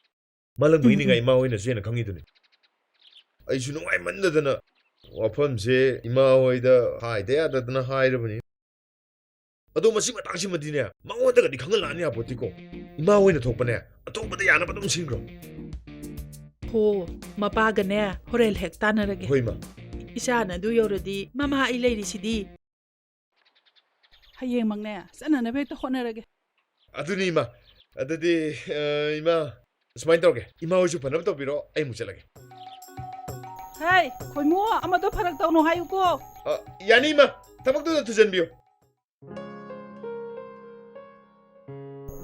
말랑 보이니가 이마 오이나 수에나 강이드니 아이수 농아이 만나더나 ꯋꯥꯐꯝꯁꯦ ꯏꯃꯥ ꯍꯣꯏꯗ ꯍꯥꯏꯗ ꯌꯥꯗꯗꯅ ꯍꯥꯏꯔꯕꯅꯤ. ꯑꯗꯣ ꯃꯁꯤ ꯃꯇꯥꯡꯁꯤꯃꯗꯤꯅꯦ ꯃꯉꯣꯟꯗꯒꯗꯤ ꯈꯪꯍꯜꯂꯛꯑꯅꯤ ꯌꯥꯄꯣꯠꯇꯤꯀꯣ. ꯏꯃꯥ ꯍꯣꯏꯅ ꯊꯣꯛꯄꯅꯦ ꯑꯇꯣꯞꯄꯗ ꯌꯥꯅꯕ ꯑꯗꯨꯝ ꯁꯤꯟꯈ꯭ꯔꯣ. ꯍꯣ ꯃꯄꯥꯒꯅꯦ ꯍꯣꯔꯦꯟ ꯍꯦꯛ ꯇꯥꯟꯅꯔꯒꯦ. ꯍꯣꯏ ꯃꯥ. ꯏꯆꯥꯅ ꯑꯗꯨ ꯌꯧꯔꯗꯤ ꯃꯃꯥ ꯑꯩ ꯂꯩꯔꯤꯁꯤꯗꯤ. ꯍꯌꯦꯡꯃꯛꯅꯦ ꯆꯠꯅꯅꯕ ꯍꯦꯛꯇ ꯍꯣꯠꯅꯔꯒꯦ. ꯑꯗꯨꯅꯤ ꯏꯃꯥ. ꯑꯗꯨꯗꯤ ꯏꯃꯥ ꯁꯨꯃꯥꯏꯅ ꯇꯧꯔꯒꯦ. ꯏꯃꯥ ꯍꯣꯏꯁꯨ ꯐꯅꯕ ꯇꯧꯕꯤꯔꯣ. ꯑꯩ ꯑꯃꯨꯛ ꯆꯠꯂꯒꯦ. ꯍꯦ ꯈꯣꯏꯃꯨ ꯑꯃꯗꯣ ꯐꯔꯛ ꯇꯧꯅꯣ ꯍꯥꯏꯌꯨꯀꯣ. ꯌꯥꯅꯤ ꯏꯃꯥ. ꯊꯕꯛꯇꯨꯗ ꯊꯨꯖꯟꯕꯤꯌꯨ.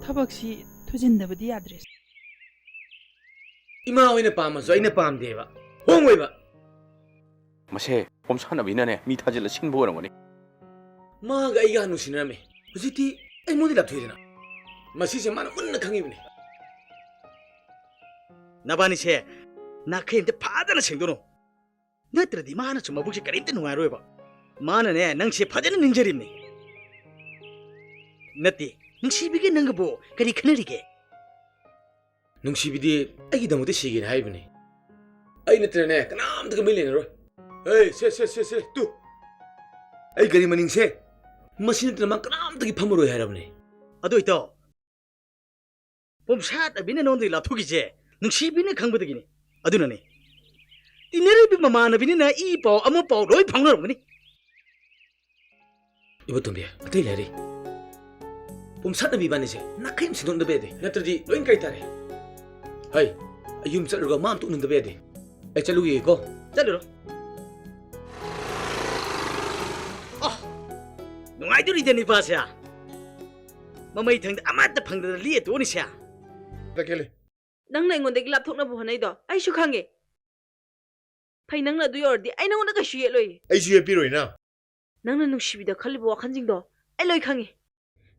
ꯊꯕꯛꯁꯤ ꯊꯨꯖꯤꯟꯗꯕꯗꯤ ꯌꯥꯗ꯭ꯔꯦ. 이마 호이네 빠면서 이네 빰대봐. 홍호이봐. 마세 봄사나비나네 미타질라 신보는 거니. 마가 이가 누시나메. 어지티 아이 모디 랍토이잖아. 마시세 마나 문나 강이브네. 나바니세 나케인데 파다나 생도노. 나트라디 마나 좀 마북시 까린데 누가로해봐. 마나네 낭시 파다는 능절입네. 나띠 능시비게 능가보 그리 크너리게. 능시비디 아기다못에 시기네 하이브네. 아이 너트라네 그남드가 밀리네로. 에이 세 뚜. 아이 그리 마닝세. 마시네트라만 그남드기 파무로 해라브네. 아도이또. 봄사다 비네 논들이 라토기제. 능시비네 강보드기니. 아두나네. 이네르비 마마나비네 나 이뻐 아무뻐 로이 방로로니. 이거 덤비야. 어떻게 해야지? 봄사다 비바네세. 나카임 시동도 베데. 나트라디 로인 까이타래. 하이, 아이움 짤루가 마음 뚝는다 베데. 에 짤루기 이거. 짤루로. 누가이들이 되니 바세야. 마마이 탕데 아마다 방다 리에 도니샤. 딱헬리. ꯅꯪꯅ ꯑꯩꯉꯣꯟꯗꯒꯤ ꯂꯥꯞꯊꯣꯛꯅꯕ ꯍꯣꯠꯅꯩꯗꯣ ꯑꯩꯁꯨ ꯈꯪꯉꯦ. ꯐꯩ ꯅꯪꯅ ꯑꯗꯨ ꯌꯧꯔꯗꯤ ꯑꯩ ꯅꯪꯉꯣꯟꯗ ꯀꯩꯁꯨ ꯌꯦꯠꯂꯣꯏ. ꯑꯩꯁꯨ ꯌꯦꯠꯄꯤꯔꯣꯏꯅ. ꯅꯪꯅ ꯅꯨꯡꯁꯤꯕꯤꯗ ꯈꯜꯂꯤꯕ ꯋꯥꯈꯜꯁꯤꯡꯗꯣ ꯑꯩ ꯂꯣꯏ ꯈꯪꯉꯦ.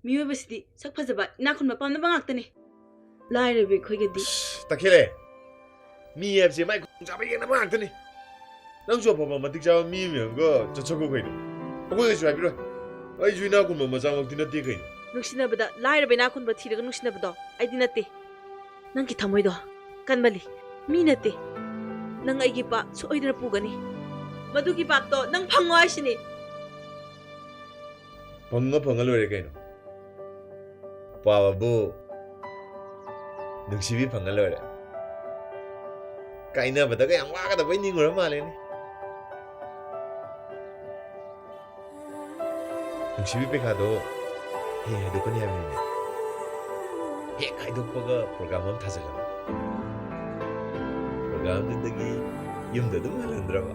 ꯃꯤꯑꯣꯏꯕꯁꯤꯗꯤ ꯁꯛ ꯐꯖꯕ ꯏꯅꯥꯛ ꯈꯨꯟꯕ ꯄꯥꯝꯅꯕ ꯉꯥꯛꯇꯅꯤ. ꯂꯥꯏꯔꯕ ꯑꯩꯈꯣꯏꯒꯗꯤ. 딱헬리. 미 앱ꯁꯦ 마이 공짜ꯕ 얘기나봐 ꯉꯥꯛꯇꯅꯤ. ꯅꯪꯁꯨ ꯑꯐꯕ ꯃꯇꯤꯛ ꯆꯥꯕ ꯃꯤ ꯑꯃꯒ ꯆꯠꯆꯈꯣ ꯀꯩꯅꯣ. ꯑꯩꯈꯣꯏꯒꯁꯨ ꯍꯥꯏꯕꯤꯔꯣꯏ. ꯑꯩꯁꯨ ꯏꯅꯥꯛ ꯈꯨꯟꯕ ꯃꯆꯥꯃꯛꯇꯤ ꯅꯠꯇꯦ ꯀꯩꯅꯣ. ꯅꯨꯡꯁꯤꯅꯕꯗ ꯂꯥꯏꯔꯕ ꯏꯅꯥꯛ ꯈꯨꯟꯕ ꯊꯤꯔꯒ ꯅꯨꯡꯁꯤꯅꯕꯗꯣ ꯑꯩꯗꯤ ꯅꯠꯇꯦ. ꯅꯪꯒꯤ ꯊꯃꯣꯏꯗꯣ ꯀꯟꯕꯂꯤ ꯃꯤ ꯅꯠꯇꯦ. ꯅꯪ ꯑꯩꯒꯤ ꯄꯥꯞ ꯁꯣꯏꯗꯅ ꯄꯨꯒꯅꯤ. ꯃꯗꯨꯒꯤ ꯄꯥꯞꯇꯣ ꯅꯪ ꯐꯪꯉꯣ ꯍꯥꯏꯁꯤꯅꯤ. ꯐꯪꯉ ꯂꯣꯏꯔꯦ ꯀꯩꯅꯣ. ꯄꯥꯕꯕꯨ ꯅꯨꯡꯁꯤꯕꯤ ꯐꯪꯉ ꯂꯣꯏꯔꯦ. ꯀꯥꯏꯅꯕꯗꯒ ꯌꯥꯝ ꯋꯥꯒꯗꯕꯩ ꯅꯤꯡꯉꯨꯔ ꯃꯥꯜꯂꯦꯅꯦ. ꯅꯨꯡꯁꯤꯕꯤ ꯄꯩꯈꯥꯗꯣ ꯍꯌꯦꯡ ꯍꯥꯏꯗꯣꯛꯀꯅꯤ ꯍꯥꯏꯕꯅꯤꯅꯦ. ꯍꯦꯛ ꯍꯥꯏꯗꯣꯛꯄꯒ ꯄ꯭ꯔꯣꯒ꯭ꯔꯥꯝ ꯑꯃ ꯊꯥꯖꯜꯂꯕ. ꯄ꯭ꯔꯣꯒ꯭ꯔꯥꯝꯗꯨꯗꯒꯤ ꯌꯨꯝꯗ ꯑꯗꯨꯝ ꯍꯜꯍꯟꯗ꯭ꯔꯕ.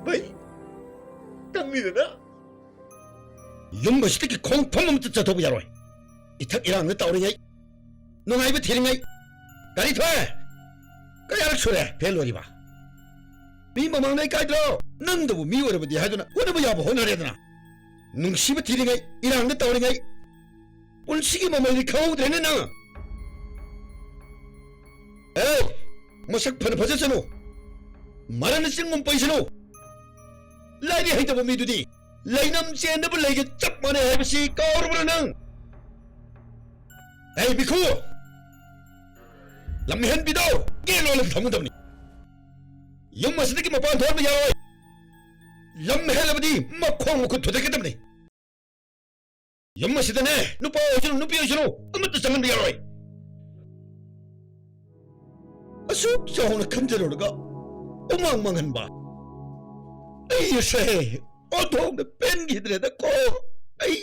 ꯚꯩ ꯀꯪꯅꯤꯗꯅ. ꯌꯨꯝꯕꯁꯤꯗꯒꯤ ꯈꯣꯡꯐꯝ ꯑꯃꯇ ꯆꯠꯊꯣꯛꯄ ꯌꯥꯔꯣꯏ. ꯏꯊꯛ ꯏꯔꯥꯡꯗ ꯇꯧꯔꯤꯉꯩ ꯅꯨꯡꯉꯥꯏꯕ ꯊꯤꯔꯤꯉꯩ ꯒꯥꯔꯤ ꯊꯣꯛꯑꯦ. ꯀꯌꯥꯔꯛ ꯁꯨꯔꯦ ꯐꯦꯜ ꯑꯣꯏꯔꯤꯕ. ꯃꯤ ꯃꯃꯥꯡꯗ ꯏꯀꯥꯏꯗ꯭ꯔꯣ? ꯅꯪꯗꯕꯨ ꯃꯤ ꯑꯣꯏꯔꯕꯗꯤ ꯍꯥꯏꯗꯨꯅ ꯍꯣꯠꯅꯕ ꯌꯥꯕ ꯍꯣꯠꯅꯔꯦꯗꯅ. ꯅꯨꯡꯁꯤꯕ ꯊꯤꯔꯤꯉꯩ ꯏꯔꯥꯡꯗ ꯇꯧꯔꯤꯉꯩ ꯄꯨꯟꯁꯤꯒꯤ ꯃꯃꯜꯗꯤ ꯈꯪꯍꯧꯗ꯭ꯔꯦꯅꯦ ꯅꯪ. ꯑꯦ ꯃꯁꯛ ꯐꯅ ꯐꯖꯁꯅꯨ. ꯃꯔꯅ ꯆꯤꯡꯒꯨꯝ ꯄꯩꯁꯅꯨ. ꯂꯥꯏꯔꯤ ꯍꯩꯇꯕ ꯃꯤꯗꯨꯗꯤ ꯂꯩꯅꯝ ꯆꯦꯟꯗꯕ ꯂꯩꯒ ꯆꯞ ꯃꯥꯟꯅꯩ ꯍꯥꯏꯕꯁꯤ ꯀꯥꯎꯔꯕ꯭ꯔꯥ ꯅꯪ? ꯑꯩ ꯕꯤꯈꯨ ꯂꯝꯍꯦꯟꯕꯤꯗꯣ ꯌꯦꯜꯂꯣꯂꯒ ꯊꯝꯒꯗꯕꯅꯤ. ꯌꯨꯝ ꯑꯁꯤꯗꯒꯤ ꯃꯄꯥꯟ ꯊꯣꯛꯍꯟꯕ ꯌꯥꯔꯣꯏ. ꯂꯝ ꯍꯦꯜꯂꯕꯗꯤ ꯃꯈꯣꯡ ꯃꯈꯨꯠ ꯊꯨꯗꯦꯛꯀꯗꯕꯅꯤ. ꯌꯨꯝ ꯑꯁꯤꯗꯅꯦ ꯅꯨꯄꯥ ꯑꯣꯏꯁꯅꯨ ꯅꯨꯄꯤ ꯑꯣꯏꯁꯅꯨ ꯑꯃꯠꯇ ꯆꯪꯍꯟꯕ ꯌꯥꯔꯣꯏ. ꯑꯁꯨꯛ ꯆꯥꯎꯅ ꯈꯟꯖꯔꯨꯔꯒ ꯎꯃꯥꯡ ꯃꯥꯡꯍꯟꯕ. ꯑꯩꯁꯦ ꯑꯣꯟꯊꯣꯛꯅ ꯄꯦꯟꯈꯤꯗ꯭ꯔꯦꯗꯀꯣ. ꯑꯩ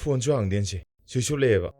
ꯐꯣꯟꯁꯨ ꯍꯥꯡꯗꯦꯟꯁꯦ. ꯁ꯭ꯋꯤꯆ ꯑꯣꯐ ꯂꯩꯌꯦꯕ.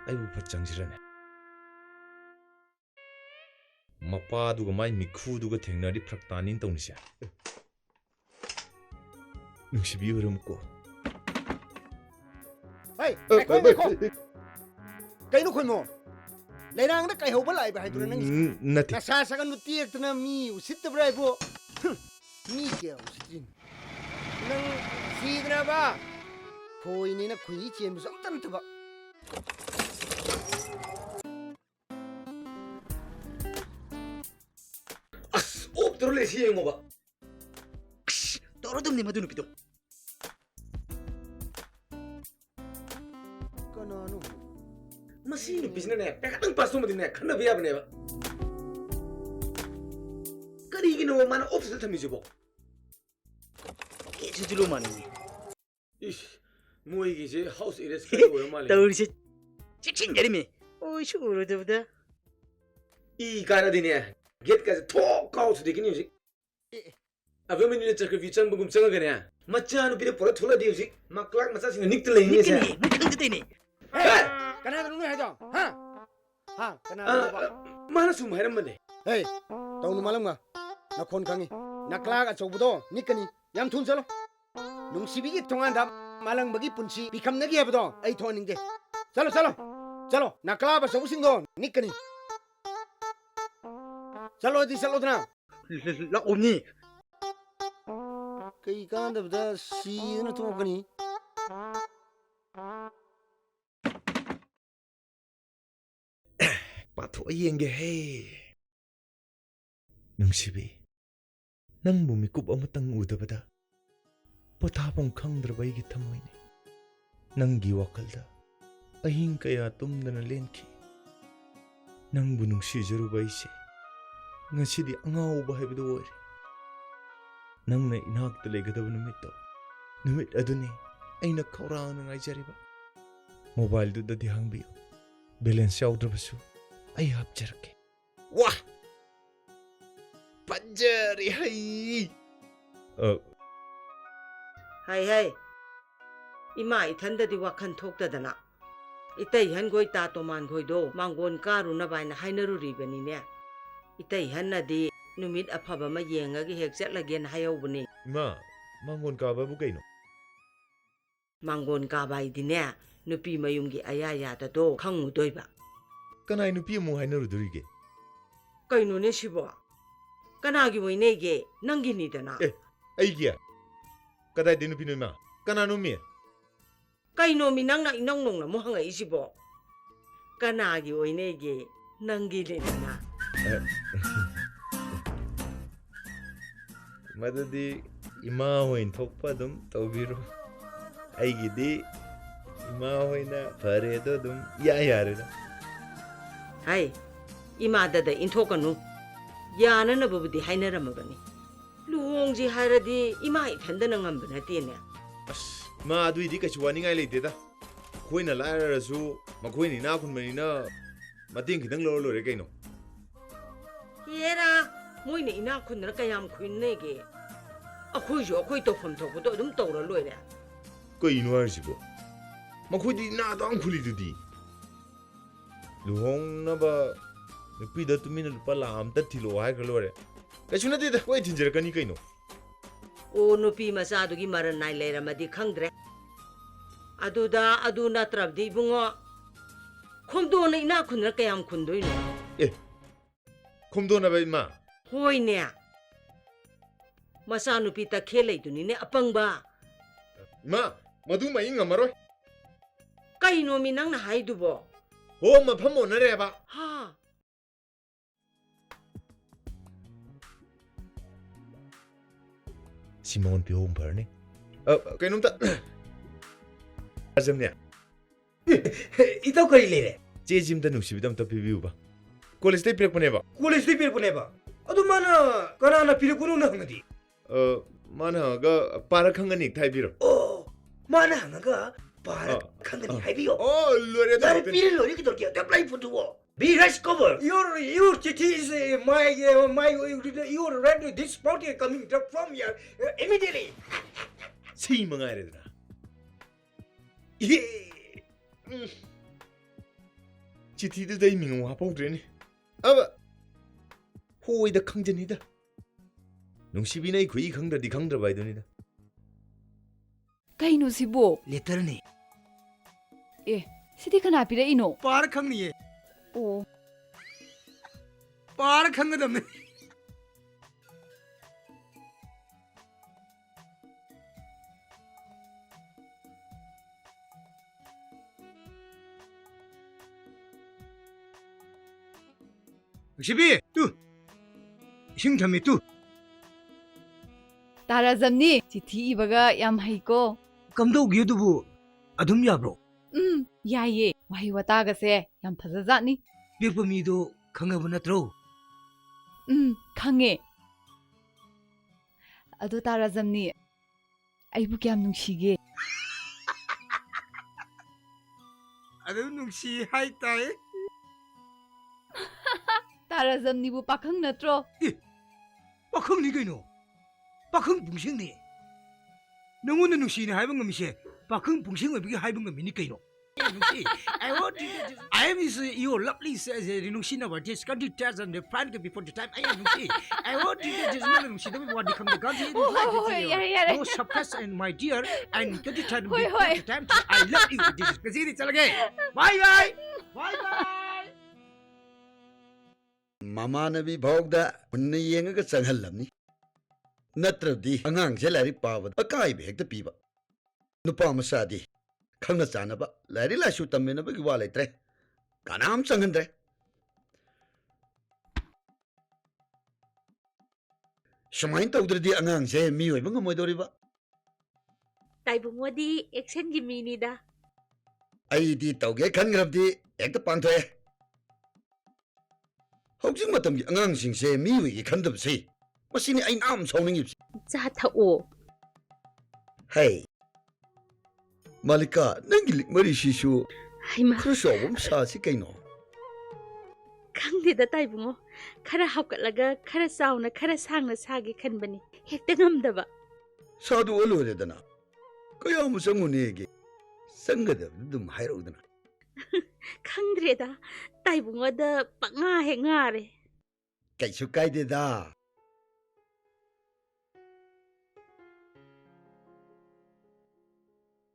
아이고 버짱지라네. 마빠두가 마이 미쿠두가 댕나리 프락다닌 동시야. 능시비 흐름고. Hey, ngồi. Cây nó khôi mồm. Lấy đang nó cày hậu bất lại bài tụi nó nâng. Nati. Na sa sa kan nu tiek tuna mi usit ta brai bo. Mi ke usitin. Nang si na ba? Khoi ni na khui chen som tan ta ba. 옵드롤레 시행 오바. 떨어졌네 마두 누피도. Kanano? Masi nupisne pekatang pasto mo dinne kanna biya bane ba. Karigino mana opsa tamijibo. Kejulo mani. Ish, moigi je house arrest kari oyo mali. Taurisi chiching jarime. Oi shuru debda. 이 가나디네 get까지 톡 가우스 되긴 유지. 아버님이 저그 위장 부금 정하거냐. 맞자는 비례 보라 돌아 되지. 막락 맞자시는 닉들 레이니세. 닉들 되니. Kanano nu hai dong? Ha? Ha, kanano ba? Mana sum hairam mane. Hey, tau nu malam nga. Na khon khangi. Na klag a chobdo nikani. Yam thun chalo. Nung sibi gi tongan da malang bagi punsi bikam nagi habdo. Ai thoning de. Chalo chalo. Chalo, na klag ba sobu singdo nikani. Chalo di chalo na. La omni. Kai kan da si na to kani. 빠토 이행게 해. 능시비, 난 몸이 굽 어무땅 우드바다. 포타봉 캉드라바 이기 타모이네. 낭기 와칼다. 아힌 까야 똠드나 렌키. 낭부 능시저루바 이세. ngasi디 angauba haibdo oire. Nangna inakta legadaba numitto. Numit aduni aina kaurana ngaijariba. Mobile duda di hangbiyo. Balance yaudrabasu. Ay hapjarake. Wah! Panjari hai! Hai hai. Ima ithanda di wakan thokdadana. Itai hangoi ta toman goido mangon karuna baina hainaru ribani ne. Itai hanna di numit afaba ma yengagi hek chatlagen hayobani. Ma, mangon ka ba bu kaino? Mangon ka bai dine nupi mayumgi ayaya da do khangu doiba. Kanai nupi mu hainarudurige. Kaino ne sibo. Kanagi moinege nangini dana. Aigia. Kadai de nupi no ma. Kanano mi. Kaino mi nangna inong nong na mo hanga isibo. Kanagi oinege nangile dana. Madadi ima hoin thokpa dum tawbiro. Aigidi ima hoina faredo dum ya yarida. Hai, ima dada intokanu. Yana na babudi hainaramabani. Luhongji hairadi ima ithandana ngamba natine. Ma aduidi kachu waningai leiteda. Khoina lairasu makhoini na khunmanina mating khidang lo re kaino. Yera, moine ina khunna kayam khunnege. Akhoi jo akhoi tofam thokdo dum tawra loire. Kaino arsibo. Makhoidi na dang khulidudi. Luhong na ba nupi da tumina lupa lam ta thilo hai kalore. Kachu na de da koi thinjar kani kaino. O nupi masadugi maran nai leiramadi khangdre. Aduda adu natrabdi bungo. Khomdo na ina khunna kayam khundoino. Khomdo na ba ma. Hoine. Masa nupi ta khelai duni ne apangba. Ma, madu mai ngamaroi. Kaino mi nang na haidubo. Ho ma phamo na re ba. Ha. Simon Pio Umparne. Kainom ta. Ajamnya. Itaw kari lere. Che jim da nusibidam ta pibiu ba. College day pirpone ba. College day pirpone ba. Adu mana kanana pirkunu na ngadi. Mana ga para khangani thai biro. Oh, mana hanga para khangani haibiyo. Oh, lore da. Dari pire lore kidor kya apply futuwo. Be rush cover. Your chichi is your red this party coming from here immediately. See mangai re da. चिठीदुदा ꯑꯩ ꯃꯤꯡ ꯍꯥꯞꯍꯧꯗ꯭ꯔꯦꯅꯦ ꯑꯕ ꯍꯣꯏꯗ ꯈꯪꯖꯅꯤꯗ ꯅꯨꯡꯁꯤꯕꯤꯅ ꯑꯩ ꯈꯨꯏ ꯈꯪꯗ꯭ꯔꯗꯤ ꯈꯪꯗ꯭ꯔꯕ ꯍꯥꯏꯗꯨꯅꯤꯗ ꯀꯩꯅꯣ ꯁꯤꯕꯣ ꯂꯦꯇꯔꯅꯤ ꯑꯦ ꯁꯤꯗꯤ ꯀꯅꯥ ꯄꯤꯔꯛꯏꯅꯣ ꯄꯥꯔ ꯈꯪꯅꯤꯌꯦ ꯑꯣ ꯄꯥꯔ ꯈꯪꯒꯗꯕꯅꯤ ꯅꯨꯡꯁꯤꯕꯤ ꯇꯨ ꯏꯁꯤꯡ ꯊꯝꯃꯤ ꯇꯨ ꯇꯥꯔꯥꯖꯝꯅꯤ ꯆꯤꯊꯤ ꯏꯕꯒ ꯌꯥꯝ ꯍꯩꯀꯣ ꯀꯝꯗꯧꯒꯦ ꯑꯗꯨꯕꯨ ꯑꯗꯨꯝ ꯌꯥꯕ꯭ꯔꯣ ꯌꯥꯏꯌꯦ ꯋꯥꯍꯩ ꯋꯥꯇꯥꯒꯁꯦ ꯌꯥꯝ ꯐꯖꯖꯥꯠꯅꯤ ꯄꯤꯔꯛꯄ ꯃꯤꯗꯣ ꯈꯪꯉꯕ ꯅꯠꯇ꯭ꯔꯣ ꯈꯪꯉꯦ ꯑꯗꯣ ꯇꯥꯔꯥꯖꯝꯅꯤ ꯑꯩꯕꯨ ꯀꯌꯥꯝ ꯅꯨꯡꯁꯤꯒꯦ ꯑꯗꯨꯝ ꯅꯨꯡꯁꯤ ꯍꯥꯏꯇꯥꯏ ꯇꯥꯔꯥꯖꯝꯅꯤꯕꯨ ꯄꯥꯈꯪ ꯅꯠꯇ꯭ꯔꯣ ꯄꯥꯈꯪꯅꯤ ꯀꯩꯅꯣ ꯄꯥꯈꯪ ꯄꯨꯡꯁꯤꯡꯅꯤ ꯅꯪꯉꯣꯟꯗ ꯅꯨꯡꯁꯤꯅ ꯍꯥꯏꯕ ꯉꯝꯃꯤꯁꯦ ꯄꯥꯈꯪ ꯄꯨꯡꯁꯤꯡ ꯑꯣꯏꯕꯒꯤ ꯍꯥꯏꯕ ꯉꯝꯃꯤꯅꯤ ꯀꯩꯅꯣ I am your lovely Nushina, just country tears and the plant before the time I am Nushi. I want to just know Nushi, what become the country no suppress and my dear, and 20 times before the time I love you. This is Kazini Salagay. Bye bye. Bye bye. ꯃꯃꯥꯟꯅꯕꯤ ꯐꯥꯎꯗ ꯃꯨꯟꯅ ꯌꯦꯡꯉꯒ ꯆꯪꯍꯜꯂꯝꯅꯤ ꯅꯠꯇ꯭ꯔꯕꯗꯤ ꯑꯉꯥꯡꯁꯦ ꯂꯥꯏꯔꯤꯛ ꯄꯥꯕꯗ ꯑꯀꯥꯏꯕ ꯍꯦꯛꯇ ꯄꯤꯕ ꯅꯨꯄꯥ ꯃꯆꯥꯗꯤ ꯈꯪꯅ ꯆꯥꯅꯕ ꯂꯥꯏꯔꯤꯛ ꯂꯥꯏꯁꯨ ꯇꯝꯃꯤꯟꯅꯕꯒꯤ ꯋꯥ ꯂꯩꯇ꯭ꯔꯦ ꯀꯅꯥꯝ ꯆꯪꯍꯟꯗ꯭ꯔꯦ ꯁꯨꯃꯥꯏꯅ ꯇꯧꯗ꯭ꯔꯗꯤ ꯑꯉꯥꯡꯁꯦ ꯃꯤ ꯑꯣꯏꯕ ꯉꯝꯃꯣꯏꯗꯧꯔꯤꯕ ꯇꯥꯏꯕꯨꯡꯉꯣꯗꯤ ꯑꯦꯛꯁꯟꯒꯤ ꯃꯤꯅꯤꯗ ꯑꯩꯗꯤ ꯇꯧꯒꯦ ꯈꯟꯈ꯭ꯔꯕꯗꯤ ꯍꯦꯛꯇ ꯄꯥꯡꯊꯣꯛꯑꯦ ꯍꯧꯖꯤꯛ ꯃꯇꯝꯒꯤ ꯑꯉꯥꯡꯁꯤꯡꯁꯦ ꯃꯤ ꯑꯣꯏꯒꯦ ꯈꯟꯗꯕꯁꯦ ꯃꯁꯤꯅꯤ ꯑꯩ ꯌꯥꯝ ꯁꯥꯎꯅꯤꯡꯉꯤꯕꯁꯦ ꯆꯥ ꯊꯛꯑꯣ ꯍꯩ ꯃꯥꯂꯤꯀꯥ ꯅꯪꯒꯤ ꯂꯤꯛꯃꯔꯤꯁꯤꯁꯨ ꯈꯔ ꯆꯥꯎꯕ ꯑꯃ ꯁꯥꯁꯤ ꯀꯩꯅꯣ ꯈꯪꯗꯦꯗ ꯇꯥꯏꯕꯨꯡꯉꯣ ꯈꯔ ꯍꯥꯞꯀꯠꯂꯒꯈꯔ ꯆꯥꯎꯅ ꯈꯔ ꯁꯥꯡꯅ ꯁꯥꯒꯦ ꯈꯟꯕꯅꯤ ꯍꯦꯛꯇ ꯉꯝꯗꯕ ꯁꯥꯗꯣꯛꯑ ꯂꯣꯏꯔꯦꯗꯅ ꯀꯌꯥꯃꯨꯛ ꯆꯪꯉꯨꯅꯦꯒꯦ ꯆꯪꯒꯗꯕꯗꯨ ꯑꯗꯨꯝ ꯍꯥꯏꯔꯛꯎꯗꯅ ꯈꯪꯗ꯭ꯔꯦꯗ ꯇꯥꯏꯕꯨꯡꯉꯣꯗ ꯄꯛꯉꯥ ꯍꯦꯛ ꯉꯥꯔꯦ ꯀꯩꯁꯨ ꯀꯥꯏꯗꯦꯗ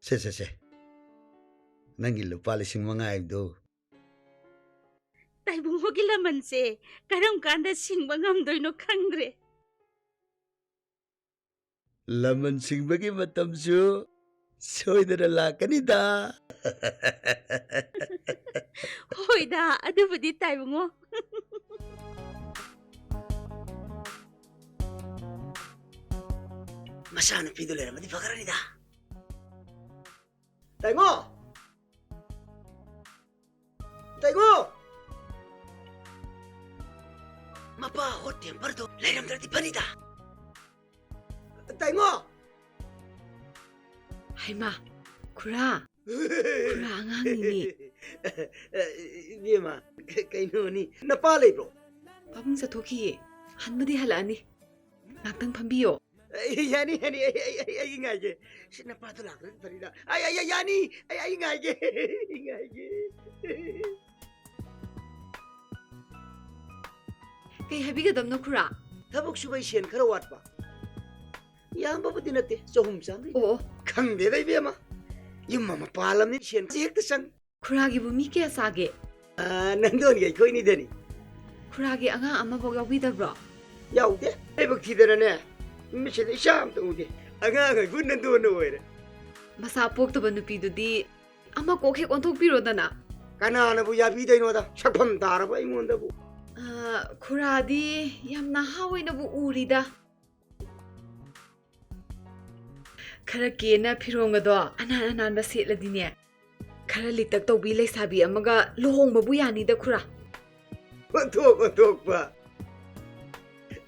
ꯁꯦ ꯅꯪꯒꯤ ꯂꯨꯄꯥ 5,000 ꯍꯥꯏꯕꯗꯣ ꯇꯥꯏꯕꯨꯡꯉꯣꯒꯤ ꯂꯃꯟꯁꯦ ꯀꯔꯝ ꯀꯥꯟꯗ ꯁꯤꯡꯕ ꯉꯝꯗꯣꯏꯅꯣ ꯈꯪꯗ꯭ꯔꯦ ꯂꯃꯟ ꯁꯤꯡꯕꯒꯤ ꯃꯇꯝꯁꯨ ꯁꯣꯏꯗꯅ ꯂꯥꯛꯀꯅꯤꯗ ꯍꯣꯏꯗ ꯑꯗꯨꯕꯨꯗꯤ ꯇꯥꯏꯕꯨꯡꯉꯣ ꯃꯆꯥꯅꯨꯄꯤꯗꯨ ꯂꯩꯔꯝꯃꯗꯤ ꯐꯒ꯭ꯔꯅꯤꯗ ꯇꯥꯏꯉꯣ ꯇꯥꯏꯉꯣ ꯃꯄꯥ ꯍꯣꯠ ꯇꯦꯝꯄꯔꯗꯣ ꯂꯩꯔꯝꯗ꯭ꯔꯗꯤ ꯐꯅꯤꯗ ꯇꯥꯏꯉꯣ ꯍꯩꯃꯥ ꯈꯨꯔꯥ ꯑꯉꯥꯡꯅꯤꯅꯦ 이마 그이노니 나빠 레이브로 ꯄꯥꯕꯨꯡ ꯆꯠꯊꯣꯛꯈꯤꯌꯦ ꯍꯟꯕꯗꯤ ꯍꯜꯂꯛꯑꯅꯤ ꯉꯥꯛꯇꯪ ꯐꯝꯕꯤꯌꯣ 야니 아이 nga게 나빠도 라그래 버리다 야니 아이 nga게 ꯀꯩ ꯍꯥꯏꯕꯤꯒꯗꯕꯅꯣ ꯈꯨꯔꯥꯊꯕꯛ ꯁꯨꯕꯩ ꯁꯦꯟ ꯈꯔ ꯋꯥꯠꯄ ꯌꯥꯝꯕꯕꯨꯗꯤ ꯅꯠꯇꯦ ꯆꯍꯨꯝ ꯆꯥꯝꯃꯔꯤ ꯑꯣ ꯈꯪꯗꯦꯗ ꯏꯕꯦꯝꯃ ꯌꯨꯝ ꯑꯃ ꯄꯥꯜꯂꯝꯅꯤ ꯁꯦꯟ ꯍꯦꯛꯇ ꯆꯪ ꯈꯨꯔꯥꯒꯤꯕꯨ ꯃꯤ ꯀꯌꯥ ꯆꯥꯒꯦ ꯅꯪꯗꯣꯟꯒꯤ ꯑꯩꯈꯣꯏꯅꯤꯗꯅꯤ ꯈꯨꯔꯥꯒꯤ ꯑꯉꯥꯡ ꯑꯃꯐꯥꯎ ꯌꯥꯎꯕꯤꯗꯕ꯭ꯔꯣ ꯌꯥꯎꯗꯦ ꯂꯥꯏꯕꯛ ꯊꯤꯗꯅꯅꯦ ꯃꯤꯠꯁꯤꯗ ꯏꯆꯥ ꯑꯝꯇ ꯎꯗꯦ ꯑꯉꯥꯡ ꯑꯩꯈꯣꯏ ꯅꯟꯗꯣꯟꯅ ꯑꯣꯏꯔꯦ ꯃꯁꯥ ꯄꯣꯛꯇꯕ ꯅꯨꯄꯤꯗꯨꯗꯤ ꯑꯃ ꯀꯣꯛ ꯍꯦꯛ ꯑꯣꯟꯊꯣꯛꯄꯤꯔꯣꯗꯅ ꯀꯅꯥꯅꯕꯨ ꯌꯥꯕꯤꯗꯣꯏꯅꯣꯗ ꯁꯛꯐꯝ ꯇꯥꯔꯕ ꯑꯩꯉꯣꯟꯗꯕꯨ ꯈꯨꯔꯥꯗꯤ ꯌꯥꯝ ꯅꯍꯥ ꯑꯣꯏꯅꯕꯨ ꯎꯔꯤꯗ खरा केना फिरोंगदो अनान अनानबा सेटलदिने खरा लितक तौबी लेसाबी अमगा लोहोंगबबु यानीदा खुरा ओंथोकबा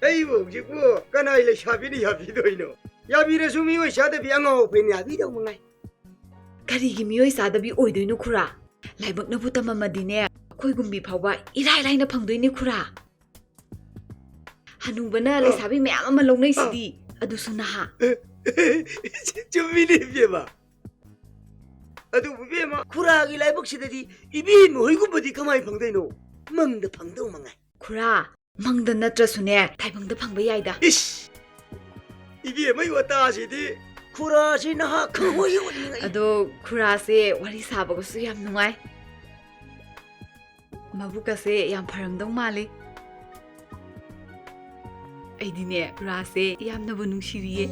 अइबोजिबो कनाइ लेसाबीनि याबीदोइनो याबीरसु मियोइ सादबी अंगाव फेनि याबीदौ मंगाइ करिगी मियोइ सादबी ओइदोइनो खुरा लाइबकनबु तममदिने अखोइगुम्बी फावबा इराइ लाइना फंगदोइने खुरा हनुबना लेसाबी मयाम अमा लौनैसिदी अदुसु नहा चुम्मिनी बेबा ꯑꯗꯨꯕꯨ ꯕꯦꯝꯃ ꯈꯨꯔꯥꯒꯤ ꯂꯥꯏꯕꯛꯁꯤꯗꯗꯤ ꯏꯕꯦꯝꯃ ꯍꯣꯏꯒꯨꯝꯕꯗꯤ ꯀꯃꯥꯏꯅ ꯐꯪꯗꯣꯏꯅꯣ ꯃꯪꯗ ꯐꯪꯗꯧ ꯃꯉꯥꯏ ꯈꯨꯔꯥ ꯃꯪꯗ ꯅꯠꯇ꯭ꯔꯁꯨꯅꯦ ꯇꯥꯏꯕꯪꯗ ꯐꯪꯕ ꯌꯥꯏꯗ 이씨 이게 뭐 왔다시디 쿠라시 나하 그거요 ꯑꯗꯣ ꯈꯨꯔꯥꯁꯦ ꯋꯥꯔꯤ ꯁꯥꯕꯒꯁꯨ ꯌꯥꯝ ꯅꯨꯡꯉꯥꯏ ꯃꯕꯨꯛꯀꯁꯦ ꯌꯥꯝ ꯐꯔꯝꯗꯧ ꯃꯥꯜꯂꯤ ꯑꯩꯗꯤꯅꯦ ꯈꯨꯔꯥꯁꯦ ꯌꯥꯝꯅꯕꯨ ꯅꯨꯡꯁꯤꯔꯤꯌꯦ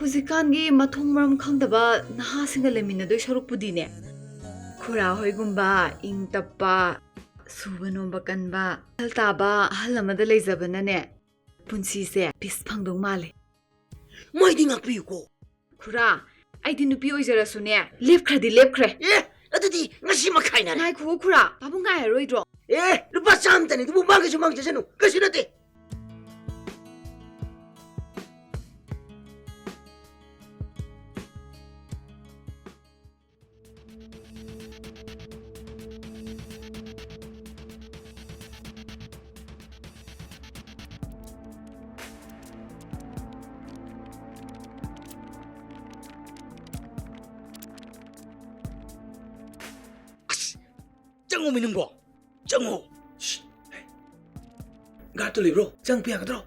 ꯍꯧꯖꯤꯛꯀꯥꯟꯒꯤ ꯃꯊꯣꯡ ꯃꯔꯝ ꯈꯪꯗꯕ ꯅꯍꯥꯁꯤꯡꯒ ꯂꯩꯃꯤꯟꯅꯗꯣꯏ ꯁꯔꯨꯛꯄꯨꯗꯤꯅꯦ ꯈꯨꯔꯥ ꯍꯣꯏꯒꯨꯝꯕ ꯏꯪ ꯇꯞꯄ ꯁꯨꯕ ꯅꯣꯝꯕ ꯀꯟꯕ ꯑꯍꯜ ꯇꯥꯕ ꯑꯍꯜ ꯑꯃꯗ ꯂꯩꯖꯕꯅꯅꯦ ꯄꯨꯟꯁꯤꯁꯦ ꯄꯤꯁ ꯐꯪꯗꯧ ꯃꯥꯜꯂꯦ ꯃꯣꯏꯗꯤ ꯉꯥꯛꯄꯤꯌꯨꯀꯣ ꯈꯨꯔꯥ ꯑꯩꯗꯤ ꯅꯨꯄꯤ ꯑꯣꯏꯖꯔꯁꯨꯅꯦ ꯂꯦꯞꯈ꯭ꯔꯗꯤ ꯂꯦꯞꯈ꯭ꯔꯦ ꯑꯗꯨꯗꯤ ꯉꯁꯤ ꯃꯈꯥꯏꯅꯔꯦ ꯉꯥꯏꯈꯣ ꯈꯨꯔꯥ ꯄꯥꯕꯨꯡ ꯉꯥꯏꯔꯔꯣꯏꯗ꯭ꯔꯣ 루파 짬다니 누구 망가져 망가져নো 그시는데 짱오 미는 거 짱오 가또 리브로 짱 피하거든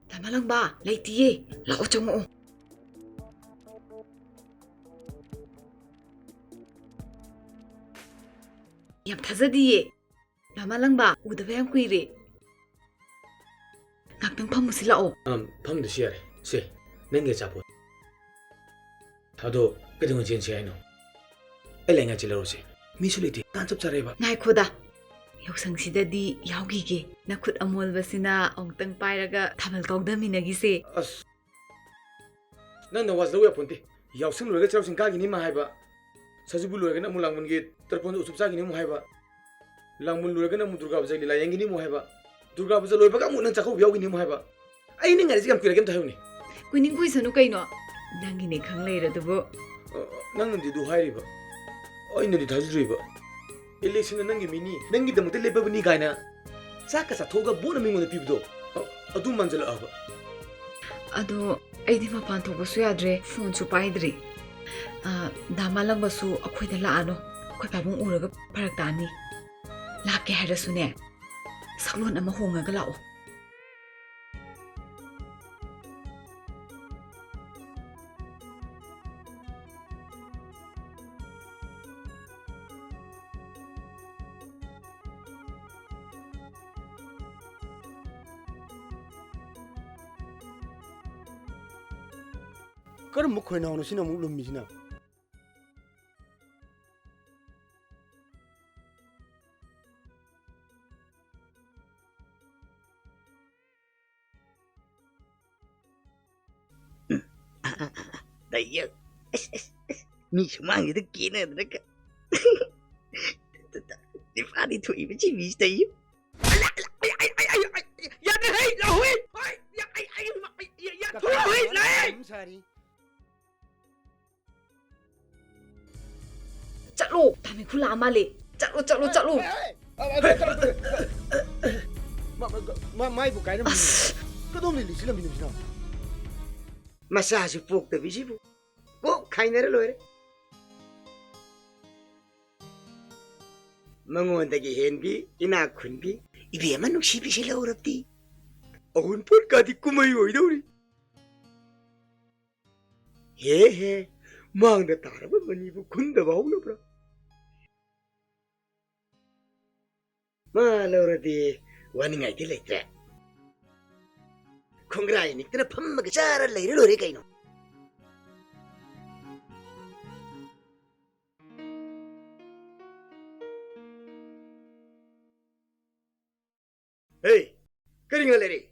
다말랑바 레이티에 라오 정오 ꯌꯥꯝ ꯊꯥꯖꯗꯤꯌꯦ ꯂꯥꯃꯥꯂꯪꯕ ꯎꯗꯕ ꯌꯥꯝ ꯀꯨꯏꯔꯦ ꯉꯥꯛꯇꯪ ꯐꯝꯃꯨꯁꯤ ꯂꯥꯛꯑꯣ ꯐꯝꯗꯁꯨ ꯌꯥꯔꯦ ꯁꯦ ꯅꯪꯒꯤ ꯑꯆꯥꯄꯣꯠ ꯑꯗꯣ ꯀꯩꯗꯧꯉꯩ ꯆꯦꯟꯁꯤ ꯍꯥꯏꯅꯣ ꯑꯩ ꯂꯩꯉꯥꯏ ꯆꯦꯜꯂꯔꯣꯁꯦ ꯃꯤꯁꯨ ꯂꯩꯇꯦ ꯇꯥꯟ ꯆꯞ ꯆꯥꯔꯦꯕ ꯉꯥꯏꯈꯣꯗ ꯌꯥꯎꯁꯪꯁꯤꯗꯗꯤ ꯌꯥꯎꯈꯤꯒꯦ ꯅꯈꯨꯠ ꯑꯃꯣꯜꯕꯁꯤꯅ ꯑꯃꯨꯛꯇꯪ ꯄꯥꯏꯔꯒ ꯊꯥꯕꯜ ꯀꯥꯎꯗꯃꯤꯟꯅꯈꯤꯁꯦ ꯑꯁ ꯅꯪꯅ ꯋꯥꯁ ꯂꯧ ꯌꯥꯄꯣꯟꯇꯦ ꯌꯥꯎꯁꯪ ꯂꯣꯏꯔꯒ ꯆꯩꯔꯥꯎ ꯆꯤꯡ ꯀꯥꯈꯤꯅꯤ ꯃꯥ ꯍꯥꯏꯕ ꯁꯖꯤꯕꯨ ꯂꯣꯏꯔꯒꯅ ꯑꯃꯨꯛ ꯂꯥꯡꯕꯟꯒꯤ ꯇꯔꯄꯣꯟꯗ ꯎꯁꯨꯞ ꯆꯥꯈꯤꯅꯤ ꯑꯃꯨꯛ ꯍꯥꯏꯕ ꯂꯥꯡꯕꯟ ꯂꯣꯏꯔꯒꯅ ꯑꯃꯨꯛ ꯗꯨꯔꯒꯥ ꯄꯨꯖꯥ ꯂꯤꯂꯥ ꯌꯦꯡꯒꯤꯅꯤ ꯑꯃꯨꯛ ꯍꯥꯏꯕ ꯗꯨꯔꯒꯥ ꯄꯨꯖꯥ ꯂꯣꯏꯕꯒ ꯑꯃꯨꯛ ꯅꯪ ꯆꯥꯛꯀꯧꯕ ꯌꯥꯎꯒꯤꯅꯤ ꯑꯃꯨꯛ ꯍꯥꯏꯕ ꯑꯩꯅ ꯉꯥꯏꯔꯤꯁꯦ ꯌꯥꯝ ꯀꯨꯏꯔꯒꯦ ꯑꯝꯇ ꯍꯥꯏꯌꯨꯅꯦ ꯀꯨꯏꯅꯤꯡ ꯀꯨꯏꯁꯅꯨ ꯀꯩꯅꯣ ꯅꯪꯒꯤꯅꯦ ꯈꯪ ꯂꯩꯔꯗꯨꯕꯨ ꯅꯪꯅꯗꯤ ꯑꯗꯨ ꯍꯥꯏꯔꯤꯕ ꯑꯩꯅꯗꯤ ꯊꯥꯖꯗ꯭ꯔꯤꯕ ꯏꯂꯦꯛꯁꯟꯗ ꯅꯪꯒꯤ ꯃꯤꯅꯤ ꯅꯪꯒꯤꯗꯃꯛꯇ ꯂꯦꯞꯄꯕꯅꯤ ꯀꯥꯏꯅ ꯆꯥꯛꯀ ꯆꯥꯊꯣꯛꯑꯒ ꯕꯣꯠꯅ ꯃꯤꯉꯣꯟꯗ ꯄꯤꯕꯗꯣ ꯑꯗꯨ ꯃꯥꯟꯖꯜꯂꯛꯑꯕ ꯑꯗꯣ ꯑꯩꯗꯤ ꯃꯄꯥꯟ ꯊꯣꯛꯄꯁꯨ ꯌꯥꯗ꯭ꯔꯦ ꯐꯣꯟꯁꯨ ꯄꯥꯏꯗ꯭ꯔꯤ ꯗꯥꯃꯥꯂꯪꯕꯁꯨ ꯑꯩꯈꯣꯏꯗ ꯂꯥꯛꯑꯅꯣ ꯑꯩꯈꯣꯏ ꯄꯥꯕꯨꯡ ꯎꯔꯒ ꯐꯔꯛ ꯇꯥꯅꯤ ꯂꯥꯛꯀꯦ ꯍꯥꯏꯔꯁꯨꯅꯦ ꯁꯛꯂꯣꯟ ꯑꯃ ꯍꯣꯡꯉꯒ ꯂꯥꯛꯑꯣ 그럼 거기 나오는 신호 물음이지나 나요 미 주망이도 끼네들까 네 파리 토이면 집이시다요 야네 헤이 라호이 야 토이호이 라이 ꯆꯠꯂꯣ ꯇꯥꯃꯤ ꯈꯨꯂꯥ ꯃꯥꯜꯂꯦ ꯆꯠꯂꯣ 마이부 가이는 끝없는 일이 지금 미는지나 마사지 뽑더비지부 꼭 가이네를 놓으래 멍원덕이 헨비 이나 쿤비 이비에만 눅시비실라 어렵디 어운 볼까디 꾸머이 오이더우리 헤헤 망다 따라보면 이부 군다바 오너브라 말로라디 와닝아이 딜레이트레 콩그라이 닉트나 팜마가 자랄라 이를 오래가이노 에이 그링얼레리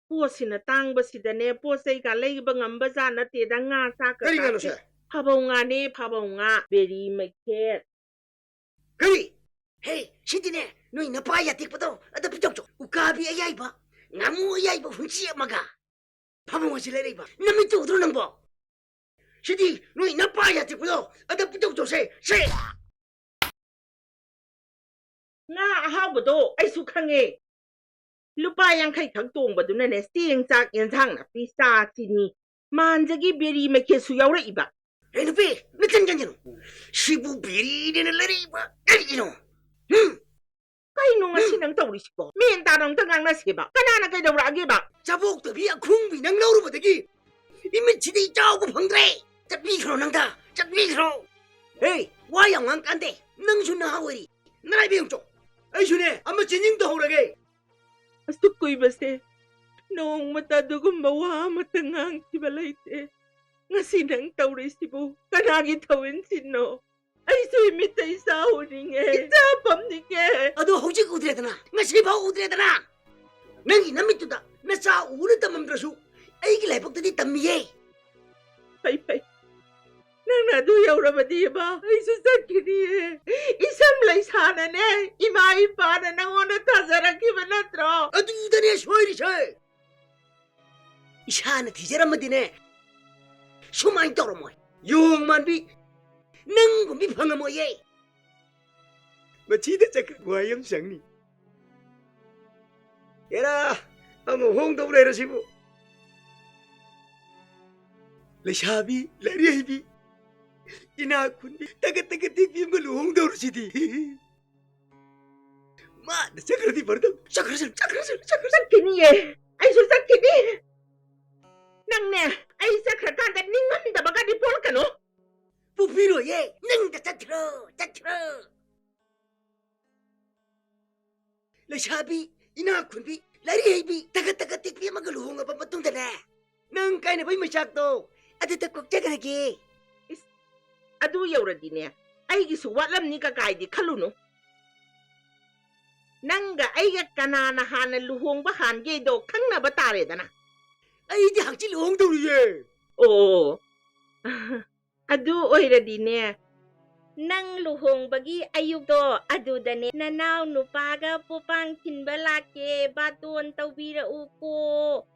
ꯄꯣꯠꯁꯤꯅ ꯇꯥꯡꯕꯁꯤꯗꯅꯦ ꯄꯣꯠ ꯆꯩꯒ ꯂꯩꯕ ꯉꯝꯕꯖꯥꯠ ꯅꯠꯇꯦꯗ ꯉꯥ ꯆꯥꯛꯀ ꯀꯔꯤꯉꯥꯅꯣꯁꯦ ꯐꯥꯕꯧ ꯉꯥꯅꯦ ꯐꯥꯕꯧ ꯉꯥ ꯕꯦꯔꯤ ꯃꯩꯈꯦꯠ 그리 헤이 시디네 너희 나빠야 틱부터 어다 부족죠 우카비 아야이바 나무 아야이바 훈치 마가 파봉하시 레레이바 남이 또 들어는 거 시디 너희 나빠야 틱부터 어다 부족죠 세 ꯉꯥ ꯑꯍꯥꯎꯕꯗꯣ ꯑꯩꯁꯨ ꯈꯪꯉꯦ lupa yankai khak tongba ne sing chak yensang na pisa chini manjagi beri me ke su yaura iba Hey, nupi, nakan ganyan. Shibu biri din lari ba? Ganyan. Kay nung asinang tawris ko. Min tanong tangang na siba. Kanana kay daw ragi ba? Sabok tabi akong binang lauro ba dagi? Imin chidi jaw ko pangdre. Chakbi kro nang da. Chakbi kro. Hey, wayang ang kante. Nang shun na hawari. Naray biyong chok. Ay shune, ama chinying to hawrage. Asuk ko'y base. Noong matadugong bawa matangang tibalayte. Nga sinang tawris sibo. Kanagi tawin sino. Ay suimitay sa huning eh. Itapam ni ke. Ado hujik udredana. Nga siba udredana. Nang inamit da. Nasa ulo tamam rasu. Ay gilay pagtadi tamiye. Pay. Nang naduyaw na ba diba? Ay susakit niya. Isang lay sana ne. Ima-ipa na nang una tasarak iba na tro. Ado ida niya shoyri siya. Isa na tijera madine. Sumayin toro mo. Yung manbi. Nang gumipanga mo ye. Machida chakra guayam sangni. Era, amo hong dobre rasibo. Leshabi, lariyabi. Inakundi, tagat-tagat tigpim ko luhong daw sidi. Ma, chakra di pardam. Chakra. Sakini eh. Ay susakini. Nang ne, ay sakra kanda ningan da baga di polka no? Pupiro ye, nang da chakra. Leshabi, inakundi, lariyabi, tagat-tagat tigpim ko luhong pa patung da na. Nang kaya na ba'y masyak to? At itakok chakra ki. Adu yaura di ne. Ay gisu walam ni kakay di kaluno. Nangga ay kanana hanan luhong bahan gedo kang nabatare da na. Ay di hakchi luhong daw ye. Oo. Adu oira di ne. Nang luhong bagi ayuk to adu da ne. Nanaw nupaga pupang tinbalake baton tawbira uko.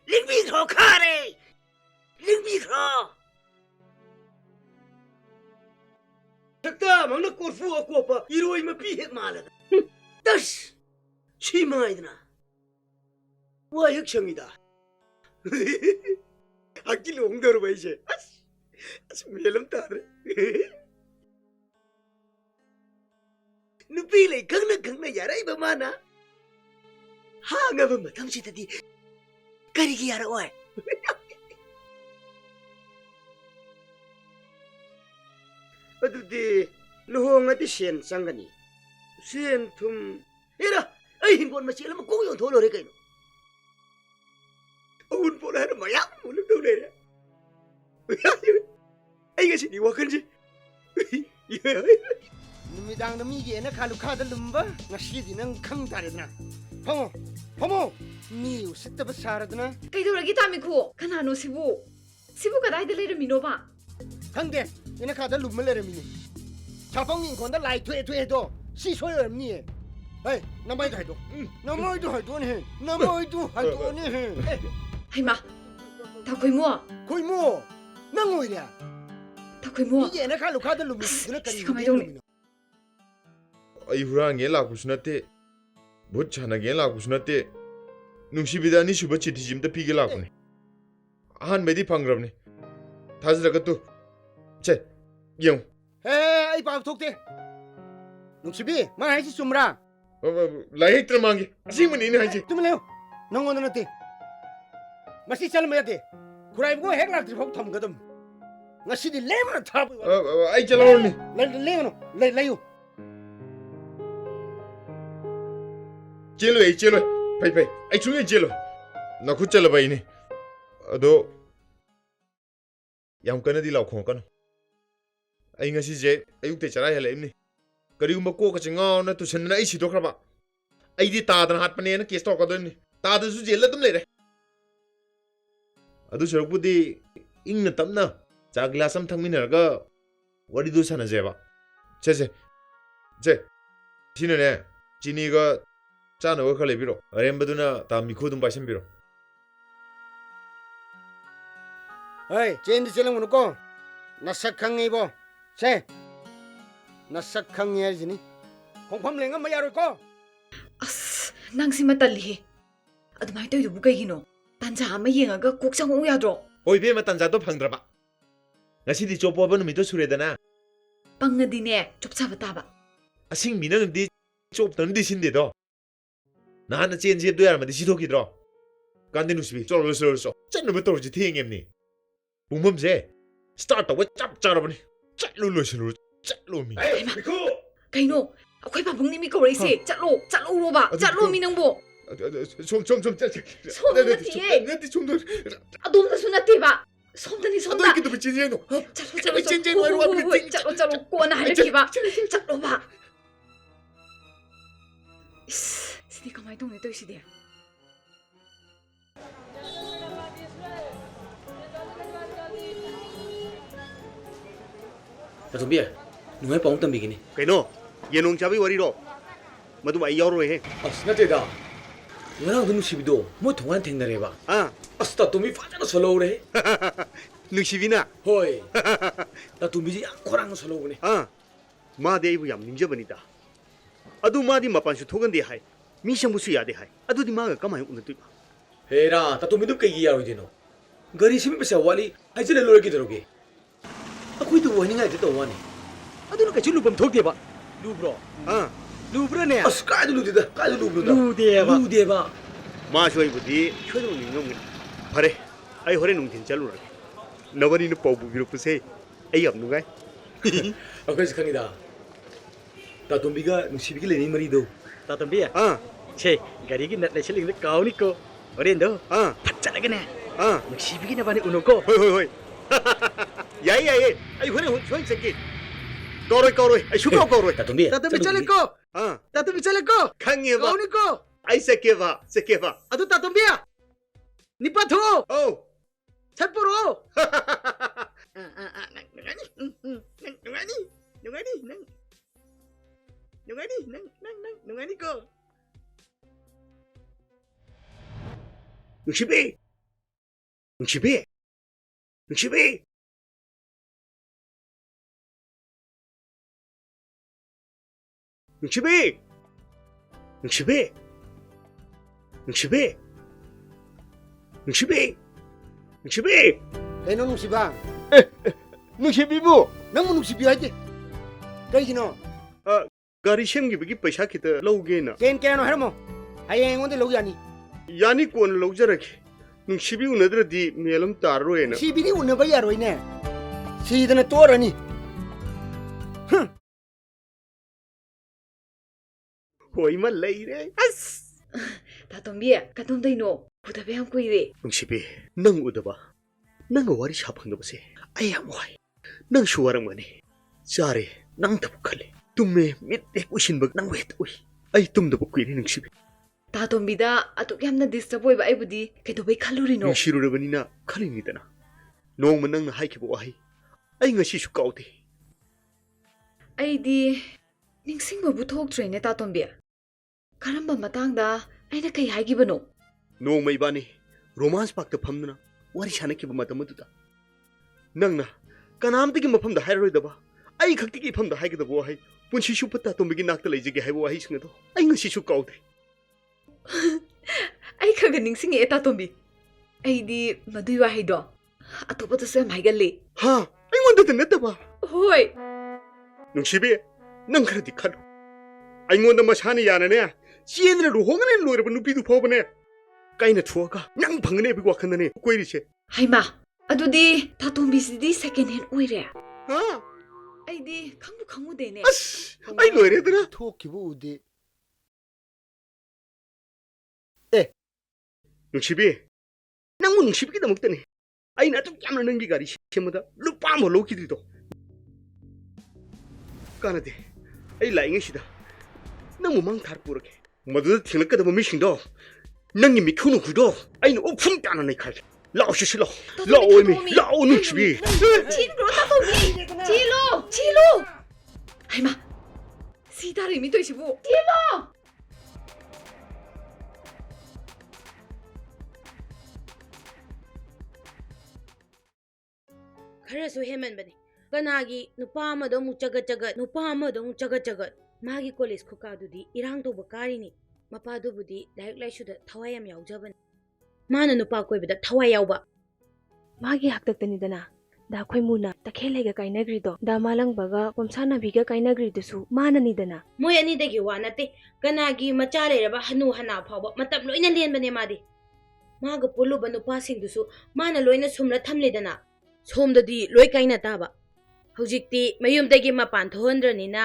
Lingbi kro kare. Lingbi kro. Takta mangna korfu ako pa iroi mapi hek malak. Das shimaidna. Wayak sangida. Hakil ongdor baise. As melam tar. Nupilay kang na yaray ba mana? Ha nga ba matam si tadi? Karigi yara oy. Adudi luhong ati sen sangani. Sen tum. Era, ay hingon masila magkuyo tholo re kayo. Awun po na mayak mulut daw na. Ay kasi diwakan si. Numidang namigi na kalukada lumba. Ngasidi nang kang tarid na. Pamo. Miu sitta basarad na. Kaiduragi tamiku. Kanano sibu? Sibu kadayda leramino ba? Kangde. Ina kada lumma leramini. Chapang inkonda lai tue do. Si soyamni. Hey, namay do haido. Namay do haido ne. Namay do haido ne. Haima. Ta koimo. Koimo. Nang oiria. Ta koimo. Ye na kalu kada lummi duna kari. Kamay dong. Ay hurang ye la kusnate. Bot chana ge la kusnate. Nungshibida ni shuba chiti jimda pige la kune. Han medi pangrabne. Thazraga tu. Che. Yung. Hey, ay pa thokte. Nungsibi, ma hai si sumra. Lai hektra mangi. Asing mani ni hai si. Tum leo. Nangon na te. Masi chal ma yate. Kurai go hek lak trifok tham gadam. Ngasi di lem na thap. Ay chalo ni. Leo no. Layo. Chelo. Pai. Ay chungi chelo. Na khu chala bai ni. Ado yam kana di lau khong kana. Ay ngasi je ayuk te chara hele imni. Karigumba ko ka chingaw na tu sanna ai sidok raba. Ay di tadan hat pane na kes to ka don ni. Tadan su jela tum le re. Adu saruk budi ing na tamna. Cha glasam thangminarga wadi du sana je ba. Je. Sino ne. Chini ga chana wa khale biro. Arembaduna ta mikhu dum baisam biro. Hey, change chelang unuko. Nasak khangi bo. Se. Nasak khangi ai jini. Kongpham lenga mayaroi ko. As, nang si matali. ꯑꯗꯨꯃꯥꯏꯅ ꯇꯧꯏꯗꯨꯕꯨ ꯀꯩꯒꯤꯅꯣ ꯇꯥꯟꯖꯥ ꯑꯃ ꯌꯦꯡꯉꯒ ꯀꯣꯛ ꯆꯪꯉꯛꯎ ꯌꯥꯗ꯭ꯔꯣ ꯍꯣꯏ ꯏꯕꯦꯝꯃ ꯇꯥꯟꯖꯥꯗꯣ ꯐꯪꯗ꯭ꯔꯕ ꯉꯁꯤꯗꯤ ꯆꯣꯞꯄꯕ ꯅꯨꯃꯤꯠꯇꯣ ꯁꯨꯔꯦꯗꯅ ꯄꯪꯉꯗꯤꯅꯦ ꯆꯣꯞꯆꯕ ꯇꯥꯕ ꯑꯁꯤꯡꯕꯤꯅꯗꯤ ꯆꯣꯞꯇꯅꯗꯤ ꯁꯤꯟꯗꯦꯗꯣ ꯅꯍꯥꯟꯅ ꯆꯦꯟ ꯆꯦꯞꯇꯣ ꯌꯥꯔꯝꯃꯗꯤ ꯁꯤꯊꯣꯛꯈꯤꯗ꯭ꯔꯣ ꯀꯥꯟꯗꯤ ꯅꯨꯡꯁꯤꯕꯤ ꯆꯠꯂꯣ ꯆꯠꯅꯕ ꯇꯧꯔꯁꯤ ꯊꯦꯡꯉꯦꯕꯅꯤ ꯄꯨꯡꯐꯝꯁꯦ ꯁ꯭ꯇꯥꯔꯠ ꯇꯧꯕ ꯆꯞ ꯆꯥꯔꯕꯅꯤ ꯆꯠꯂꯣ ꯂꯣꯏꯁꯤꯜꯂꯨ ꯆꯠꯂꯣ ꯃꯤ ꯀꯩꯅꯣ ꯑꯩꯈꯣꯏ ꯄꯥꯕꯨꯡꯅꯤ ꯃꯤ ꯀꯧꯔꯛꯏꯁꯦ ꯆꯠꯂꯣꯕ ꯆꯠꯂꯣ ꯃꯤ ꯅꯪꯕꯣ ꯁꯣꯝ ꯅꯠꯇꯦ ꯁꯣꯝꯗ ꯑꯗꯣꯝꯗꯁꯨ ꯅꯠꯇꯦꯕ ꯁꯣꯝꯗꯅꯤ ꯁꯣꯝꯗ ꯑꯗꯣ ꯀꯩꯗꯧꯕ ꯆꯦꯟꯖꯦꯅꯣ ꯆꯠꯂꯣ ꯀꯣꯟꯅ ꯍꯥꯏꯔꯛꯈꯤꯕ ꯆꯠꯂꯣꯕ ꯁꯤꯗꯤ ꯀꯃꯥꯏꯅ ꯇꯧꯅꯤ ꯇꯧꯏꯁꯤꯗꯤ ꯇꯥꯇꯣꯝꯕꯤ ꯅꯨꯡꯉꯥꯏ ꯄꯥꯎ ꯇꯝꯕꯤꯒꯦꯅꯤ ꯀꯩꯅꯣ ꯌꯦꯅꯣꯡ ꯆꯥꯕꯩ ꯋꯥꯔꯤꯔꯣ ꯃꯗꯨ ꯑꯩ ꯌꯥꯎꯔꯣꯏꯍꯦ ꯑꯁ ꯅꯠꯇꯦꯗ ꯉꯔꯥꯡꯗꯣ ꯅꯨꯡꯁꯤꯕꯤꯗꯣ ꯃꯣꯏ ꯊꯣꯡꯒꯥꯟ ꯊꯦꯡꯅꯔꯦꯕ ꯑꯁ ꯇꯥꯇꯣꯝꯕꯤ ꯐꯖꯅ ꯁꯣꯜꯍꯧꯔꯦ ꯅꯨꯡꯁꯤꯕꯤꯅ ꯍꯣꯏ ꯇꯥꯇꯣꯝꯕꯤꯁꯤ ꯌꯥꯝ ꯈꯣꯔꯥꯡꯅ ꯁꯣꯜꯍꯧꯕꯅꯦ 마디 아이부 얌 닝자버니다. 아두 마디 마판수 토건데 하이 미샹부수 야데 하이 아두디 마가 까마이 운드이바. 헤라 따토미도 깨기 야로이데노. 거리 심베사 와리 하이즈레 로르기더로게. 아코이도 와닝아 이데도 와니. 아두는 까치 루범 톡데바. 루브로. 루브로네. 아스 까이도 루데다. 까이도 루브로다. 루데바. 루데바. 마쇼이부디 쿄도 닝놈. 바레. 아이 호레 농텐 잘로라게. 너버니는 뽀부 비로프세. 아이 없누가이. 아까지 강이다. 따tom비가 누시비기 레니 머리도. 따tom비야. 체 가리기 나래실링 가오니코. 어렌도. 팟자라게네. 누시비기 나바니 우노코. 호이. 야야야. 아이 호레 호이 새끼. 거로이. 아이 슈가 거로이. 따tom비야. 따tom비 잘레코. 따tom비 잘레코. 강이봐. 가오니코. 아이 새끼봐. 아두 따tom비야. 니빠토. 찰뽀로. 누가니 거. 뭉치비. Kailan nung si Bang? Nung si Bibo. Nang nung si Biyaje. Kaya gino? Gari siyang gibagi paisa kita lauge na. Ken kaya no harmo? Hayang ngonde lauge ani. Yani ko na laujarake. Nung si Bibo nadra di melam taro na. Si Bibo una ba yaro ine? Si dana tora ni. Hoy malay re. As. 따tom비야, 까tom다이노. 부다베 한 꾸이레. Nung si Bi, nang udaba. Nang wari sapang na base. Ay amoy. Nang suwarang mani. Sari, nang tabukali. Tumme mitte usinbag nang wet uy. Ay tumdabuk kuiri nung si Bi. 따tom비다 아tuk yamna disturb oiba aibudi kaitobay khalurino. Nung sirurabani na kalinita na. Noong manang na haikibo ay. Ay nga sisu kauti. Aidi ningsingbabu thoktrene 따tom비야. karamba matangda aina kai haigibano. Noong may bani. Romance pakta pamna na. Wari sana kiba matamaduda. Nang na. Kanamtigi mapamda hairoida ba? Ay kaktigi pamda haigida bo ay. Punsi supata tumbigi nakta laijige hay bo ay singa do. Ay nga sisu kauti. Ay kaga ningsingi 따tom비. Aidi madui wahido. Atopato sa maigali. Ha? Ay wanda tanata ba? Hoy. Nung sibi, nang karadi kalo. Ay wanda masana yana niya. Siyan na luhongan na lura ba nupidu po ba niya? Kaya na chuwa ka. Nang pangan na ibigwakan na niya. Kuwiri siya. Hayma. Adudi 따tom비 sidi second hand oire. Ha? Aidi kangu dene. As! Ay loire dana. Thokibu ude. Nung sibi, nang mo nung sibi kita magtani. Ay nato kaya na nanggigari siya mo da. Lupa mo loki dito. Kanade, ay laing siya da. Nang mo mang tarpurake. Maduda tingnan ka da mo missing daw. Nang imi kuno kudo. Ay no opun ka na naikal. Lao siya sila. Lao imi. Lao nung sibi. Chilo 따tom비. Chilo. Hayma. Sitari mi to isibu. Chilo. खरसु हेमनबने कनागी नुपा अमदो मु चगत मागी college खुकादुदी इरांग तो बकारिनी ꯃꯄꯥꯗꯨꯕꯨꯗꯤ ꯂꯥꯏꯔꯤꯛ ꯂꯥꯏꯁꯨꯗ ꯊꯋꯥꯏ ꯌꯥꯝ ꯌꯥꯎꯖꯕꯅꯤ ꯃꯥꯅ ꯅꯨꯄꯥ ꯀꯣꯏꯕꯗ ꯊꯋꯥꯏ ꯌꯥꯎꯕ 마기 학덕더니다나 다 쾌무나 딱헬레가 까이나그리도 다 말랑바가 봄사나비가 까이나그리도수 마나니다나 ꯃꯣꯏ ꯑꯅꯤꯗꯒꯤ ꯋꯥ ꯅꯠꯇꯦ ꯀꯅꯥꯒꯤ ꯃꯆꯥ ꯂꯩꯔꯕ ꯍꯅꯨ ꯍꯅꯥ ꯐꯥꯎꯕ ꯃꯇꯝ ꯂꯣꯏꯅ ꯂꯦꯟꯕꯅꯦ ꯃꯥꯗꯤ ꯃꯥꯒ ꯄꯨꯜꯂꯨꯕ ꯅꯨꯄꯥꯁꯤꯡꯗꯨꯁꯨ ꯃꯥꯅ ꯂꯣꯏꯅ ꯁꯨꯝꯂ ꯊꯝꯂꯦꯗꯅ ꯁꯣꯝꯗꯗꯤ ꯂꯣꯏ ꯀꯥꯏꯅ ꯇꯥꯕ ꯍꯧꯖꯤꯛꯇꯤ ꯃꯌꯨꯝꯗꯒꯤ ꯃꯄꯥꯟ ꯊꯣꯛꯍꯟꯗ꯭ꯔꯅꯤꯅ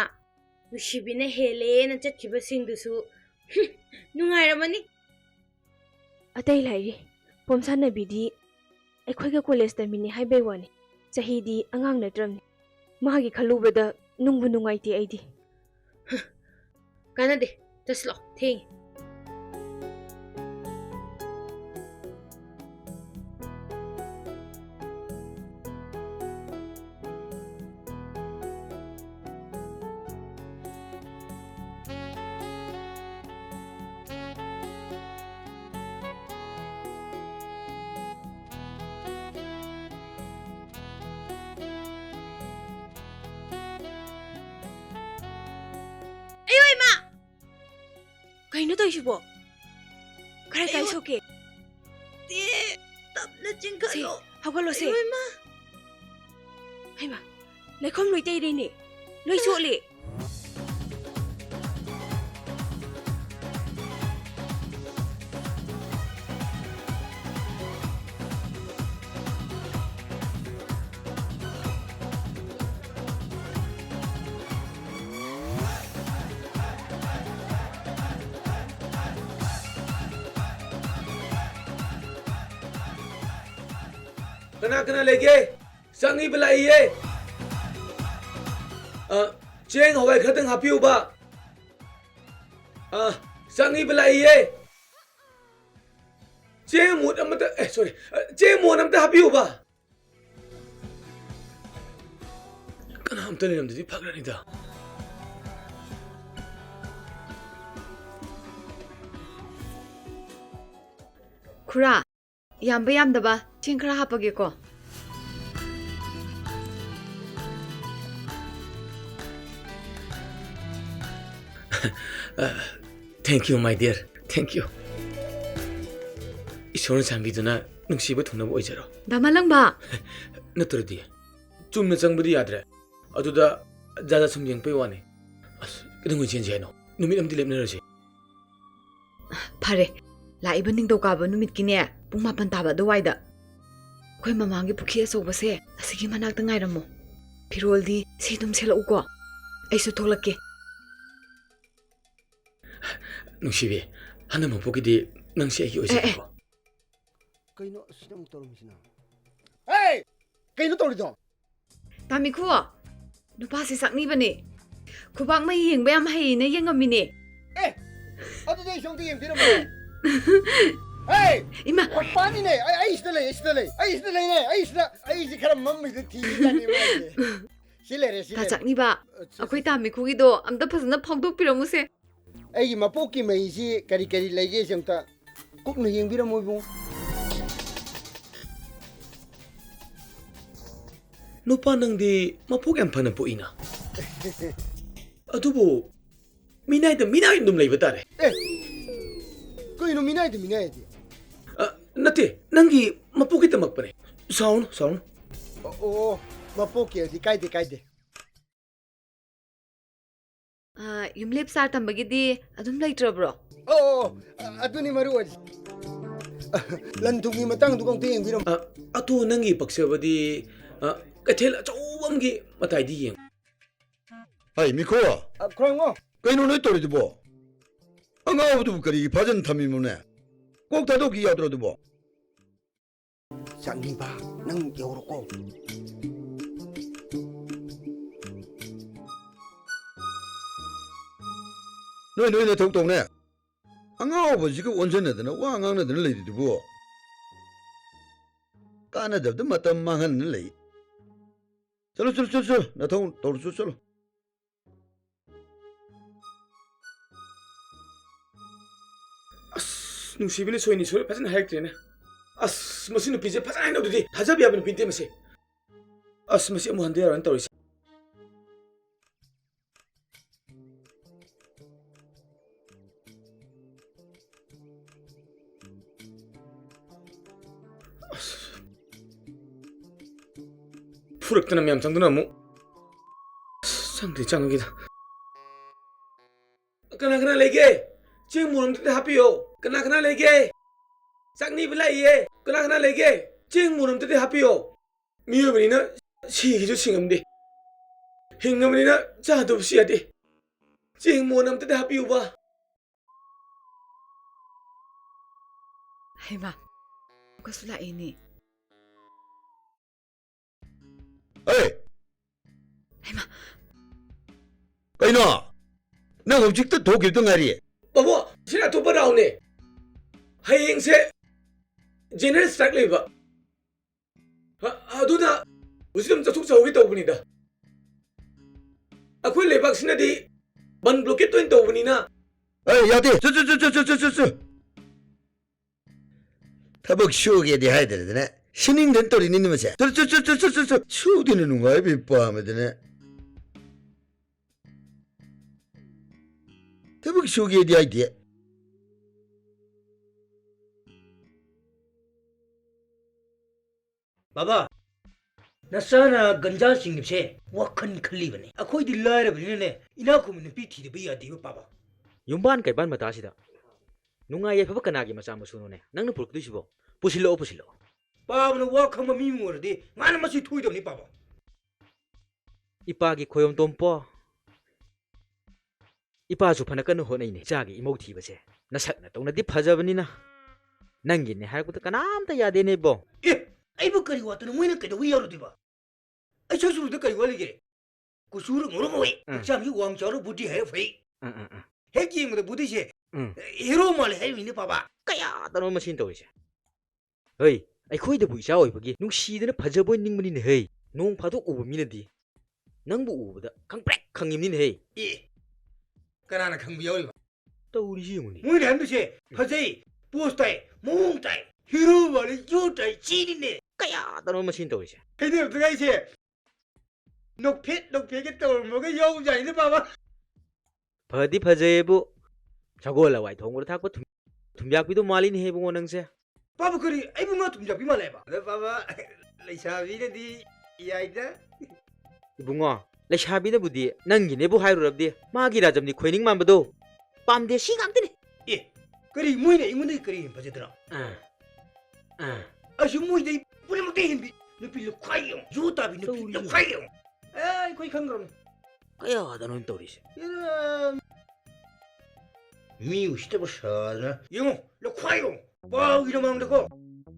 ꯅꯨꯡꯁꯤꯕꯤꯅ ꯍꯦꯜꯂꯦꯅ ꯆꯠꯈꯤꯕꯁꯤꯡꯗꯨꯁꯨ ꯅꯨꯡꯉꯥꯏꯔꯝꯃꯅꯤ ꯑꯇꯩ ꯂꯥꯏꯔꯤ ꯄꯣꯝꯁꯥꯅꯕꯤꯗꯤ ꯑꯩꯈꯣꯏꯒ ꯀꯣꯂꯦꯖ ꯇꯝꯃꯤꯅꯤ ꯍꯥꯏꯕꯩ ꯋꯥꯅꯤ ꯆꯍꯤꯗꯤ ꯑꯉꯥꯡ ꯅꯠꯇ꯭ꯔꯕꯅꯤ ꯃꯥꯒꯤ ꯈꯜꯂꯨꯕꯗ ꯅꯨꯡꯕꯨ ꯅꯨꯡꯉꯥꯏꯇꯦ ꯑꯩꯗꯤ ꯀꯥꯟꯅꯗꯦ ꯆꯠꯁꯤ ꯂꯥꯛꯑꯣ ꯊꯦꯡꯉꯦ ꯀꯩꯅꯣ ꯇꯧꯏꯁꯤꯕꯣ ꯈꯔ ꯀꯥꯏ ꯁꯣꯛꯀꯦ ꯇꯞꯅ ꯆꯤꯡꯈꯠꯂꯣ ꯍꯧꯒꯠꯂꯣꯁꯦ ꯍꯩꯃꯥ ꯂꯩꯈꯣꯝ ꯂꯣꯏ ꯇꯩꯔꯦꯅꯦ ꯂꯣꯏ ꯆꯣꯠꯂꯦ कना कना लेके संगी बलाइए चेंग हवाई खतंग हापियोबा संगी बलाइए चेंग मोड अमत सॉरी चेंग मोड अमत हापियोबा कना हम तने नमदि फगरानिदा खुरा यामबा यामदबा चिंग खरा हापगे को thank you my dear thank you ईश्वर सांबीदुना नुंसीबा थुनब ओइजरो दामालंबा नत्रदि चुमना चंगबदि याद्रे अदुदा जाजा सुम यंगपै वाने अस किदंगु चेंज हैनो नुमित अमदि लेबनरसे फरे लाइब निंगदौकाबा नुमित किने पुंग मापन ताबा दवाइदा कोई ममांगी पुखी असोबसे असिगी मनाक्ता ngairamo फिरोलदी से तुम सेलौको ऐसु थोलके नुसीबे हना मपोकिदि नंसी आगी ओइजको कइनो सिदम तोरमिसिना ए कइनो तोरिदो तामिखु नुपासे saknibane खुबाक मै येंबा याम हैने येंगमिने ए अदुदे सोंदि येंबिरमो Hey! Ima! Pani ne! Ay isda kara mammi da TV lani mai. Silere. Ta chakni ba. Akoi ta mi khugi do amta phasna phongdok piramu se. Ai mapok ki mai si kari lege jamta. Kuk na yengbiramu bu. Nupa nangdi mapok yam phana poina. Adubo minai dum leiba tare. Eh. Koino minai de. नते नंगी मपोकी तमक पने sound ओ मपोकी असि काइदे युमलेप सार तंबगिदी अदुम लैट्रब्रो ओ अदुनी मरु अज लंथुगी मतंग दुगं ते यंगिरम अतु नंगी पक्षबदी कथेल चौबमगी मताइदी young हाय मिखो खरंगो कइनो नोय तोरिदबो अंगावदु करी फाजन थमिमुने 꼭 다도기 야들어도 뭐 장님바 능 여우고 너희네 독동네 안가오버 지금 원전에드나 왕강네드는 레이디고 까나들도 맞다 망하는 레이 चलो 나통 도르 चलो नुसीबिने सोइनी सोइ फजन हाइक्ट्रेने अस मसिनु पिजे फजन हाइनो दुदि थाजब याबन पिन्ते मसे अस मसे मु हन्ते यारन तौरिस 푸럭ꯇꯅ ꯃꯌꯥꯝ ꯆꯪꯗꯨꯅ ꯑꯃꯨꯛ ꯆꯪꯗꯦ ꯆꯪꯉꯒꯦꯗ ꯀꯅꯥ ꯀꯅꯥ ꯂꯩꯒꯦ ꯆꯦꯡ ꯃꯣꯟ ꯑꯝꯇ ꯍꯥꯞꯄꯤꯌꯣ ꯀꯅꯥ ꯀꯅꯥ ꯂꯩꯒꯦ ꯆꯥꯛꯅꯤꯕ ꯂꯥꯛꯏꯌꯦ ꯀꯅꯥ ꯀꯅꯥ ꯂꯩꯒꯦ ꯆꯦꯡ ꯃꯣꯟ ꯑꯝꯇꯗꯤ ꯍꯥꯞꯄꯤꯌꯣ ꯃꯤꯑꯣꯏꯕꯅꯤꯅ ꯁꯤꯒꯤꯁꯨ ꯁꯤꯡꯉꯝꯗꯦ ꯍꯤꯡꯉꯕꯅꯤꯅ ꯆꯥꯗꯕꯁꯨ ꯌꯥꯗꯦ ꯆꯦꯡ ꯃꯣꯟ ꯑꯝꯇꯗꯤ ꯍꯥꯞꯄꯤꯌꯨꯕ ꯍꯩꯃꯥ ꯀꯁꯨ ꯂꯥꯛꯏꯅꯤ Hey! Kaino? Nang hojikta thokibda ngari. Babo, sina topa raune. Hayeng se general strike leba. Aduna usidam chathuk chawgi tawbani da. Akhoi lebak sina di ban blockade toin tawbani na. Hey, yade. Chu. Thabak shoge di haidare ne. Shining den tori ni mase. Chu. Shudine nungai bi pa medene. Thabak shoge di haide. Baba, nasana ganja singbse wakhan khali bane. Akhoi di laira bane ne. Ina kum ne pi thi de bi adi baba. Yumban kai ban mata sida. Nungai ye phaba kana gi macha musuno ne. Nangnu purkdu sibo. Pusilo. Baba no wakhang ma mi ngor de. Ngana ma si thui do ni baba. Ipa gi khoyom tompo. Ipa su phana kan ho nei ne. Cha gi imau thi base. Nasak na tong na di phajabani na. Nangi ne har kuta kanam ta yade ne bo. Ai bu kari watu no moina kai do wi yaru diba. Ai chosuru de kari wali ge. Kusuru ngoro mo we. Cham hi wang charu budi hai fei. Heki mo de budi je. Hero mal hai ni baba. Kaya tano machine to ise. Hey, ai khoi de bu isa oi bagi. Nung si de na phajaboi ning mani ne hey. Nong phadu ubu mi na di. Nang bu ubu da khang prek khang yim ni ne hey. Kana na khang bi yawi ba. Tawri ji mo ni. Moi de han de se phajai post tai mong tai hero wali yo tai chi ni ne. Kaya tano machine to ise. Cái điều thứ hai છે nộp phết cái tàu một cái dâu dày nữa bà. Phadi phajai bu. Chagol la wai thong thak pa thum yak pi do mali ni he bu nang se. Baba kari ai bu nga thum jak pi ma lai ba. Baba lai sa vi ne di yai da. Ibungo, lai shabi na budi nangi ne bu hairu rabdi. Ma gi rajam ni khoining man bado. Pam de si ngam tini. Kari moi ne ingun dei kari phajai dra. Asu moi dei pura mo dei hin bi. Nupi lu khai yong, yu ta bi nupi lu khai yong. Ai koi khang ram. Kaya da non tori se. Mi uste ba sa na. Yong lu khai yong. Ba gi na mang da ko.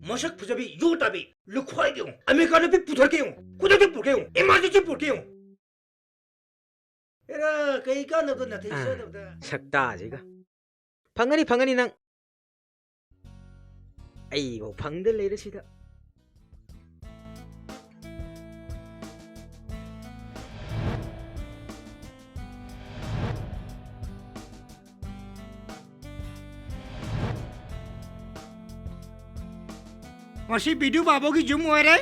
Masak phujabi yu ta bi lu khai yong. America na bi puthar ke yong. Kuda ke pur ke yong. Emergency pur ke yong. Era kai ka na to na thai sa da. Sakta jiga. Phangani nang. Ai bo phangde leira sida. Masih bidu babo ki jum hoy re.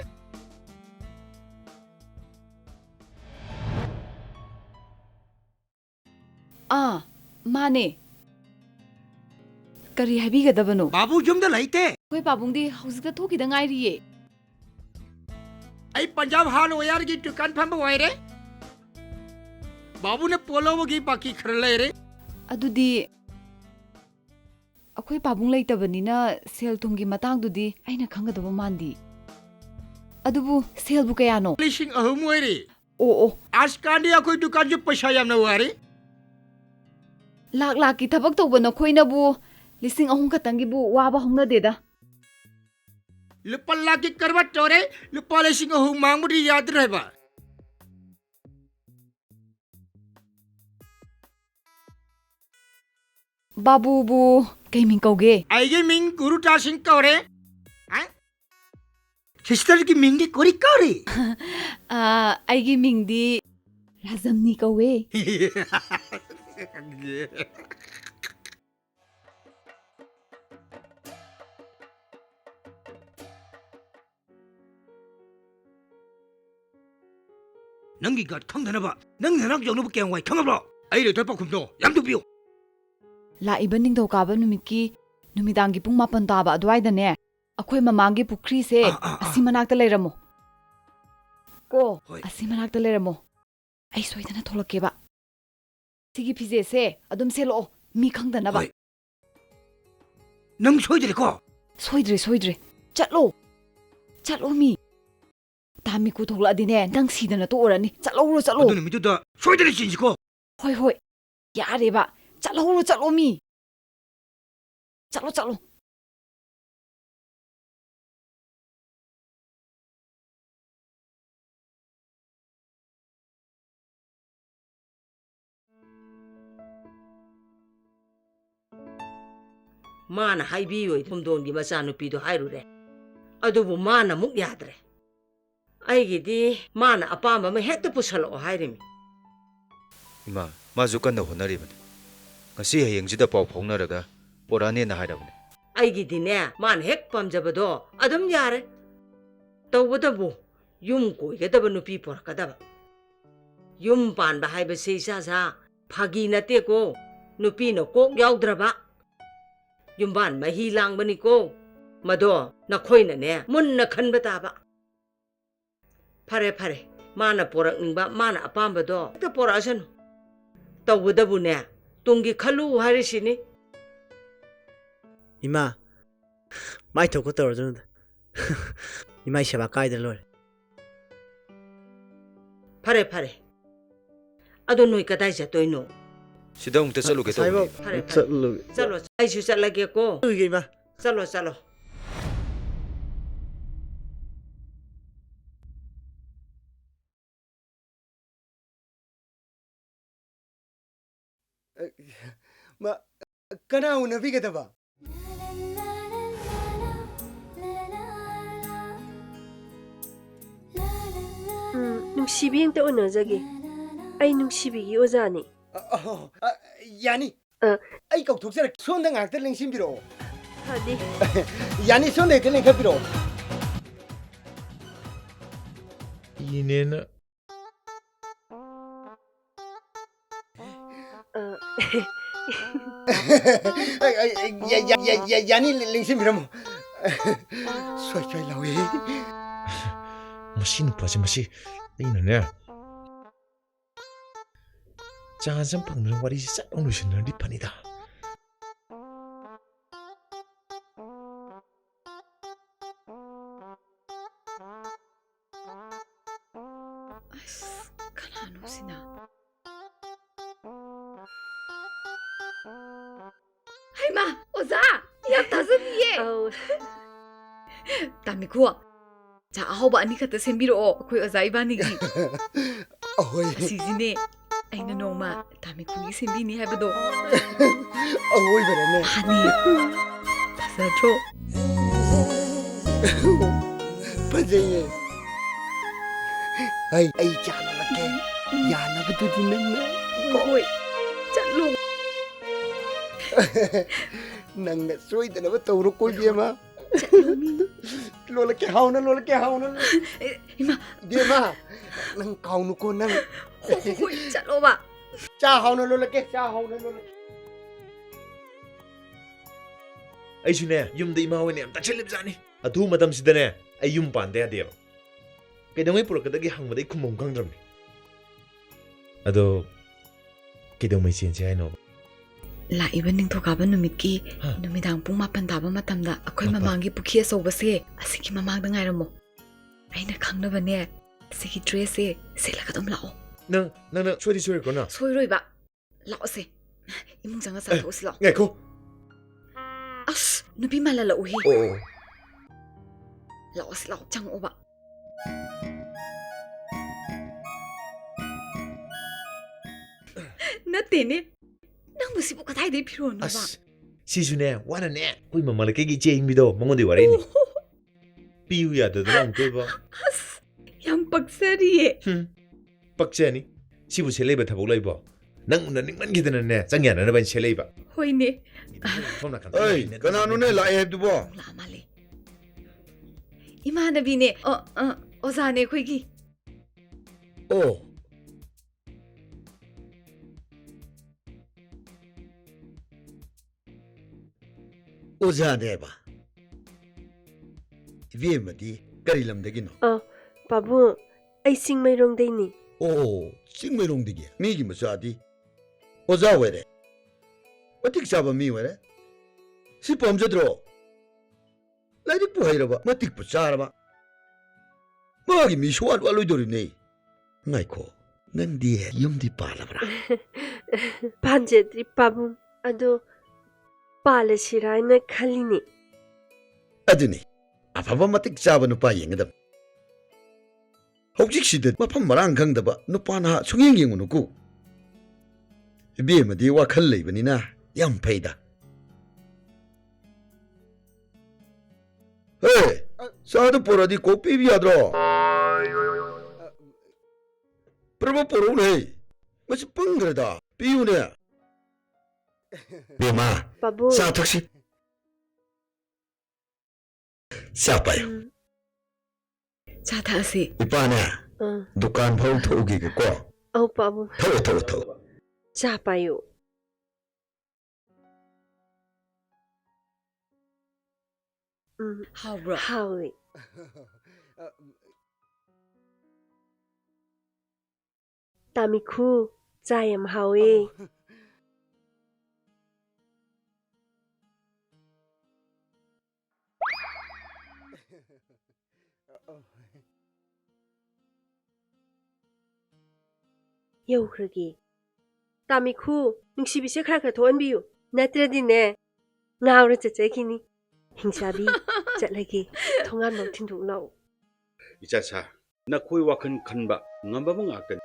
Mane. Kari habi ga dabano. Babu jum da laite. Koi babung di hauska thoki da ngai riye. Ai Punjab hardware ki dukan pham hoy re. Babu ne polo gi baki khrle re. Adudi akhoi pabung leitabani sel thumgi matang dudi aina khangadaba mandi adubu sel bu kayano Lising ahum hoy re. O Askandi akhoi dukan ju paisa yam na wari. lak ki thabak tawbano khoina bu lising ahum khatangi bu waba hongna deda Lupa lagi karbat chore, lupa lising ahum mangmu di yad rahe ba. babu bu gaming kauge Aige ming Guru Ta Singh kaure. Sister ki ming di kori kaure. aigi mingdi razamni kauwe Nangi gat khang dana ba. Nang nanak jong no kyang wai khang ba. Ai le thap khum do. Yam tu biu. la iban ning do ka ba numiki numidangi pung 8 ta ba adwai da ne akhoi mamangi pukri se asimanak ta leiramo ꯀꯣ ꯑꯁꯤ ꯃꯅꯥꯛꯇ ꯂꯩꯔꯝꯃꯣ ꯑꯩ ꯁꯣꯏꯗꯅ ꯊꯣꯛꯂꯛꯀꯦꯕ ꯁꯤꯒꯤ ꯐꯤꯖꯦꯠꯁꯦ ꯑꯗꯨꯝ ꯁꯦꯠꯂꯛꯑꯣ ꯃꯤ ꯈꯪꯗꯅꯕ ꯅꯪ ꯁꯣꯏꯗ꯭ꯔꯦꯀꯣ ꯁꯣꯏꯗ꯭ꯔꯦ ꯆꯠꯂꯣ ꯃꯤ ꯇꯥꯃꯤꯀꯨ ꯊꯣꯛꯂꯛꯑꯗꯤꯅꯦ ꯅꯪ ꯁꯤꯗꯅ ꯇꯣꯛꯎꯔꯅꯤ ꯆꯠꯂꯧꯔꯣ ꯑꯗꯨ ꯅꯨꯃꯤꯠꯇꯨꯗ ꯁꯣꯏꯗꯅ ꯆꯦꯟꯁꯤꯀꯣ ꯍꯣꯏ ꯌꯥꯔꯦꯕ ꯆꯠꯂꯣ ꯃꯤ ꯆꯠꯂꯣ ꯃꯥꯅ ꯍꯥꯏꯕꯤꯌꯣ ꯈꯨꯝꯗꯣꯟꯒꯤ ꯃꯆꯥꯅꯨꯄꯤꯗꯣ ꯍꯥꯏꯔꯨꯔꯦ ꯑꯗꯨꯕꯨ ꯃꯥꯅ ꯑꯃꯨꯛ ꯌꯥꯗ꯭ꯔꯦ ꯑꯩꯒꯤꯗꯤ ꯃꯥꯅ ꯑꯄꯥꯝꯕ ꯑꯃ ꯍꯦꯛꯇ ꯄꯨꯁꯜꯂꯛꯑꯣ ꯍꯥꯏꯔꯤꯃꯤ ꯏꯃꯥ ꯃꯥꯁꯨ ꯀꯟꯅ ꯍꯣꯠꯅꯔꯤꯕꯅꯤ ꯉꯁꯤ ꯍꯌꯦꯡꯁꯤꯗ ꯄꯥꯎ ꯐꯥꯎꯅꯔꯒ ꯄꯣꯔꯛꯑꯅꯦꯅ ꯍꯥꯏꯔꯕꯅꯤ ꯑꯩꯒꯤꯗꯤꯅꯦ ꯃꯥꯅ ꯍꯦꯛ ꯄꯥꯝꯖꯕꯗꯣ ꯑꯗꯨꯝ ꯌꯥꯔꯦ ꯇꯧꯕꯇꯕꯨ ꯌꯨꯝ ꯀꯣꯏꯒꯗꯕ ꯅꯨꯄꯤ ꯄꯣꯔꯛꯀꯗꯕ ꯌꯨꯝ ꯄꯥꯟꯕ ꯍꯥꯏꯕꯁꯤ ꯏꯆꯥ ꯐꯥꯒꯤ ꯅꯠꯇꯦꯀꯣ ꯅꯨꯄꯤꯅ ꯀꯣꯛ ꯌꯥꯎꯗ꯭ꯔꯕ ꯌꯨꯝꯕꯥꯟ ꯃꯍꯤ ꯂꯥꯡꯕꯅꯤꯀꯣ ꯃꯗꯣ ꯅꯈꯣꯏꯅꯅꯦ ꯃꯨꯟꯅ ꯈꯟꯕ ꯇꯥꯕ ꯐꯔꯦ ꯃꯥꯅ ꯄꯣꯔꯛꯅꯤꯡꯕ ꯃꯥꯅ ꯑꯄꯥꯝꯕꯗꯣ ꯍꯦꯛꯇ ꯄꯣꯔꯛꯑꯁꯅꯨ ꯇꯧꯕꯗꯕꯨꯅꯦ ꯇꯨꯡꯒꯤ ꯈꯜꯂꯨ ꯍꯥꯏꯔꯤꯁꯤꯅꯤ ꯏꯃꯥ ꯃꯥꯏ ꯊꯣꯛꯄ ꯇꯧꯔꯖꯅꯨꯗ ꯏꯃꯥꯏ ꯁꯦꯕꯥ ꯀꯥꯏꯗ ꯂꯣꯏꯔꯦ ꯐꯔꯦ ꯑꯗꯣ ꯅꯣꯏ ꯀꯗꯥꯏ ꯆꯠꯇꯣꯏꯅꯣ ꯁꯤꯗ ꯑꯃꯨꯛꯇ ꯆꯠꯂꯨꯒꯦ ꯇꯧꯕꯅꯤ ꯐꯔꯦ ꯆꯠꯂꯣ ꯑꯩꯁꯨ ꯆꯠꯂꯒꯦꯀꯣ ꯏꯃꯥ ꯆꯠꯂꯣ ꯀꯅꯥ ꯎꯅꯕꯤꯒꯗꯕ ꯅꯨꯡꯁꯤꯕꯤ ꯑꯝꯇ ꯎꯅꯖꯒꯦ ꯑꯩ ꯅꯨꯡꯁꯤꯕꯤꯒꯤ ꯑꯣꯖꯥꯅꯤ ꯌꯥꯅꯤ ꯑꯩ ꯀꯧꯊꯣꯛꯆꯔꯛꯀꯦ ꯁꯣꯝꯗ ꯉꯥꯛꯇ ꯂꯦꯡꯁꯤꯟꯕꯤꯔꯛꯑꯣ ꯐꯅꯤ ꯌꯥꯅꯤ ꯁꯣꯝꯗ ꯍꯦꯛꯇ ꯂꯦꯡꯈꯠꯄꯤꯔꯛꯑꯣ 이내는 야니 랭심이라모 쏘이 라오이 마시 누파지 마시 이내네 장한선 박는 와리 싹 오르시는 리판이다 ꯀꯅꯥꯅꯣ ꯁꯤꯅ ꯍꯩꯃꯥ ꯑꯣꯖꯥ ꯌꯥꯝ ꯊꯥꯖꯅꯤꯌꯦ ꯇꯥꯃꯤꯀꯨ ꯆꯥ ꯑꯍꯥꯎꯕ ꯑꯅꯤ ꯈꯛꯇ ꯁꯦꯝꯕꯤꯔꯛꯑꯣ ꯑꯩꯈꯣꯏ ꯑꯣꯖꯥ ꯏꯕꯥꯅꯤꯒꯤ ꯑꯁꯤꯁꯤꯅꯦ ꯑꯩꯅ ꯅꯣꯡꯃ ꯇꯥꯃꯤꯀꯨꯒꯤ ꯁꯦꯝꯕꯤꯅꯤ ꯍꯥꯏꯕꯗꯣ ꯑꯋꯣꯏꯕꯔꯅꯦ ꯃꯥꯅꯤ ꯐꯖꯗ꯭ꯔꯣ ꯐꯖꯩꯌꯦ ꯑꯩ ꯆꯥꯅꯔꯛꯀꯦ ꯌꯥꯅꯕꯗꯨꯗꯤ ꯅꯪꯅ ꯍꯣꯏ ꯆꯠꯂꯣ ꯅꯪꯅ ꯁꯣꯏꯗꯅꯕ ꯇꯧꯔꯣ ꯀꯣꯏꯕꯦꯝꯃ ꯆꯠꯂꯣꯃꯤ ꯂꯣꯜꯂꯛꯀꯦ ꯍꯥꯎꯅ 이마 ꯕꯦꯝꯃ ꯅꯪ ꯀꯥꯎꯅꯨꯀꯣ ꯅꯪ ꯍꯣꯏ ꯆꯠꯂꯣꯕ ꯆꯥ ꯍꯥꯎꯅ ꯂꯣꯜꯂꯛꯀꯦ ꯑꯩꯁꯨꯅꯦ ꯌꯨꯝꯗ ꯏꯃꯥ ꯍꯣꯏꯅ ꯌꯥꯝ ꯇꯛꯁꯜꯂꯤꯕꯖꯥꯠꯅꯤ ꯑꯊꯨ ꯃꯇꯝꯁꯤꯗꯅꯦ ꯑꯩ ꯌꯨꯝ ꯄꯥꯟꯗ ꯌꯥꯗꯦꯕ ꯀꯩꯗꯧꯉꯩ ꯄꯨꯔꯛꯀꯗꯒꯦ ꯍꯪꯕꯗ ꯑꯩ ꯈꯨꯝꯐꯝ ꯈꯪꯗ꯭ꯔꯕꯅꯤ ꯑꯗꯣ ꯀꯩꯗꯧꯉꯩ ꯆꯦꯟꯁꯦ ꯍꯥꯏꯅꯣꯕ ꯂꯥꯛꯏꯕ ꯅꯤꯡꯊꯧꯀꯥꯕ ꯅꯨꯃꯤꯠꯀꯤ ꯅꯨꯃꯤꯗꯥꯡ ꯄꯨꯡ 9 ꯇꯥꯕ ꯃꯇꯝꯗ ꯑꯩꯈꯣꯏ ꯃꯃꯥꯡꯒꯤ ꯄꯨꯈ꯭ꯔꯤ ꯑꯆꯧꯕꯁꯦ ꯑꯁꯤꯒꯤ ꯃꯃꯥꯡꯗ ꯉꯥꯏꯔꯝꯃꯣ ꯑꯩꯅ ꯈꯪꯅꯕꯅꯦ ꯑꯁꯤꯒꯤ ꯗ꯭ꯔꯦꯁꯁꯦ ꯁꯦꯠꯂꯒ ꯑꯗꯨꯝ ꯂꯥꯛꯑꯣ ꯅꯪꯅ ꯁꯣꯏꯔꯛꯀꯣꯅ ꯁꯣꯏꯔꯣꯏꯕ ꯂꯥꯛꯑꯣꯁꯦ ꯏꯃꯨꯡ ꯆꯪꯉ ꯆꯥꯊꯣꯛꯎꯁꯤ ꯂꯥꯛꯑꯣ ꯉꯥꯏꯈꯣ ꯑꯁ ꯅꯨꯄꯤ ꯃꯥꯜꯍꯜꯂꯛꯎꯍꯦ ꯂꯥꯛꯑꯣꯁꯤ ꯂꯥꯛꯑꯣ ꯆꯪꯉꯛꯑꯣꯕ ꯅꯠꯇꯦꯅꯦ ꯅꯪꯕꯨ ꯁꯤꯕꯨ ꯀꯗꯥꯏꯗꯩ ꯐꯤꯔꯣꯜꯅꯣꯕ ꯑꯁ ꯁꯤꯁꯨꯅꯦ ꯋꯥꯅꯅꯦ ꯑꯩꯈꯣꯏ ꯃꯃꯥ ꯂꯩꯀꯥꯏꯒꯤ ꯏꯆꯦ ꯍꯤꯡꯕꯤꯗꯣ ꯃꯉꯣꯟꯗꯩ ꯋꯥꯔꯛꯏꯅꯤ ꯄꯤꯌꯨ ꯌꯥꯗꯗꯅ ꯑꯃꯨꯛꯇꯣꯏꯕ ꯑꯁ ꯌꯥꯝ ꯄꯛꯆꯔꯤꯌꯦ ꯄꯛꯆꯅꯤ ꯁꯤꯕꯨ ꯁꯦꯠꯂꯛꯏꯕ ꯊꯕꯛ ꯂꯩꯕꯣ ꯅꯪ ꯎꯅꯅꯤꯡꯃꯟꯈꯤꯗꯅꯅꯦ ꯆꯪ ꯌꯥꯅꯅꯕ ꯑꯩꯅ ꯁꯦꯠꯂꯛꯏꯕ ꯍꯣꯏꯅꯦ ꯑꯩ ꯀꯅꯥꯅꯣꯅꯦ ꯂꯥꯛꯑꯦ ꯍꯥꯏꯕꯗꯨꯕꯣ ꯂꯥꯛꯑ ꯃꯥꯜꯂꯦ ꯏꯃꯥꯟꯅꯕꯤꯅꯦ ꯑꯣꯖꯥꯅꯦ ꯑꯩꯈꯣꯏꯒꯤ ꯑꯣ ꯑꯣꯖꯥꯅꯦꯕ ꯏꯕꯦꯝꯃꯗꯤ ꯀꯔꯤ ꯂꯝꯗꯒꯤꯅꯣ ꯄꯥꯕꯨꯡ ꯑꯩ ꯆꯤꯡꯃꯩꯔꯣꯡꯗꯩꯅꯤ ꯑꯣ ꯆꯤꯡꯃꯩꯔꯣꯡꯗꯒꯤ ꯃꯤꯒꯤ ꯃꯆꯥꯗꯤ ꯑꯣꯖꯥ ꯑꯣꯏꯔꯦ ꯃꯇꯤꯛ ꯆꯥꯕ ꯃꯤ ꯑꯣꯏꯔꯦ ꯁꯤ ꯄꯥꯝꯖꯗ꯭ꯔꯣ ꯂꯥꯏꯔꯤꯛꯄꯨ ꯍꯩꯔꯕ ꯃꯇꯤꯛꯄꯨ ꯆꯥꯔꯕ ꯃꯥꯒꯤ ꯃꯤ ꯁꯨꯋꯥꯠ ꯋꯥꯠꯂꯣꯏꯗꯣꯔꯤꯕꯅꯦ ꯉꯥꯏꯈꯣ ꯅꯪꯗꯤ ꯌꯨꯝꯗꯤ ꯄꯥꯜꯂꯕ꯭ꯔꯥ ꯄꯥꯟꯖꯗ꯭ꯔꯤ ꯄꯥꯕꯨꯡ ꯑꯗꯣ ꯄꯥꯜꯂꯁꯤꯔꯥ ꯍꯥꯏꯅ ꯈꯜꯂꯤꯅꯤ ꯑꯗꯨꯅꯤ ꯑꯐꯕ ꯃꯇꯤꯛ ꯆꯥꯕ ꯅꯨꯄꯥ ꯌꯦꯡꯒꯗꯕ ꯍꯧꯖꯤꯛꯁꯤꯗ ꯃꯐꯝ ꯃꯔꯥꯡ ꯈꯪꯗꯕ ꯅꯨꯄꯥ ꯅꯍꯥ ꯁꯨꯡꯌꯦꯡ ꯌꯦꯡꯉꯨꯅꯨꯀꯣ ꯏꯕꯦꯝꯃꯗꯤ ꯋꯥꯈꯜ ꯂꯩꯕꯅꯤꯅ ꯌꯥꯝ ꯐꯩꯗ ꯍꯦ ꯆꯥꯗꯨ ꯄꯨꯔꯛꯑꯗꯤ ꯀꯣꯛ ꯄꯤꯕ ꯌꯥꯗ꯭ꯔꯣ ꯄ꯭ꯔꯚꯨ ꯄꯨꯔꯛꯎꯅꯦ ꯃꯁꯤ ꯄꯪꯈ꯭ꯔꯦꯗ ꯄꯤꯌꯨꯅꯦ ꯕꯦꯝꯃ ꯆꯥ ꯊꯛꯁꯤ ꯆꯥ ꯄꯥꯏꯌꯨ ꯆꯥ ꯊꯛꯑꯁꯤ ꯏꯄꯥꯅꯦ ꯗꯨꯀꯥꯟ ꯐꯥꯎ ꯊꯣꯛꯎꯒꯦꯀꯣ ꯑꯧ ꯄꯥꯕꯨꯡ ꯊꯛꯑꯣ ꯆꯥ ꯄꯥꯏꯌꯨ ꯍꯥꯎꯕ꯭ꯔꯣ ꯍꯥꯎꯏ ꯇꯥꯃꯤꯈꯨ ꯆꯥ ꯌꯥꯝ ꯍꯥꯎꯋꯦ ꯌꯧꯈ꯭ꯔꯒꯦ ꯇꯥꯃꯤꯈꯨ ꯅꯨꯡꯁꯤꯕꯤꯁꯦ ꯈꯔ ꯈꯔ ꯊꯣꯛꯍꯟꯕꯤꯌꯨ ꯅꯠꯇ꯭ꯔꯗꯤꯅꯦ ꯉꯥꯎꯔ ꯆꯠꯆꯈꯤꯅꯤ ꯍꯤꯡꯆꯥꯕꯤ ꯆꯠꯂꯒꯦ ꯊꯣꯡꯒꯥꯟꯐꯥꯎ ꯊꯤꯟꯗꯣꯛꯅꯧ ꯏꯆꯥꯁꯥ ꯅꯈꯣꯏ ꯋꯥꯈꯜ ꯈꯟꯕ ꯉꯝꯕꯕ ꯉꯥꯛꯇꯅꯤ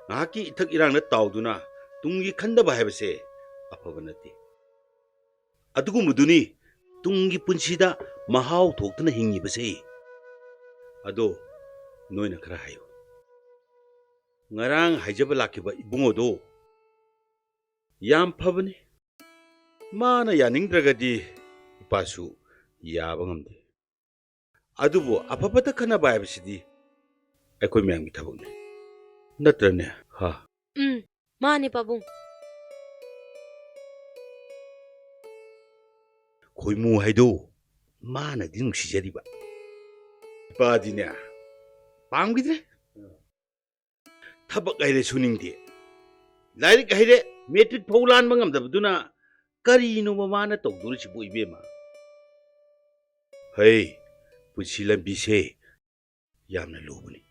ꯉꯥꯏꯍꯥꯛꯀꯤ ꯏꯊꯛ ꯏꯔꯥꯡꯗ ꯇꯥꯎꯗꯨꯅ ꯇꯨꯡꯒꯤ ꯈꯟꯗꯕ ꯍꯥꯏꯕꯁꯦ ꯑꯐꯕ ꯅꯠꯇꯦ ꯑꯗꯨꯒꯨꯝꯕꯗꯨꯅꯤ ꯇꯨꯡꯒꯤ ꯄꯨꯟꯁꯤꯗ ꯃꯍꯥꯎ ꯊꯣꯛꯇꯨꯅ ꯍꯤꯡꯉꯤꯕꯁꯦ ꯑꯗꯣ ꯅꯣꯏꯅ ꯈꯔ ꯍꯥꯏꯌꯨ ꯉꯔꯥꯡ ꯍꯥꯏꯖꯕ ꯂꯥꯛꯈꯤꯕ ꯏꯕꯨꯡꯉꯣꯗꯣ ꯌꯥꯝ ꯐꯕꯅꯤ ꯃꯥꯅ ꯌꯥꯅꯤꯡꯗ꯭ꯔꯒꯗꯤ ꯏꯄꯥꯁꯨ ꯌꯥꯕ ꯉꯝꯗꯦ ꯑꯗꯨꯕꯨ ꯑꯐꯕꯇ ꯈꯟꯅꯕ ꯍꯥꯏꯕꯁꯤꯗꯤ ꯑꯩꯈꯣꯏ ꯃꯌꯥꯝꯒꯤ ꯊꯕꯛꯅꯤ ꯅꯠꯇ꯭ꯔꯅꯦ ꯍꯥ ꯃꯥꯅꯦ ꯄꯥꯕꯨꯡ ꯈꯣꯏꯃꯨ ꯍꯥꯏꯗꯣ ꯃꯥꯅꯗꯤ ꯅꯨꯡꯁꯤꯖꯔꯤꯕ ꯏꯄꯥꯗꯤꯅꯦ ꯄꯥꯝꯈꯤꯗ꯭ꯔꯦ ꯊꯕꯛ ꯍꯩꯔꯦ ꯁꯨꯅꯤꯡꯗꯦ ꯂꯥꯏꯔꯤꯛ ꯍꯩꯔꯦ ꯃꯦꯇ꯭ꯔꯤꯛ ꯐꯥꯎ ꯂꯥꯟꯕ ꯉꯝꯗꯕꯗꯨꯅ ꯀꯔꯤꯅꯣꯕ ꯃꯥꯅ ꯇꯧꯗꯣꯔꯤꯁꯤꯕꯨ ꯏꯕꯦꯝꯃ ꯍꯩ ꯄꯨꯟꯁꯤ ꯂꯝꯕꯤꯁꯦ ꯌꯥꯝꯅ ꯂꯨꯕꯅꯤ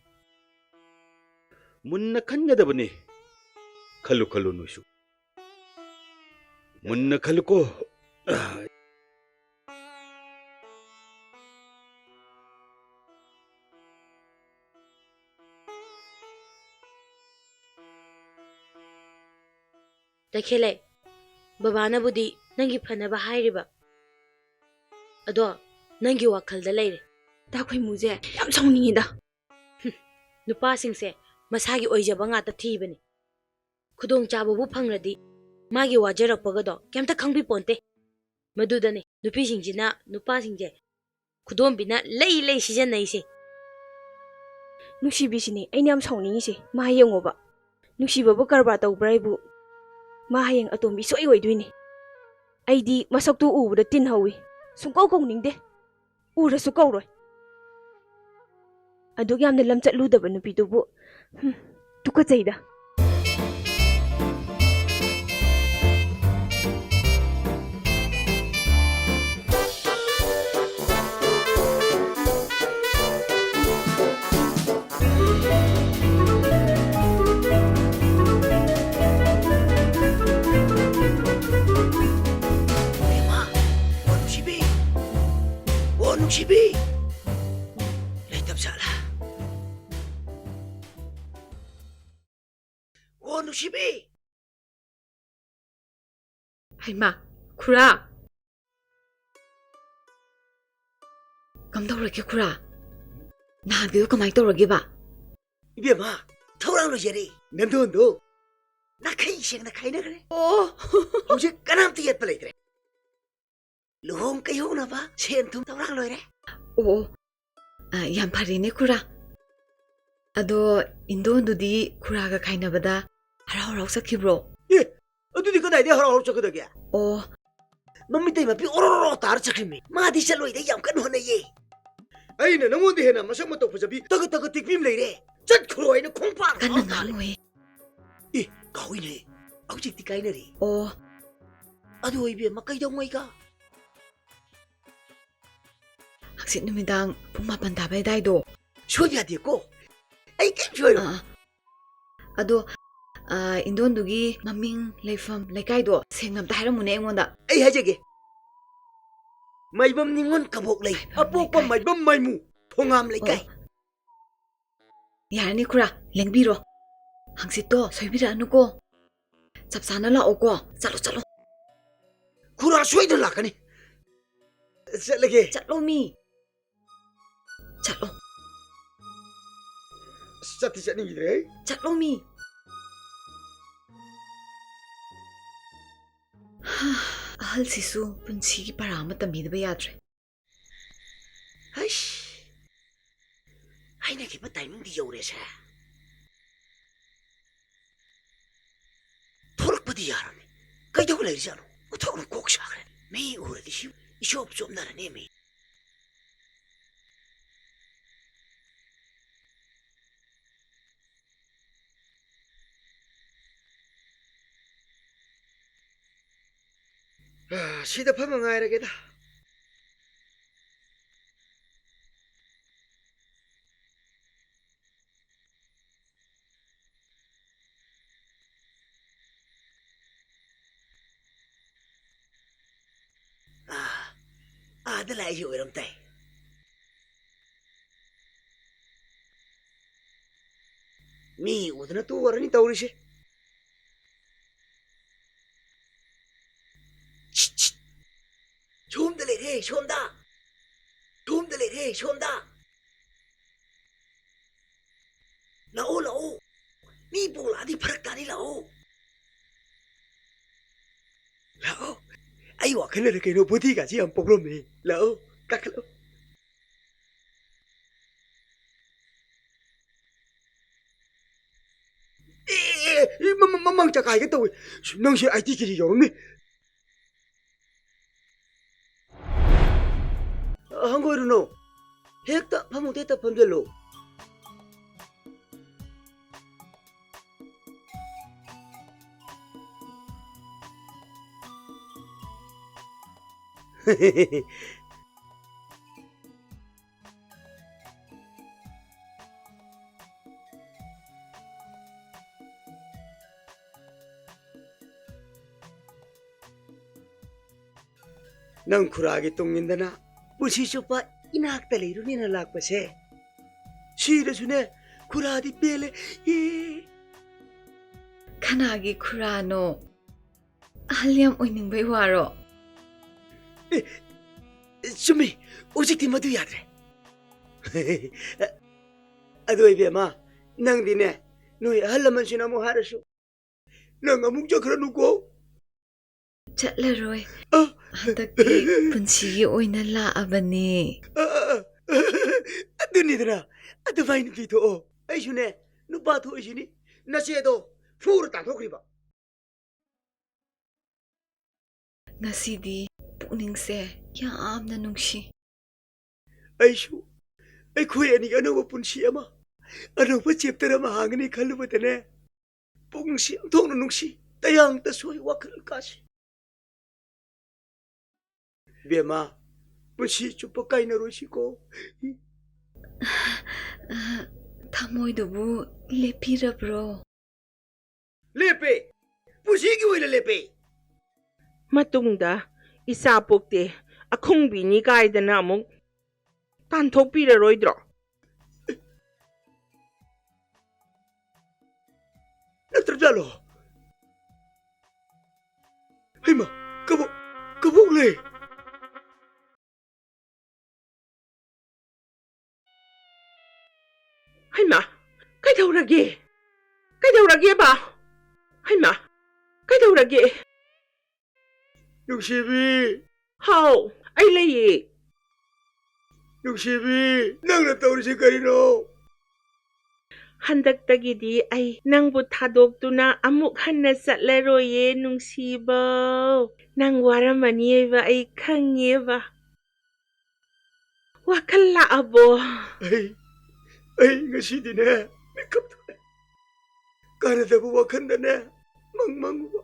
ꯃꯨꯟꯅ ꯈꯟꯒꯗꯕꯅꯤ ꯈꯜꯂꯨ ꯅꯣꯏꯁꯨ ꯃꯨꯟꯅ ꯈꯜꯂꯨꯀꯣ ꯇꯈꯦꯜꯂꯩ ꯕꯕꯥꯅꯕꯨꯗꯤ ꯅꯪꯒꯤ ꯐꯅꯕ ꯍꯥꯏꯔꯤꯕ ꯑꯗꯣ ꯅꯪꯒꯤ ꯋꯥꯈꯜꯗ ꯂꯩꯔꯦ ꯈꯣꯏꯃꯨꯁꯦ ꯌꯥꯝ ꯁꯥꯎꯅꯤꯡꯉꯤꯗ ꯅꯨꯄꯥꯁꯤꯡꯁꯦ ꯃꯁꯥꯒꯤ ꯑꯣꯏꯖꯕ ꯉꯥꯛꯇ ꯊꯤꯕꯅꯤ ꯈꯨꯗꯣꯡꯆꯥꯕꯕꯨ ꯐꯪꯂꯗꯤ ꯃꯥꯒꯤ ꯋꯥꯖꯔꯛꯄꯒꯗꯣ ꯀꯩꯝꯇ ꯈꯪꯕꯤꯄꯣꯟꯇꯦ ꯃꯗꯨꯗꯅꯦ ꯅꯨꯄꯤꯁꯤꯡꯁꯤꯅ ꯅꯨꯄꯥꯁꯤꯡꯁꯦ ꯈꯨꯗꯣꯝꯕꯤꯅ ꯂꯩ ꯁꯤꯖꯤꯟꯅꯩꯁꯦ ꯅꯨꯡꯁꯤꯕꯤꯁꯤꯅꯦ ꯑꯩꯅ ꯌꯥꯝ ꯁꯥꯎꯅꯤꯡꯉꯤꯁꯦ ꯃꯥ ꯌꯦꯡꯉꯣꯕ ꯅꯨꯡꯁꯤꯕꯕꯨ ꯀꯔꯕꯥꯔ ꯇꯧꯕ꯭ꯔꯥ ꯍꯥꯏꯕꯨ ꯃꯥ ꯍꯌꯦꯡ ꯑꯇꯣꯝꯕꯤ ꯁꯣꯏ ꯑꯣꯏꯗꯣꯏꯅꯤ ꯑꯩꯗꯤ ꯃꯁꯛꯇꯨ ꯎꯕꯗ ꯇꯤꯟꯍꯧꯏ ꯁꯨꯡꯀꯧ ꯀꯧꯅꯤꯡꯗꯦ ꯎꯔꯁꯨ ꯀꯧꯔꯣꯏ ꯑꯗꯨꯛ ꯌꯥꯝꯅ ꯂꯝꯆꯠꯂꯨꯗꯕ ꯅꯨꯄꯤꯗꯨꯕꯨ ꯇꯨꯀꯠꯆꯩꯗ ꯅꯨꯡꯁꯤꯕꯤ ꯂꯩꯇꯕ ꯖꯥꯠꯂꯥ ꯑꯣ ꯅꯨꯡꯁꯤꯕꯤ ꯍꯩꯃꯥ ꯈꯨꯔꯥ ꯀꯝꯗꯧꯔꯒꯦ ꯈꯨꯔꯥ ꯅꯍꯥꯟꯒꯤꯗꯣ ꯀꯃꯥꯏꯅ ꯇꯧꯔꯒꯦꯕ 이베마 타오랑로 제리 냄도온도 나카이 시행나 카이나그래 혹시 까남띠 예쁘라 이그래 루홍 까이호나봐 챈툼 타오랑로 이래 오 ꯌꯥꯝ ꯐꯔꯦꯅꯦ ꯈꯨꯔꯥ ꯑꯗꯣ ꯏꯟꯗꯣꯟꯗꯨꯗꯤ ꯈꯨꯔꯥꯒ ꯈꯥꯏꯅꯕꯗ ꯍꯔꯥꯎ ꯍꯔꯥꯎ ꯆꯠꯈꯤꯕ꯭ꯔꯣ 예 어두디 그나이데 하라하라 ꯆꯠꯀꯗꯒꯦ ꯑꯣ ꯃꯃꯤꯇꯩ ꯃꯄꯤ ꯑꯣꯔꯣꯔꯣ ꯇꯥꯔ ꯆꯠꯈ꯭ꯔꯤꯃꯤ ꯃꯥꯗꯤ ꯆꯠꯂꯣꯏꯗ ꯌꯥꯝ ꯀꯟꯅ ꯍꯣꯠꯅꯩꯌꯦ ꯑꯩꯅ ꯅꯉꯣꯟꯗ ꯍꯦꯟꯅ ꯃꯁꯛ ꯃꯇꯧ ꯐꯖꯕꯤ ꯇꯒꯠ ꯇꯒꯠ ꯇꯦꯛꯄꯤ ꯑꯃ ꯂꯩꯔꯦ ꯆꯠꯈ꯭ꯔꯣ ꯑꯩꯅ ꯈꯣꯡꯄꯥꯛ ꯀꯟꯅ ꯉꯥꯡꯉꯣꯏ ꯑꯦ ꯀꯥꯎꯏꯅꯦ ꯍꯧꯖꯤꯛꯇꯤ ꯀꯥꯏꯅꯔꯤ ꯑꯣ ꯑꯗꯨ ꯑꯣꯏꯕꯦꯝꯃ ꯀꯩꯗꯧꯉꯩꯒ ꯍꯪꯆꯤꯠ ꯅꯨꯃꯤꯗꯥꯡ ꯄꯨꯡ 9 ꯇꯥꯕꯩ ꯑꯗꯥꯏꯗꯣ ꯁꯣꯏꯕ ꯌꯥꯗꯦꯀꯣ ꯑꯩ ꯀꯩꯝ ꯁꯣꯏꯔꯣ ꯑꯗꯣ ꯏꯟꯗꯣꯟꯗꯨꯒꯤ ꯃꯃꯤꯡ ꯂꯩꯐꯝ ꯂꯩꯀꯥꯏꯗꯣ ꯁꯦꯡꯅ ꯑꯝꯇ ꯍꯥꯏꯔꯝꯃꯨꯅꯦ ꯑꯩꯉꯣꯟꯗ ꯑꯩ ꯍꯥꯏꯖꯒꯦ ꯃꯥꯏꯕꯝ ꯅꯤꯉꯣꯟ ꯀꯕꯣꯛ ꯂꯩ ꯑꯄꯣꯛꯄ ꯃꯥꯏꯕꯝ ꯃꯥꯏꯃꯨ ꯊꯣꯉꯥꯝ ꯂꯩꯀꯥꯏ ꯌꯥꯔꯅꯤ ꯈꯨꯔꯥ ꯂꯦꯡꯕꯤꯔꯣ ꯍꯪꯆꯤꯠꯇꯣ ꯁꯣꯏꯕꯤꯔꯛꯑꯅꯨꯀꯣ ꯆꯞ ꯆꯥꯅ ꯂꯥꯛꯑꯣꯀꯣ ꯆꯠꯂꯣ ꯆꯠꯂꯣ ꯈꯨꯔꯥ ꯁꯣꯏꯗꯅ ꯂꯥꯛꯀꯅꯤ ꯆꯠꯂꯒꯦ ꯆꯠꯂꯣ ꯃꯤ ꯆꯠꯂꯣ ꯆꯠꯇꯤ ꯆꯠꯅꯤꯡꯗ꯭ꯔꯦ ꯆꯠꯂꯣ ꯃꯤ ꯑꯍꯜꯁꯤꯁꯨ ꯄꯨꯟꯁꯤꯒꯤ ꯄꯔꯥ ꯑꯃ ꯇꯝꯕꯤꯗꯕ ꯌꯥꯗ꯭ꯔꯦ ꯍꯩꯁ ꯍꯥꯏꯅꯈꯤꯕ ꯇꯥꯏꯃꯤꯡꯗꯤ ꯌꯧꯔꯦꯁꯦ ꯊꯣꯛꯂꯛꯄꯗꯤ ꯌꯥꯔꯅꯤ ꯀꯩꯗꯧ ꯂꯩꯔꯤꯖꯥꯠꯅꯣ ꯎꯊꯣꯛꯅ ꯀꯣꯛ ꯁꯥꯈ꯭ꯔꯦ ꯃꯤ ꯎꯔꯗꯤ ꯁꯤ 이쇼업 좀 나라네미. 시다 파면 가야겠다. 아들 아이 오이름다. 미 오드나 또 와라니 떠오르시. 쇼음들레래 쇼음다. 쇼음들레래 쇼음다. 라오 라오. 미 볼라디 파락다니 라오. 라오. ai wa cái này cái nó bố thí cả chị em bốc lắm này lỡ cắt lỡ mang chả cái tôi nông sẽ ai tí cái gì rồi nè không có đâu nào hết ta phải một tết ta phải về lộ nang khuragi tungindana pusi chupa inak ta leiruni na lakpase sira sune khuradi pele kanagi khurano alyam oining waro Sumi, ojikti madu yadre. Adoy bema, nang dine, noi halaman sinamo harasu. Nang amuk jakra nuko. Chatlaroy. Handaki punsigi oina la abani. Aduni dra, aduvain pito o. Ai sune, nupa tho isini, nasedo, fur ta thokriba. Ngasidi puningse yamna nungshi aishu ai khoi ani anoba punsi ama anoba chapter ama hangni khalubadane pungsi thongna nungsi tayang ta soi wakal kasi bema punsi chupa kaina roisi ko thamoi dobu lepira bro lepe punsi gi wele lepe matungda isa pokte akhungbi ni kaidana amuk tanthokpiraroidro natrajalo hima kabo le hima kaidaurage ba hima kaidaurage Nuksibi. How? Ay layi. Nuksibi. Nang nataw si Karino. Handaktagidi ay nang butadogtuna amuk hanna satlaroye nungsibaw. Nang waramaniye ba ay kangye ba. ꯋꯥꯈꯜ ꯂꯥꯛꯑꯕꯣ? ꯑꯩ ꯉꯁꯤꯗꯤꯅꯦ ꯃꯤꯀꯞ ꯊꯣꯛꯑꯦ. ꯀꯥꯟꯅꯗꯕ ꯋꯥꯈꯟꯗꯅꯦ ꯃꯪꯕ.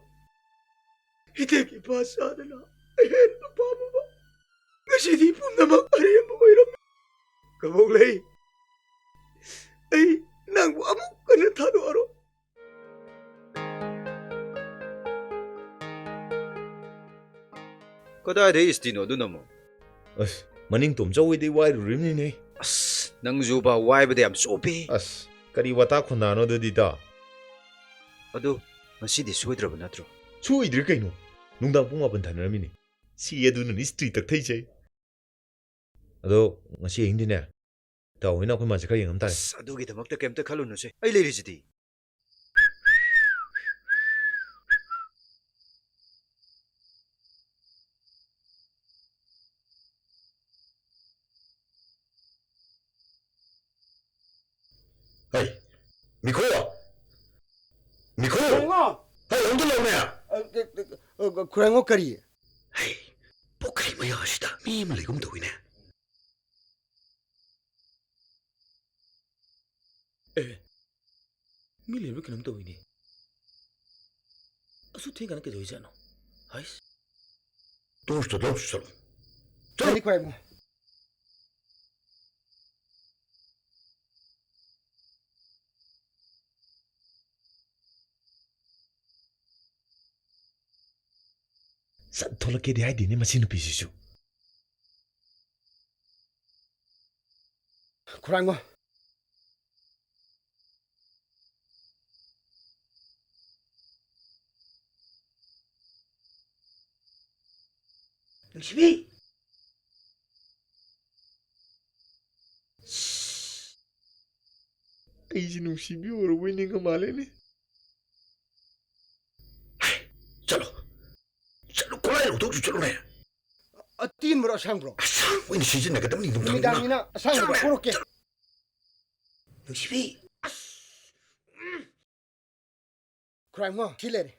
ꯍꯤꯗꯦꯛ ꯏꯄꯥ ꯆꯥꯗꯅ ꯑꯍꯦꯟꯕ ꯄꯥꯝꯃꯨꯕ. ꯉꯁꯤꯗꯤ ꯄꯨꯝꯅꯃꯛ ꯑꯔꯦꯝꯕ ꯑꯣꯏꯔꯝꯃꯦ. ꯀꯕꯣꯛꯂꯩ, ꯑꯩ ꯅꯪꯕꯨ ꯑꯃꯨꯛ ꯍꯟꯅ ꯊꯥꯗꯣꯛꯑꯔꯣꯏ. ꯀꯗꯥꯏꯗꯩ ꯏꯁꯇꯤꯅꯣ ꯑꯗꯨꯅ ꯑꯃꯨꯛ? ꯑꯁ ꯃꯅꯤꯡ ꯇꯣꯝꯆꯧꯍꯣꯏꯗꯩ ꯋꯥꯏꯔꯨꯔꯤꯕꯅꯤꯅꯦ. ꯑꯁ ꯅꯪꯁꯨꯕ ꯋꯥꯏꯕꯗ ꯌꯥꯝ ꯆꯣꯞꯄꯤ. ꯑꯁ ꯀꯔꯤ ꯋꯥꯇꯥ ꯈꯨꯟꯗꯥꯅꯣ ꯑꯗꯨꯗꯤ ꯏꯇꯥꯎ? ꯑꯗꯨ ꯉꯁꯤꯗꯤ ꯁꯣꯏꯗ꯭ꯔꯕ ꯅꯠꯇ꯭ꯔꯣ? ꯁꯣꯏꯗ꯭ꯔꯦ ꯀꯩꯅꯣ. ꯅꯨꯡꯗꯥꯡ ꯄꯨꯡ 8 ꯊꯥꯅꯔꯝꯃꯤꯅꯦ. ꯁꯤ ꯑꯗꯨꯅꯅꯤ ꯁ꯭ꯇ꯭ꯔꯤ ꯇꯛꯊꯩꯖꯩ. ꯑꯗꯣ ꯉꯁꯤ ꯑꯍꯤꯡꯗꯤꯅꯦ ꯏꯇꯥꯎ ꯍꯣꯏꯅ ꯑꯩꯈꯣꯏ ꯃꯥꯁꯦ ꯈꯔ ꯌꯦꯡꯉꯝ ꯇꯥꯔꯦ. ꯑꯁ ꯑꯗꯨꯒꯤꯗꯃꯛꯇ ꯀꯩꯝꯇ ꯈꯜꯂꯨꯅꯨꯁꯦ. ꯑꯩ ꯂꯩꯔꯤꯁꯤꯗꯤ. Hey, Mikko! Mikko! Kurengo! Hey, 어디 나오냐? Kurengo kari? Hey, 포크리 뭐야 하시다. 미만 레금 도이네. ꯃꯤ ꯂꯩꯕ ꯀꯩꯅꯣꯝ ꯇꯧꯏꯅꯦ ꯑꯁꯨ ꯊꯦꯡꯒꯅ ꯀꯩꯗꯧꯏꯖꯥꯠꯅꯣ ꯍꯥꯏꯁ 도스도 도스도. Chani Kurengo. ꯁꯠ ꯊꯣꯛꯂꯛꯀꯦꯗꯤ ꯍꯥꯏꯗꯦꯅꯦ ꯃꯁꯤ ꯅꯨꯄꯤꯁꯤꯁꯨ. Kurengo. 능심이! ꯑꯩꯁꯤ ꯅꯨꯡꯁꯤꯕꯤ ꯑꯣꯏꯔꯕꯣꯏ ꯅꯤꯡꯉ ꯃꯥꯜꯂꯦꯅꯦ. चलो चलो कोलाई लोग चलो ने 3 mura sang bro. ꯋꯥꯏꯅ ꯁꯤꯖꯤꯟꯅꯒꯗꯕꯅꯤ ꯅꯨꯡꯗꯥꯡꯗ. Midangina sang bro poroke. 능심이! Kurengo kilere.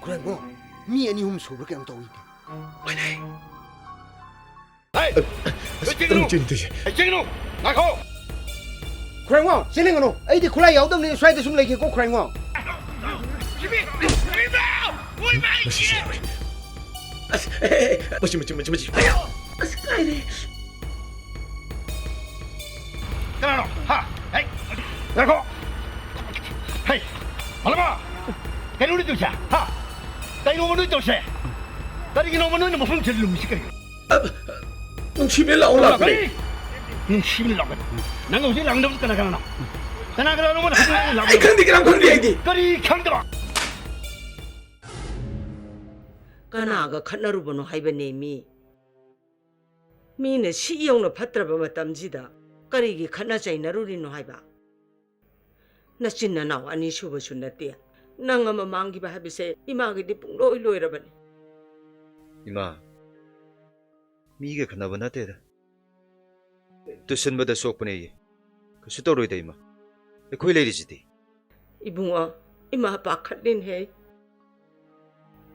Kurengo, mi ani hum sobra kayam tawite. ꯋꯥꯏꯅ. Hey! ꯆꯦꯡꯅꯨ! ꯉꯥꯏꯈꯣ! Kurengo, ꯆꯦꯜꯂꯤꯉꯅꯨ. ꯑꯩꯗꯤ ꯈꯨꯠꯂꯥꯏ ꯌꯥꯎꯗꯕꯅꯤ ꯁ꯭ꯋꯥꯏꯗ ꯁꯨꯝ ꯂꯩꯒꯦꯀꯣ Kurengo. ꯃꯁꯤ. ꯑꯁ ꯀꯥꯏꯔꯦ. ꯀꯅꯥꯅꯣ? ꯍꯥ? ꯍꯩ! ꯉꯥꯏꯈꯣ! ꯍꯩ! ꯍꯜꯂꯃ! ꯀꯩꯅꯣꯅꯤ ꯇꯧꯁꯦ? ꯍꯥ? ꯀꯩꯅꯣꯕ ꯅꯣꯏ ꯇꯧꯁꯦ? ꯀꯔꯤꯒꯤꯅꯣꯕ ꯅꯣꯏꯅ ꯃꯐꯝ ꯊꯤꯜꯂꯨꯃꯤꯁꯤ ꯀꯔꯤꯅꯣ? 능심이 라올라그래. 능심이 라올라그래. 난 어제 랑다부터 까나가나. 까나가나 놈은 하나 라올라. 칸디기랑 칸디야이디. 그리 칸들어. ꯀꯅꯥꯒ ꯈꯠꯅꯔꯨꯕꯅꯣ ꯍꯥꯏꯕꯅꯦꯃꯤ ꯃꯤꯅ ꯁꯤ ꯌꯧꯅ ꯐꯠꯇ꯭ꯔꯕ ꯃꯇꯝꯁꯤꯗ ꯀꯔꯤꯒꯤ ꯈꯠꯅ ꯆꯩꯅꯔꯨꯔꯤꯅꯣ ꯍꯥꯏꯕ ꯅꯆꯤꯟ ꯅꯅꯥꯎ ꯑꯅꯤ ꯁꯨꯕꯁꯨ ꯅꯠꯇꯦ ꯅꯪ ꯑꯃ ꯃꯥꯡꯈꯤꯕ ꯍꯥꯏꯕꯁꯦ ꯏꯃꯥꯒꯤꯗꯤ ꯄꯨꯡꯂꯣꯏ ꯂꯣꯏꯔꯕꯅꯤ 이마, 미게 그나봐 나대다. 뜻은 바다 속분에 그 수도로이다 이마. 거기 내리지디. 이붕어 이마 바깥린해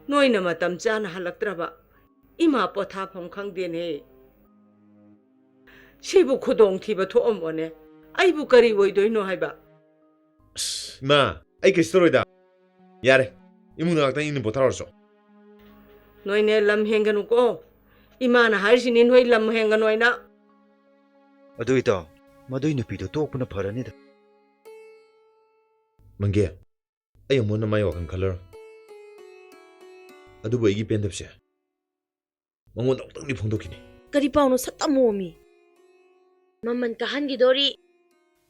너희는 마담 짜나 할락더라봐 이마 뽀타펑 강대네 시부 고동 티바 도어머네 아이부 거리 ወይዶይኖ ሃይባ 마, 아이 그스토로이다. 야래. 이문 나갔다 있는 보타로서. 너희네 람 행가누고 이마나 할시니 너희 람 행가노이나 어두이다. 마도이 누피도 똑부나 파라니다. मंगे अय मोन माय वखन कलर अदुबो इगी पेंदबसे मंगोन दंतंगनि फोंदोखिनि करी पाउनो सत्तमोमी ममन कहनगिदोरी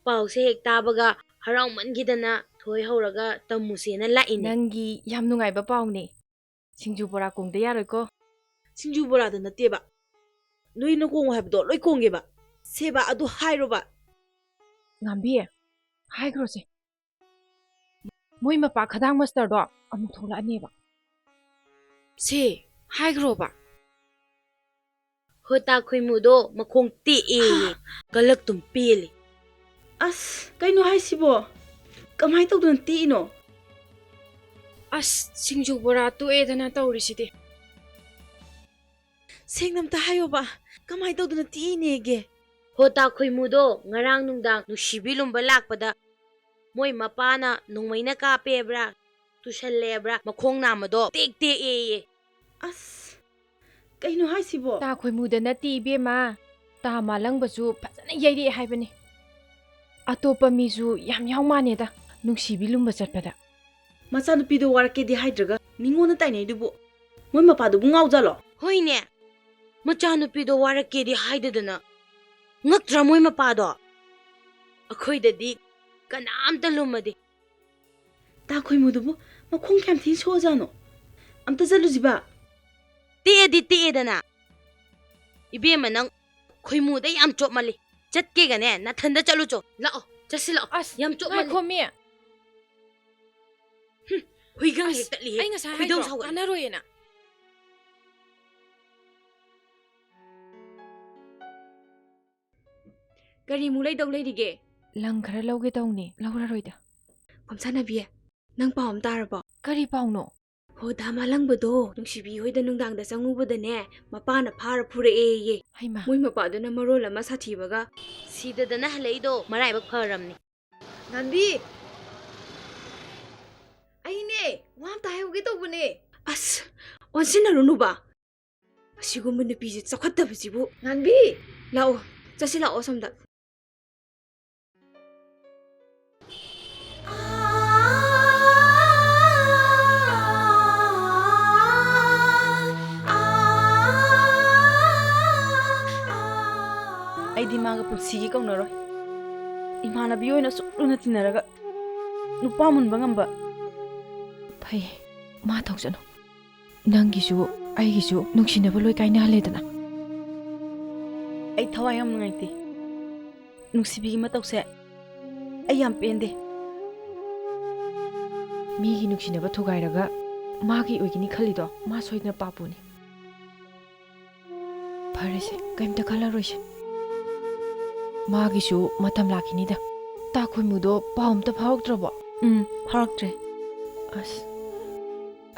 पाउसे हेक ताबगा हराउ मनगिदना थोय हौरगा तमुसेना लाइने नंगी याम नुंगाइबा पाउने सिंजु बोरा कोंगदे यारोइको सिंजु बोरादा नतेबा नोइना कोंग हाइबदो लोइ कोंगेबा सेबा अदु हाइरोबा ngambi हाइग्रोसे मोइ मपा खदांग मास्टर दो अमु थोला अनेबा से हाइग्रोबा ꯍꯣꯇꯥ ꯈꯣꯏꯃꯨꯗꯣ ꯃꯈꯣꯡ ꯇꯦꯛꯑꯦꯌꯦ ꯀꯂꯛꯇꯨꯝ ꯄꯦꯜꯂꯤ ꯑꯁ ꯀꯩꯅꯣ ꯍꯥꯏꯁꯤꯕꯣ ꯀꯃꯥꯏꯅ ꯇꯧꯗꯅ ꯇꯦꯛꯏꯅꯣ ꯑꯁ ꯁꯤꯡꯖꯨ ꯕꯣꯔꯥ ꯇꯣꯛꯑꯦꯗꯅ ꯇꯧꯔꯤꯁꯤꯗꯤ ꯁꯦꯡꯅ ꯑꯝꯇ ꯍꯥꯏꯌꯣꯕ ꯀꯃꯥꯏꯅ ꯇꯧꯗꯅ ꯇꯦꯛꯏꯅꯦꯒꯦ ꯍꯣꯇꯥ ꯈꯣꯏꯃꯨꯗꯣ ꯉꯔꯥꯡ ꯅꯨꯡꯗꯥꯡ ꯅꯨꯡꯁꯤꯕꯤ ꯂꯨꯝꯕ ꯂꯥꯛꯄꯗ ꯃꯣꯏ ꯃꯄꯥꯅ ꯅꯣꯡꯃꯩꯅ ꯀꯥꯞꯄꯦꯕ꯭ꯔꯥ ꯇꯨꯁꯜꯂꯦꯕ꯭ꯔꯥ ꯃꯈꯣꯡ ꯅꯥꯝꯃꯗꯣ ꯇꯦꯛꯑꯦꯌꯦ ꯑꯁ ꯀꯩꯅꯣ ꯍꯥꯏꯁꯤꯕꯣ ꯇꯥ ꯈꯣꯏꯃꯨꯗ ꯅꯠꯇꯦ ꯏꯕꯦꯝꯃ ꯇꯥ ꯃꯥꯂꯪꯕꯁꯨ ꯐꯖꯅ ꯌꯩꯔꯛꯑꯦ ꯍꯥꯏꯕꯅꯤ ꯑꯇꯣꯞꯄ ꯃꯤꯁꯨ ꯌꯥꯝ ꯌꯥꯎ ꯃꯥꯅꯦꯗ ꯅꯨꯡꯁꯤꯕꯤ ꯂꯨꯝꯕ ꯆꯠꯄꯗ ꯃꯆꯥꯅꯨꯄꯤꯗꯣ ꯋꯥꯔꯛꯀꯦꯗꯤ ꯍꯥꯏꯗ꯭ꯔꯒ ꯃꯤꯉꯣꯟꯗ ꯇꯥꯏꯅꯩꯗꯨꯕꯨ ꯃꯣꯏ ꯃꯄꯥꯗꯨꯕꯨ ꯉꯥꯎꯖꯥꯠꯂꯣ ꯍꯣꯏꯅꯦ ꯃꯆꯥꯅꯨꯄꯤꯗꯣ ꯋꯥꯔꯛꯀꯦꯗꯤ ꯍꯥꯏꯗꯗꯅ ꯉꯛꯇ꯭ꯔꯥ ꯃꯣꯏ ꯃꯄꯥꯗꯣ ꯑꯩꯈꯣꯏꯗꯗꯤ ꯀꯅꯥꯝꯇ ꯂꯨꯝꯃꯗꯤ ꯇꯥ ꯈꯣꯏꯃꯨꯗꯨꯕꯨ ꯃꯈꯣꯡ ꯀꯌꯥꯝ ꯊꯤꯅ ꯁꯣꯛꯑꯖꯥꯠꯅꯣ ꯑꯝꯇ ꯆꯠꯂꯨꯁꯤꯕ ꯇꯦꯛꯑꯗꯤ ꯇꯦꯛꯑꯦꯗꯅ 이베마 ꯅꯪ ꯈꯣꯏꯃꯨꯗ ꯌꯥꯝ ꯆꯣꯞꯃꯜꯂꯤ ꯆꯠꯀꯦꯒꯅꯦ ꯅꯊꯟꯗ ꯆꯠꯂꯨꯆꯣ ꯂꯥꯛꯑꯣ ꯆꯠꯁꯤ ꯂꯥꯛꯑꯣ ꯑꯁ ꯌꯥꯝ ꯆꯣꯞꯃꯜꯂꯤ ꯈꯣꯃꯤ ꯍꯨꯏꯒ ꯍꯦꯛ ꯇꯠꯂꯤꯍꯦ ꯑꯩ ꯉꯁꯥꯏ ꯈꯣꯏꯗꯧ ꯍꯥꯏꯗ꯭ꯔꯣ ꯁꯥꯎꯒꯠꯂꯤ ꯀꯥꯟꯅꯔꯣꯏꯅ ꯀꯔꯤꯃꯨꯛ ꯂꯩꯗꯧ ꯂꯩꯔꯤꯒꯦ ꯂꯪ ꯈꯔ ꯂꯧꯒꯦ ꯇꯧꯅꯤ ꯂꯧꯔꯔꯣꯏꯗ ꯀꯝꯁꯥꯟꯅꯕꯤ ꯅꯪ ꯄꯥꯎ ꯑꯃ ꯇꯥꯔꯕꯣ ꯀꯔꯤ ꯄꯥꯎꯅꯣ ꯍꯣ ꯗꯥ ꯃꯥꯂꯪꯕꯗꯣ ꯅꯨꯡꯁꯤꯕꯤ ꯍꯣꯏꯗ ꯅꯨꯡꯗꯥꯡꯗ ꯆꯪꯉꯨꯕꯗꯅꯦ ꯃꯄꯥꯅ ꯐꯥꯔ ꯐꯨꯔꯛꯑꯦꯌꯦ ꯍꯩꯃꯥ ꯃꯣꯏ ꯃꯄꯥꯗꯨꯅ ꯃꯔꯣꯜ ꯑꯃ ꯁꯥꯊꯤꯕꯒ ꯁꯤꯗꯗꯅ ꯍꯜꯂꯛꯏꯗꯣ ꯃꯔꯥꯏꯕꯛ ꯐꯔꯝꯅꯤ ꯉꯥꯟꯕꯤ ꯑꯩꯅꯦ ꯋꯥ ꯑꯝꯇ ꯍꯥꯏꯍꯧꯒꯦ ꯇꯧꯕꯅꯦ ꯑꯁ ꯑꯣꯟꯁꯤꯟꯅꯔꯨꯅꯨꯕ ꯑꯁꯤꯒꯨꯝꯕ ꯅꯨꯄꯤꯁꯦ ꯆꯥꯎꯈꯠꯇꯕꯁꯤꯕꯨ ꯉꯥꯟꯕꯤ ꯂꯥꯛꯑꯣ ꯆꯠꯁꯤ ꯂꯥꯛꯑꯣ ꯁꯣꯝꯗ ꯑꯩꯗꯤ ꯃꯥꯒ ꯄꯨꯟꯁꯤꯒꯤ ꯀꯧꯅꯔꯣꯏ ꯏꯃꯥꯟꯅꯕꯤ ꯑꯣꯏꯅ ꯁꯨꯛ ꯂꯨꯅ ꯇꯤꯟꯅꯔꯒ ꯅꯨꯄꯥ ꯃꯨꯟꯕ ꯉꯝꯕ ꯐꯩ ꯃꯥ ꯊꯧꯖꯅꯨ ꯅꯪꯒꯤꯁꯨ ꯑꯩꯒꯤꯁꯨ ꯅꯨꯡꯁꯤꯅꯕ ꯂꯣꯏ ꯀꯥꯏꯅꯍꯜꯂꯦꯗꯅ ꯑꯩ ꯊꯋꯥꯏ ꯌꯥꯝ ꯅꯨꯡꯉꯥꯏꯇꯦ ꯅꯨꯡꯁꯤꯕꯤꯒꯤ ꯃꯇꯧꯁꯦ ꯑꯩ ꯌꯥꯝ ꯄꯦꯟꯗꯦ ꯃꯤꯒꯤ ꯅꯨꯡꯁꯤꯅꯕ ꯊꯨꯒꯥꯏꯔꯒ ꯃꯥꯒꯤ ꯑꯣꯏꯒꯅꯤ ꯈꯜꯂꯤꯗꯣ ꯃꯥ ꯁꯣꯏꯗꯅ ꯄꯥꯄꯨꯅꯤ ꯐꯔꯦꯁꯦ ꯀꯩꯝꯇ ꯈꯜꯂꯔꯣꯏꯁꯦ ꯃꯥꯒꯤꯁꯨ ꯃꯇꯝ ꯂꯥꯛꯈꯤꯅꯤꯗ ꯇꯥ ꯈꯣꯏꯃꯨꯗꯣ ꯄꯥꯎ ꯑꯝꯇ ꯐꯥꯎꯔꯛꯇ꯭ꯔꯕꯣ ꯐꯥꯎꯔꯛꯇ꯭ꯔꯦ ꯑꯁ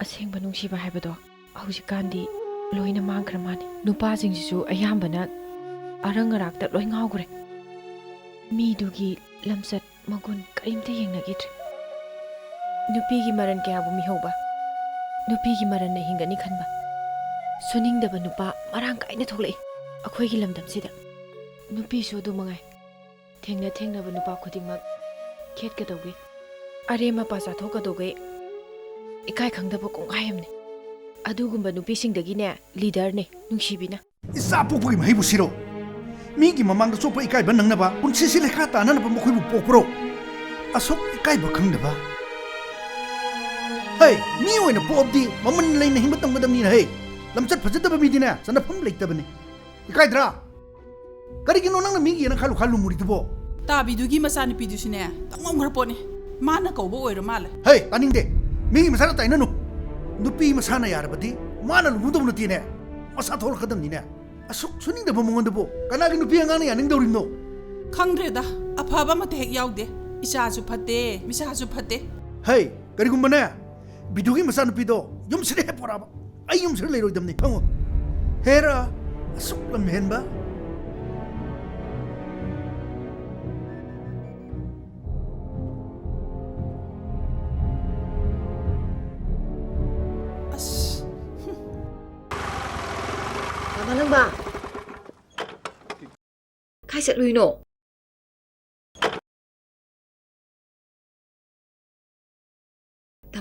ꯑꯁꯦꯡꯕ ꯅꯨꯡꯁꯤꯕ ꯍꯥꯏꯕꯗꯣ ꯍꯧꯖꯤꯛꯀꯥꯟꯗꯤ ꯂꯣꯏꯅ ꯃꯥꯡꯈ꯭ꯔ ꯃꯥꯅꯤ ꯅꯨꯄꯥꯁꯤꯡꯁꯤꯁꯨ ꯑꯌꯥꯝꯕꯅ ꯑꯔꯪ ꯑꯔꯥꯛꯇ ꯂꯣꯏ ꯉꯥꯎꯈ꯭ꯔꯦ ꯃꯤꯗꯨꯒꯤ ꯂꯝꯆꯠ ꯃꯒꯨꯟ ꯀꯔꯤꯝꯇ ꯌꯦꯡꯅꯈꯤꯗ꯭ꯔꯦ ꯅꯨꯄꯤꯒꯤ ꯃꯔꯟ ꯀꯌꯥꯕꯨ ꯃꯤꯍꯧꯕ ꯅꯨꯄꯤꯒꯤ ꯃꯔꯟꯅ ꯍꯤꯡꯒꯅꯤ ꯈꯟꯕ ꯁꯨꯅꯤꯡꯗꯕ ꯅꯨꯄꯥ ꯃꯔꯥꯡ ꯀꯥꯏꯅ ꯊꯣꯛꯂꯛꯏ ꯑꯩꯈꯣꯏꯒꯤ ꯂꯝꯗꯝꯁꯤꯗ ꯅꯨꯄꯤꯁꯨ ꯑꯗꯨ ꯃꯉꯥꯏ ꯊꯦꯡꯅ ꯊꯦꯡꯅꯕ ꯅꯨꯄꯥ ꯈꯨꯗꯤꯡꯃꯛ ꯈꯦꯠꯀꯗꯧꯒꯦ ꯑꯔꯦꯝ ꯑꯄꯥ ꯆꯥꯊꯣꯛꯀꯗꯧꯒꯦ ꯏꯀꯥꯏ ꯈꯪꯗꯕ ꯀꯣꯡꯒꯥꯏ ꯑꯃꯅꯤ ꯑꯗꯨꯒꯨꯝꯕ ꯅꯨꯄꯤꯁꯤꯡꯗꯒꯤꯅꯦ ꯂꯤꯗꯔꯅꯦ ꯅꯨꯡꯁꯤꯕꯤꯅ ꯏꯆꯥ ꯄꯣꯛꯄꯒꯤ ꯃꯍꯩꯕꯨ ꯁꯤꯔꯣ ꯃꯤꯒꯤ ꯃꯃꯥꯡꯗ ꯆꯣꯞꯄ ꯏꯀꯥꯏꯕ ꯅꯪꯅꯕ ꯄꯨꯟꯁꯤꯁꯤ ꯂꯩꯈꯥ ꯇꯥꯅꯅꯕ ꯃꯈꯣꯏꯕꯨ ꯄꯣꯛꯄ꯭ꯔꯣ ꯑꯁꯨꯛ ꯏꯀꯥꯏꯕ ꯈꯪꯗꯕ ꯍꯩ ꯃꯤ ꯑꯣꯏꯅ ꯄꯣꯛꯑꯕꯗꯤ ꯃꯃꯜ ꯂꯩꯅ ꯍꯤꯡꯕ ꯇꯝꯒꯗꯕꯅꯤꯅ ꯍꯩ ꯂꯝꯆꯠ ꯐꯖꯗꯕ ꯃꯤꯗꯤꯅꯦ ꯆꯟꯅꯐꯝ ꯂꯩꯇꯕꯅꯤ ꯏꯀꯥꯏꯗ꯭ꯔꯥ ꯀꯔꯤꯒꯤꯅꯣ ꯅꯪꯅ ꯃꯤꯒꯤꯅ ꯈꯜꯂꯨ ꯃꯨꯔꯤꯗꯨꯕꯣ ꯇꯥꯕꯤꯗꯨꯒꯤ ꯃꯆꯥꯅꯨꯄꯤꯗꯨꯁꯨꯅꯦ ꯇꯝꯉꯝꯈ꯭ꯔ ꯄꯣꯠꯅꯤ ꯃꯥꯅ ꯀꯧꯕ ꯑꯣꯏꯔ ꯃꯥꯜꯂꯦ ꯍꯩ ꯇꯥꯅꯤꯡꯗꯦ ꯃꯤꯒꯤ ꯃꯁꯥꯅ ꯇꯥꯏꯅꯅꯨ ꯅꯨꯄꯤ ꯃꯁꯥꯅ ꯌꯥꯔꯕꯗꯤ ꯃꯥꯅ ꯂꯨꯒꯗꯧ ꯅꯠꯇꯦꯅꯦ ꯃꯁꯥ ꯊꯣꯛꯂꯛꯀꯗꯕꯅꯤꯅꯦ ꯑꯁꯨꯛ ꯁꯨꯅꯤꯡꯗꯕ ꯃꯉꯣꯟꯗꯕꯨ ꯀꯅꯥꯒꯤ ꯅꯨꯄꯤ ꯑꯉꯥꯡꯅ ꯌꯥꯅꯤꯡꯗꯧꯔꯤꯕꯅꯣ ꯈꯪꯗ꯭ꯔꯦꯗ ꯑꯐꯕ ꯑꯃꯠꯇ ꯍꯦꯛ ꯌꯥꯎꯗꯦ ꯏꯆꯥꯁꯨ ꯐꯠꯇꯦ ꯃꯤꯁꯥꯁꯨ ꯐꯠꯇꯦ ꯍꯩ ꯀꯔꯤꯒꯨꯝꯕꯅꯦ ꯕꯤꯗꯨꯒꯤ ꯃꯆꯥꯅꯨꯄꯤꯗꯣ ꯌꯨꯝꯁꯤꯗ ꯍꯦꯛ ꯄꯣꯔꯛꯑꯕ ꯑꯩ ꯌꯨꯝꯁꯤꯗ ꯂꯩꯔꯣꯏꯗꯕꯅꯤ ꯈꯪꯉꯣ ꯍꯦꯔ ꯑꯁꯨꯛ ꯂꯝꯍꯦꯟꯕ ꯃꯥꯂꯪꯕ ꯀꯥꯏ ꯆꯠꯂꯨꯏꯅꯣ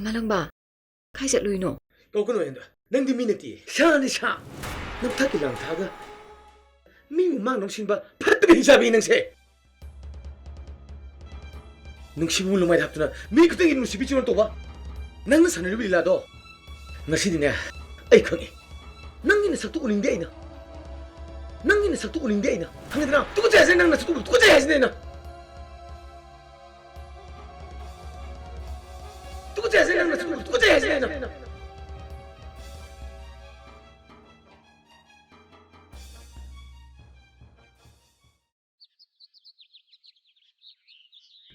ꯃꯥꯂꯪꯕ ꯀꯥꯏ ꯆꯠꯂꯨꯏꯅꯣ ꯀꯧꯀꯅꯣ ꯑꯩꯉꯣꯟꯗ ꯅꯪꯗꯤ ꯃꯤ ꯅꯠꯇꯦ ꯁꯥꯅꯤ ꯁꯥ ꯅꯝꯊꯛꯀꯤ ꯂꯥꯡ ꯊꯥꯒ ꯃꯤꯕꯨ ꯃꯥꯡ ꯅꯨꯡꯁꯤꯟꯕ ꯐꯠꯇꯕ ꯍꯤꯡꯆꯥꯕꯤ ꯅꯪꯁꯦ ꯅꯨꯡꯁꯤꯕꯨ ꯂꯨꯃꯥꯏ ꯍꯥꯞꯇꯨꯅ ꯃꯤ ꯈꯨꯗꯤꯡꯒꯤ ꯅꯨꯡꯁꯤꯕꯤ ꯆꯨꯔ ꯇꯧꯕ ꯅꯪꯅ ꯁꯥꯟꯅꯔꯤꯕ ꯂꯤꯂꯥꯗꯣ ꯉꯁꯤꯗꯤꯅꯦ ꯑꯩ ꯈꯪꯉꯤ ꯅꯪꯒꯤ ꯅꯁꯛꯇꯨ ꯎꯅꯤꯡꯗꯦ ꯑꯩꯅ ꯅꯪꯒꯤ ꯅꯁꯛꯇꯨ ꯎꯅꯤꯡꯗꯦ ꯑꯩꯅ ꯈꯪꯉꯦꯗꯅ ꯇꯨꯀꯠꯆꯩ ꯍꯥꯏꯁꯦ ꯅꯪ ꯅꯁꯛꯇꯨ ꯇꯨꯀꯠꯆꯩ ꯍꯥꯏꯁꯤꯅꯦ ꯑꯩꯅ ꯇꯨꯀꯠꯆꯩ ꯍꯥꯏꯁꯦ ꯅꯪ ꯅꯁꯛꯇꯨ ꯇꯨꯀꯠꯆꯩ ꯍꯥꯏꯁꯤꯅꯦ ꯑꯩꯅ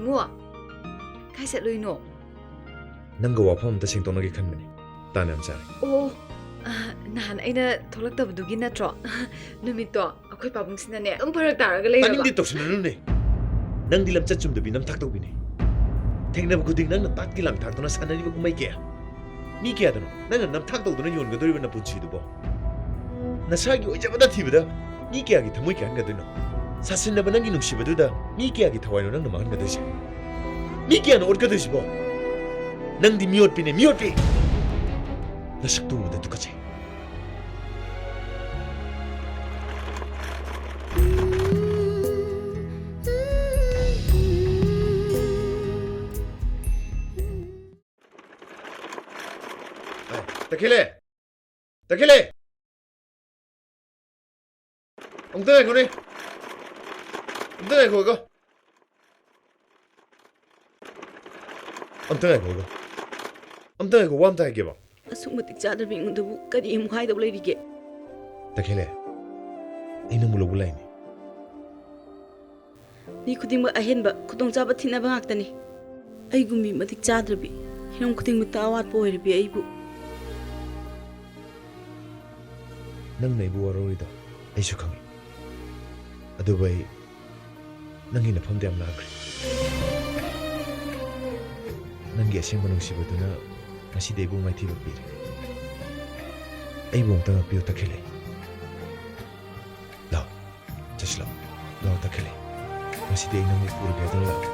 ꯈꯣꯏꯃꯨ ꯀꯥꯏ ꯆꯠꯂꯣꯏꯅꯣ ꯅꯪꯒ ꯋꯥꯐꯝ ꯑꯝꯇ ꯁꯦꯡꯗꯣꯛꯅꯒꯦ ꯈꯟꯕꯅꯤ ꯇꯥꯟ ꯌꯥꯝ ꯆꯥꯔꯦ ꯑꯣ ꯅꯍꯥꯟ ꯑꯩꯅ ꯊꯣꯛꯂꯛꯇꯕꯗꯨꯒꯤ ꯅꯠꯇ꯭ꯔꯣ ꯅꯨꯃꯤꯠꯇꯣ ꯑꯩꯈꯣꯏ ꯄꯥꯕꯨꯡꯁꯤꯅꯅꯦ ꯑꯗꯨꯝ ꯐꯔꯛ ꯇꯥꯔꯒ ꯂꯩꯔꯕ ꯇꯥꯅꯤꯡꯗꯦ ꯇꯧꯁꯤꯟꯅꯅꯨꯅꯦ ꯅꯪꯗꯤ ꯂꯝꯆꯠ ꯆꯨꯝꯗꯕꯤ ꯅꯝꯊꯥꯛ ꯇꯧꯕꯤꯅꯦ ꯊꯦꯡꯅꯕ ꯈꯨꯗꯤꯡ ꯅꯪꯅ ꯇꯥꯠꯀꯤ ꯂꯥꯡꯊꯥꯛꯇꯨꯅ ꯁꯥꯟꯅꯔꯤꯕ ꯀꯨꯝꯍꯩ ꯀꯌꯥ ꯃꯤ ꯀꯌꯥꯗꯅꯣ ꯅꯪꯅ ꯅꯝꯊꯥꯛ ꯇꯧꯗꯨꯅ ꯌꯣꯟꯒꯗꯧꯔꯤꯕ ꯅꯄꯨꯟꯁꯤꯗꯨꯕꯣ ꯅꯁꯥꯒꯤ ꯑꯣꯏꯖꯕꯗ ꯊꯤꯕꯗ ꯃꯤ ꯀꯌꯥꯒꯤ ꯊꯃꯣꯏ ꯀꯌꯥꯍꯟꯒꯗꯣꯏꯅꯣ ꯁꯥꯁꯤꯟꯅꯕ ꯅꯪꯒꯤ ꯅꯨꯡꯁꯤꯕꯗꯨꯗ ꯃꯤ ꯀꯌꯥꯒꯤ ꯊꯋꯥꯏꯅꯣ ꯅꯪꯅ ꯃꯥꯡꯍꯟꯒꯗꯣꯏꯁꯦ ꯃꯤ ꯀꯌꯥꯅ ꯑꯣꯠꯀꯗꯣꯏꯁꯤꯕꯣ ꯅꯪꯗꯤ ꯃꯤꯑꯣꯠꯄꯤꯅꯦ ꯃꯤꯑꯣꯠꯄꯤ ꯅꯁꯛꯇꯨ ꯎꯕꯗ ꯇꯨꯀꯠꯆꯩ Tequila! Tequila! Ông tới này đi! Ông tới này ngồi cơ! Ông tới này ngồi cơ! Ông tới này ngồi tay kìa bảo! ꯑꯁꯨꯛ ꯃꯇꯤꯛ ꯆꯥꯗꯕ ꯑꯩꯉꯣꯟꯗꯕꯨ ꯀꯔꯤ ꯑꯃꯨꯛ ꯍꯥꯏꯗꯧ ꯂꯩꯔꯤꯒꯦ Tequila! ꯑꯩꯅ ꯑꯃꯨꯛ ꯂꯧꯕ ꯂꯥꯛꯏꯅꯦ ꯃꯤ ꯈꯨꯗꯤꯡꯃꯛ ꯑꯍꯦꯟꯕ ꯈꯨꯗꯣꯡꯆꯥꯕ ꯊꯤꯅꯕ ꯉꯥꯛꯇꯅꯤ ꯑꯩꯒꯨꯝꯕꯤ ꯃꯇꯤꯛ ꯆꯥꯗ꯭ꯔꯕꯤ ꯍꯤꯔꯝ ꯈꯨꯗꯤꯡꯃꯛꯇ ꯑꯋꯥꯠꯄ ꯑꯣꯏꯔꯕꯤ ꯑꯩꯕꯨ ꯅꯪꯅ ꯑꯩꯕꯨ ꯋꯥꯔꯧꯔꯤꯗꯣ ꯑꯩꯁꯨ ꯈꯪꯏ ꯑꯗꯨꯕꯨ ꯑꯩ ꯅꯪꯒꯤ ꯅꯐꯝꯗ ꯌꯥꯝ ꯂꯥꯛꯈ꯭ꯔꯦ ꯅꯪꯒꯤ ꯑꯁꯦꯡꯕ ꯅꯨꯡꯁꯤꯕꯗꯨꯅ ꯉꯁꯤꯗꯤ ꯑꯩꯕꯨ ꯃꯥꯏꯊꯤꯕ ꯄꯤꯔꯦ ꯑꯩꯕꯨ ꯑꯃꯨꯛꯇ ꯉꯥꯛꯄꯤꯌꯨ ꯇꯈꯦꯜꯂꯦ ꯂꯥꯎ ꯆꯠꯁꯤ ꯂꯥꯎ ꯂꯥꯎ ꯇꯈꯦꯜꯂꯦ ꯉꯁꯤꯗꯤ ꯑꯩ ꯅꯪꯕꯨ ꯄꯨꯔꯒꯦ ꯑꯗꯨꯅ ꯂꯥꯛꯑꯣ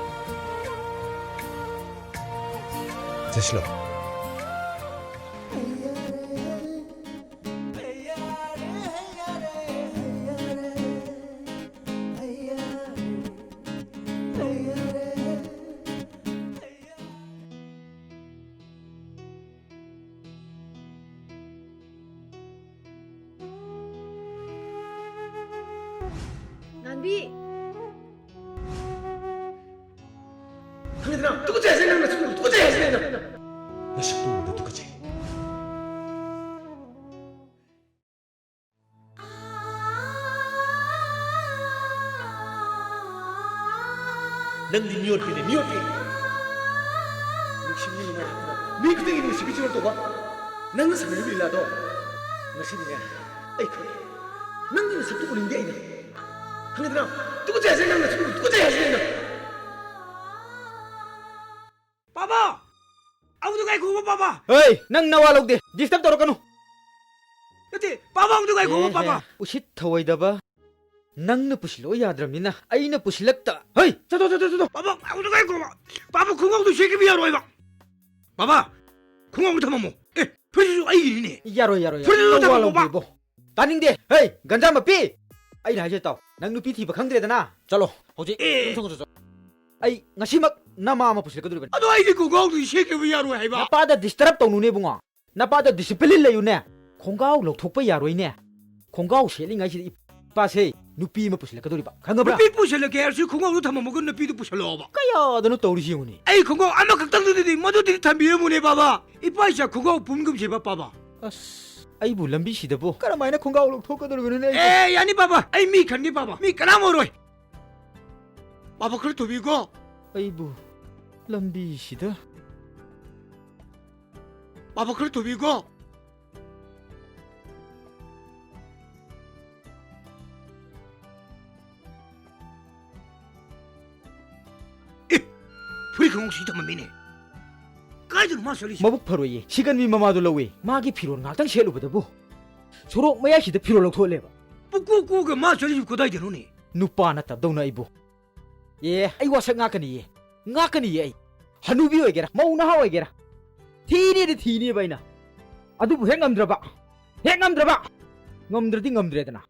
ꯆꯠꯁꯤ ꯂꯥꯎ ꯉꯥꯟꯕꯤ ꯈꯪꯉꯦꯗꯅ ꯇꯨꯀꯠꯆꯩ ꯍꯥꯏꯁꯦ ꯅꯪꯅ ꯇꯨꯀꯠꯆꯩ ꯍꯥꯏꯁꯦ ꯅꯪꯅ ꯅꯁꯛꯇꯨ ꯎꯕꯗ ꯇꯨꯀꯠꯆꯩ ꯅꯪꯗꯤ ꯃꯤꯑꯣꯠꯄꯤꯅꯦ ꯃꯤꯑꯣꯠꯄꯤ ꯅꯨꯡꯁꯤꯕꯤ ꯅꯨꯡꯉꯥꯏꯇꯅ ꯃꯤ ꯈꯨꯗꯤꯡꯒꯤ ꯅꯨꯡꯁꯤꯕꯤ ꯆꯤꯔꯣꯜ ꯇꯧꯕ ꯅꯪꯅ ꯁꯥꯟꯅꯔꯤꯕ ꯂꯤꯂꯥꯗꯣ ꯉꯁꯤꯗꯤꯅꯦ ꯑꯩ ꯈꯪꯉꯦ ꯅꯪꯒꯤ ꯅꯁꯛꯇꯨ ꯎꯅꯤꯡꯗꯦ ꯑꯩꯅ ꯈꯪꯉꯦꯗꯅ ꯇꯨꯀꯠꯆꯩ ꯍꯥꯏꯁꯦ ꯅꯪꯅ ꯇꯨꯀꯠꯆꯩ ꯍꯥꯏꯁꯦ ꯅꯪꯅ Papa! Aku tuh kayak gua, Papa. Hei, nang nawa log deh. Disturb toro kanu. Nanti, Papa aku tuh kayak gua, Papa. Usit thawai daba. Nang na pusilo yadram nina. Ay na pusilakta. Hei, sato. Papa, aku tuh kayak gua. Papa, kung aku tuh shake biar roy ba. Papa, kung aku tamamu. Pwede ay ini. Yaro. Pwede tamamu ba. Taning deh. Hei, ganja mapi. Ay na haje tao. Nang nupi thi ba khang dre dana. Chalo. Hoji. Thong. Ay ngasimak nama ama pusilakaduri. Ado ay kung aku tuh shake biar roy ba. Napada disturb tong nune bunga. Napada discipline layu ne. Konggaw lok thok pa yaroy ne. Konggaw seling ay si Pase, nupi ma pusilakaduri ba. Khangabra. Nupi pusilake arsi konggaw thamamu ko nupi du pusilo ba. Kaya dano tawri siyuni. Ay konggaw ama kaktang dudi madu di thambiye mune baba. Ipaisa konggaw pumgum siba baba. As ay bu lambi sida bo. Karamay na konggaw lok thokaduri ne. Yani baba. Ay mi khangi baba. Mi kanamo roy. Baba kar tobi ko. Ay bu lambi sida. Baba kar tobi ko. Puri kong si tama mine. Kaya dun masali. Mabuk paroye. Sigan mi mamado lawe. Magi piron ngatang shelu bada bo. Surok maya sida piro lok thole ba. Puku ga masali ko dai denu ni. Nupa na tab daw na ibo. Ye, ay wasak ngakani ye. Ngakani ye ay. Hanubi oigera. Mauna ha oigera. Thini ba ina. Adu bu hengam draba. Ngamdradi ngamdredana.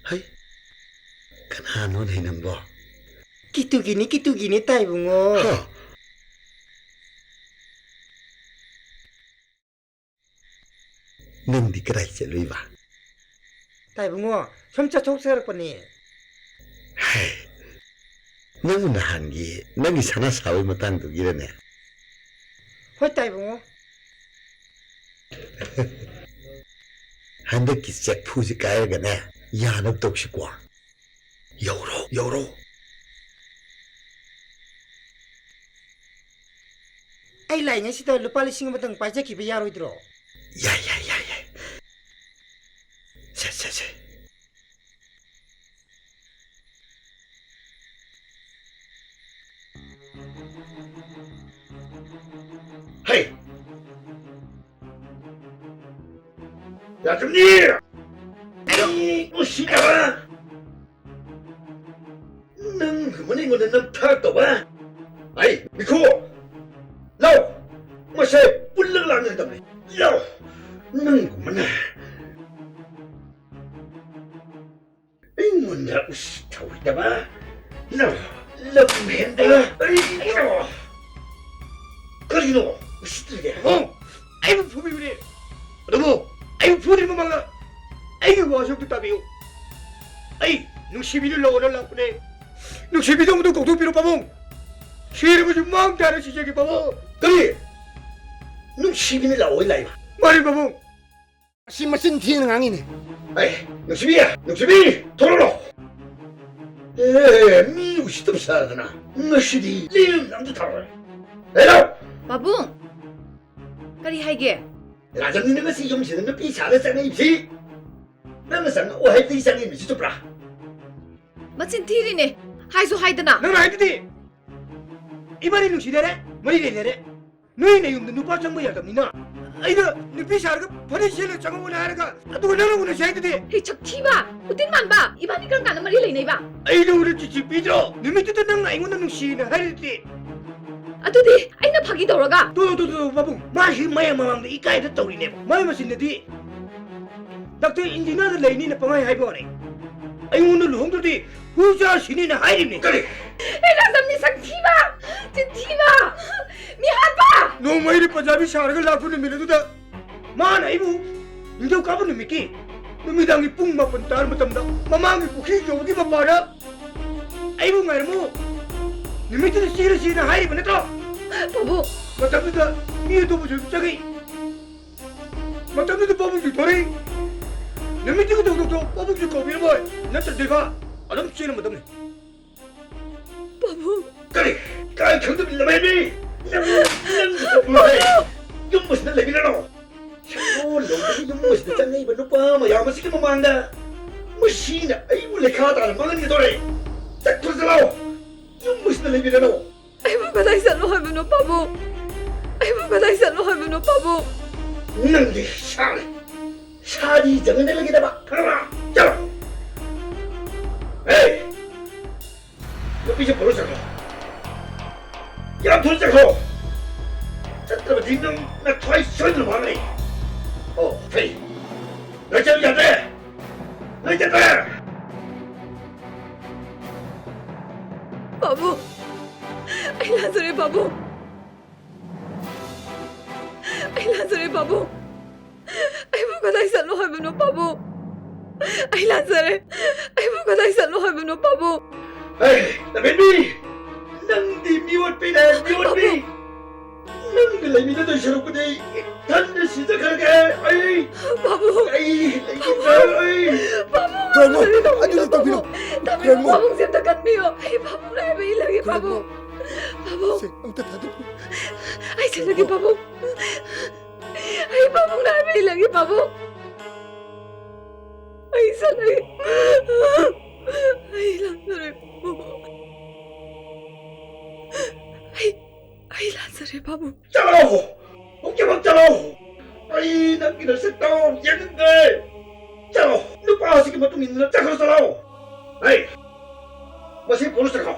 Hai, kanano na hinambo? Kitugini tayo bungo. Nang ꯅꯪꯗꯤ ꯀꯗꯥꯏ ꯆꯠꯂꯨꯏꯕ? ꯇꯥꯏꯕꯨꯡꯉꯣ ꯁꯨꯝ ꯆꯠꯊꯣꯛꯆꯔꯛꯄꯅꯤ. ꯅꯪꯕꯨ ꯅꯍꯥꯟꯒꯤ ꯅꯪꯒꯤ ꯁꯅꯥ ꯁꯥꯕꯒꯤ ꯃꯇꯥꯡꯗꯨꯒꯤꯔꯅꯦ? ꯍꯣꯏ ꯇꯥꯏꯕꯨꯡꯉꯣ. ꯍꯟꯗꯛꯀꯤ ꯆꯦꯛꯐꯨꯁꯤ ꯀꯥꯏꯔꯒꯅꯦ ꯌꯥꯅꯕ ꯇꯧꯁꯤꯀꯣ. ꯌꯧꯔꯣ ꯌꯧꯔꯣ. ꯑꯩ ꯂꯥꯏꯉꯩꯁꯤꯗ ꯂꯨꯄꯥ 1,000 ꯄꯥꯏꯖꯈꯤꯕ ꯌꯥꯔꯣꯏꯗ꯭ꯔꯣ? ꯌꯥꯏ ꯌꯥꯏ ꯌꯥꯏ ꯌꯥꯏ. ꯁꯦ. 헤이! 야, 좀니! 에이, 오시다가! 능, 그만인 거는 능 탁도 봐! 아이, 미코! 라오! 마샤, 뿔렁을 안 된다며! 라오! 능, 그만해! 이 문자, 우시, 타고 있다 봐! 라오! 럽맨다! 에이, 라오! 그리노! 시들게. 아이고 부비부리. 너무 아이고 부리는 망가. 아이고 와서부터 답이요. 아이 너 11일 나오는 나쁘네. 너 12동도 고도비로 봐봉. 시리고 좀 망다는 시작이 봐봉. 그리. 너 12일 나오일 나이마. 말이 봐봉. 심마신 티는 앙이네. 아이 너 12야. 너 12. 돌아로. 미우 시점 사가나. 너 시디 리음 남도 타워. 에라. 바붕! Kari haige? 라장님 것이 용시는 너 삐사를 쌍의 입시. 너는 쌍 오해 삐상의 미시 좀 봐. Machin tirine. Haisu haidana. 너는 아이들이 이번에 누시래래? 머리래래? 너희네 용도 누가 정보 야답니나? 아이들 너 삐사를 버리시는 장원을 하라가 누가 너는 오늘 샤이들이. Hey chaktiba. Utin man ba? Ibani kang kana mari lay ba? 아이들 우리 지지 삐들어. 너희 뜻은 넌 아이고는 누시는 하리지. Adudi, aina phagi tawraga. 도 바봉. 마시 마야 마망도 이까이도 떠오리네. 마야 마신데디. 닥터 인지나를 레이니는 뻥아이 하이버네. 아이 오늘 홍들디 후자 신이나 하이리네. 그래. Ela samni saktiba. Chitiba. Mi harpa. 너 마이리 빠자비 샤르가 라푸는 미르두다. 마나 이부. 인도 까부는 미끼. 누미당이 뿡 맞번 따르 못한다. 마망이 부키 저기 봐봐라. 아이부 말모. 누미들 시르시는 하이리네 또. 바보. 맞답니다. 미에도 보죠. 저기. 맞답니다. 바보지 도리. 누미들 도도도 바보지 거기 뭐. 나한테 내가 아름 씨는 못하네. 바보. 그래. 까이 경도 빌라매미. 좀 무슨 레비라노. 오, 너무 좀 무슨 짠네 이번 오빠 뭐 야마시게 뭐 만다. 무시나 아이고 레카다는 망한 도리. 딱 들어서. 좀 무슨 레비라노. Ay mo patay sa luha mo no pabo. Ay mo patay sa luha mo no pabo. 능디 샤리 정은 내려기다 봐. 가라. 자. 에이. 너 비저 버릇하고. 야 돌자고. 잠깐만 지금 나 트와이스 쇼를 봐네. 헤이. 너 저기 안 돼. 너 이제 돼. Pabo. Ay Lazare babu. Ay Lazare babu. Ay mo patay sa luha mo no pabo. Ay Lazare. Ay mo patay sa luha mo no pabo. 에이, 나 뱀비! 낭디 미웠비네, 미웠비! 낭디 레미네도 싫었구니, 단지 시작하게, 아이! 바보! 아이, 레미네, 아이! 바보! 아니, 또 빌어! Tapi mo babong siya tagat miyo. Ay babu na may ilagi babu. Babu. Ay siya lagi babu. Ay babu na may ilagi babu. Ay siya lagi. Ay Lazare babu. Ay Lazare babu. 잘라오! 어깨만 잘라오! 아이, 낭기를 샜다, 얘는데! 잘라오! 너 빠지기만 좀 있는 짝으로 잘라오! 아이! 마시 보르스가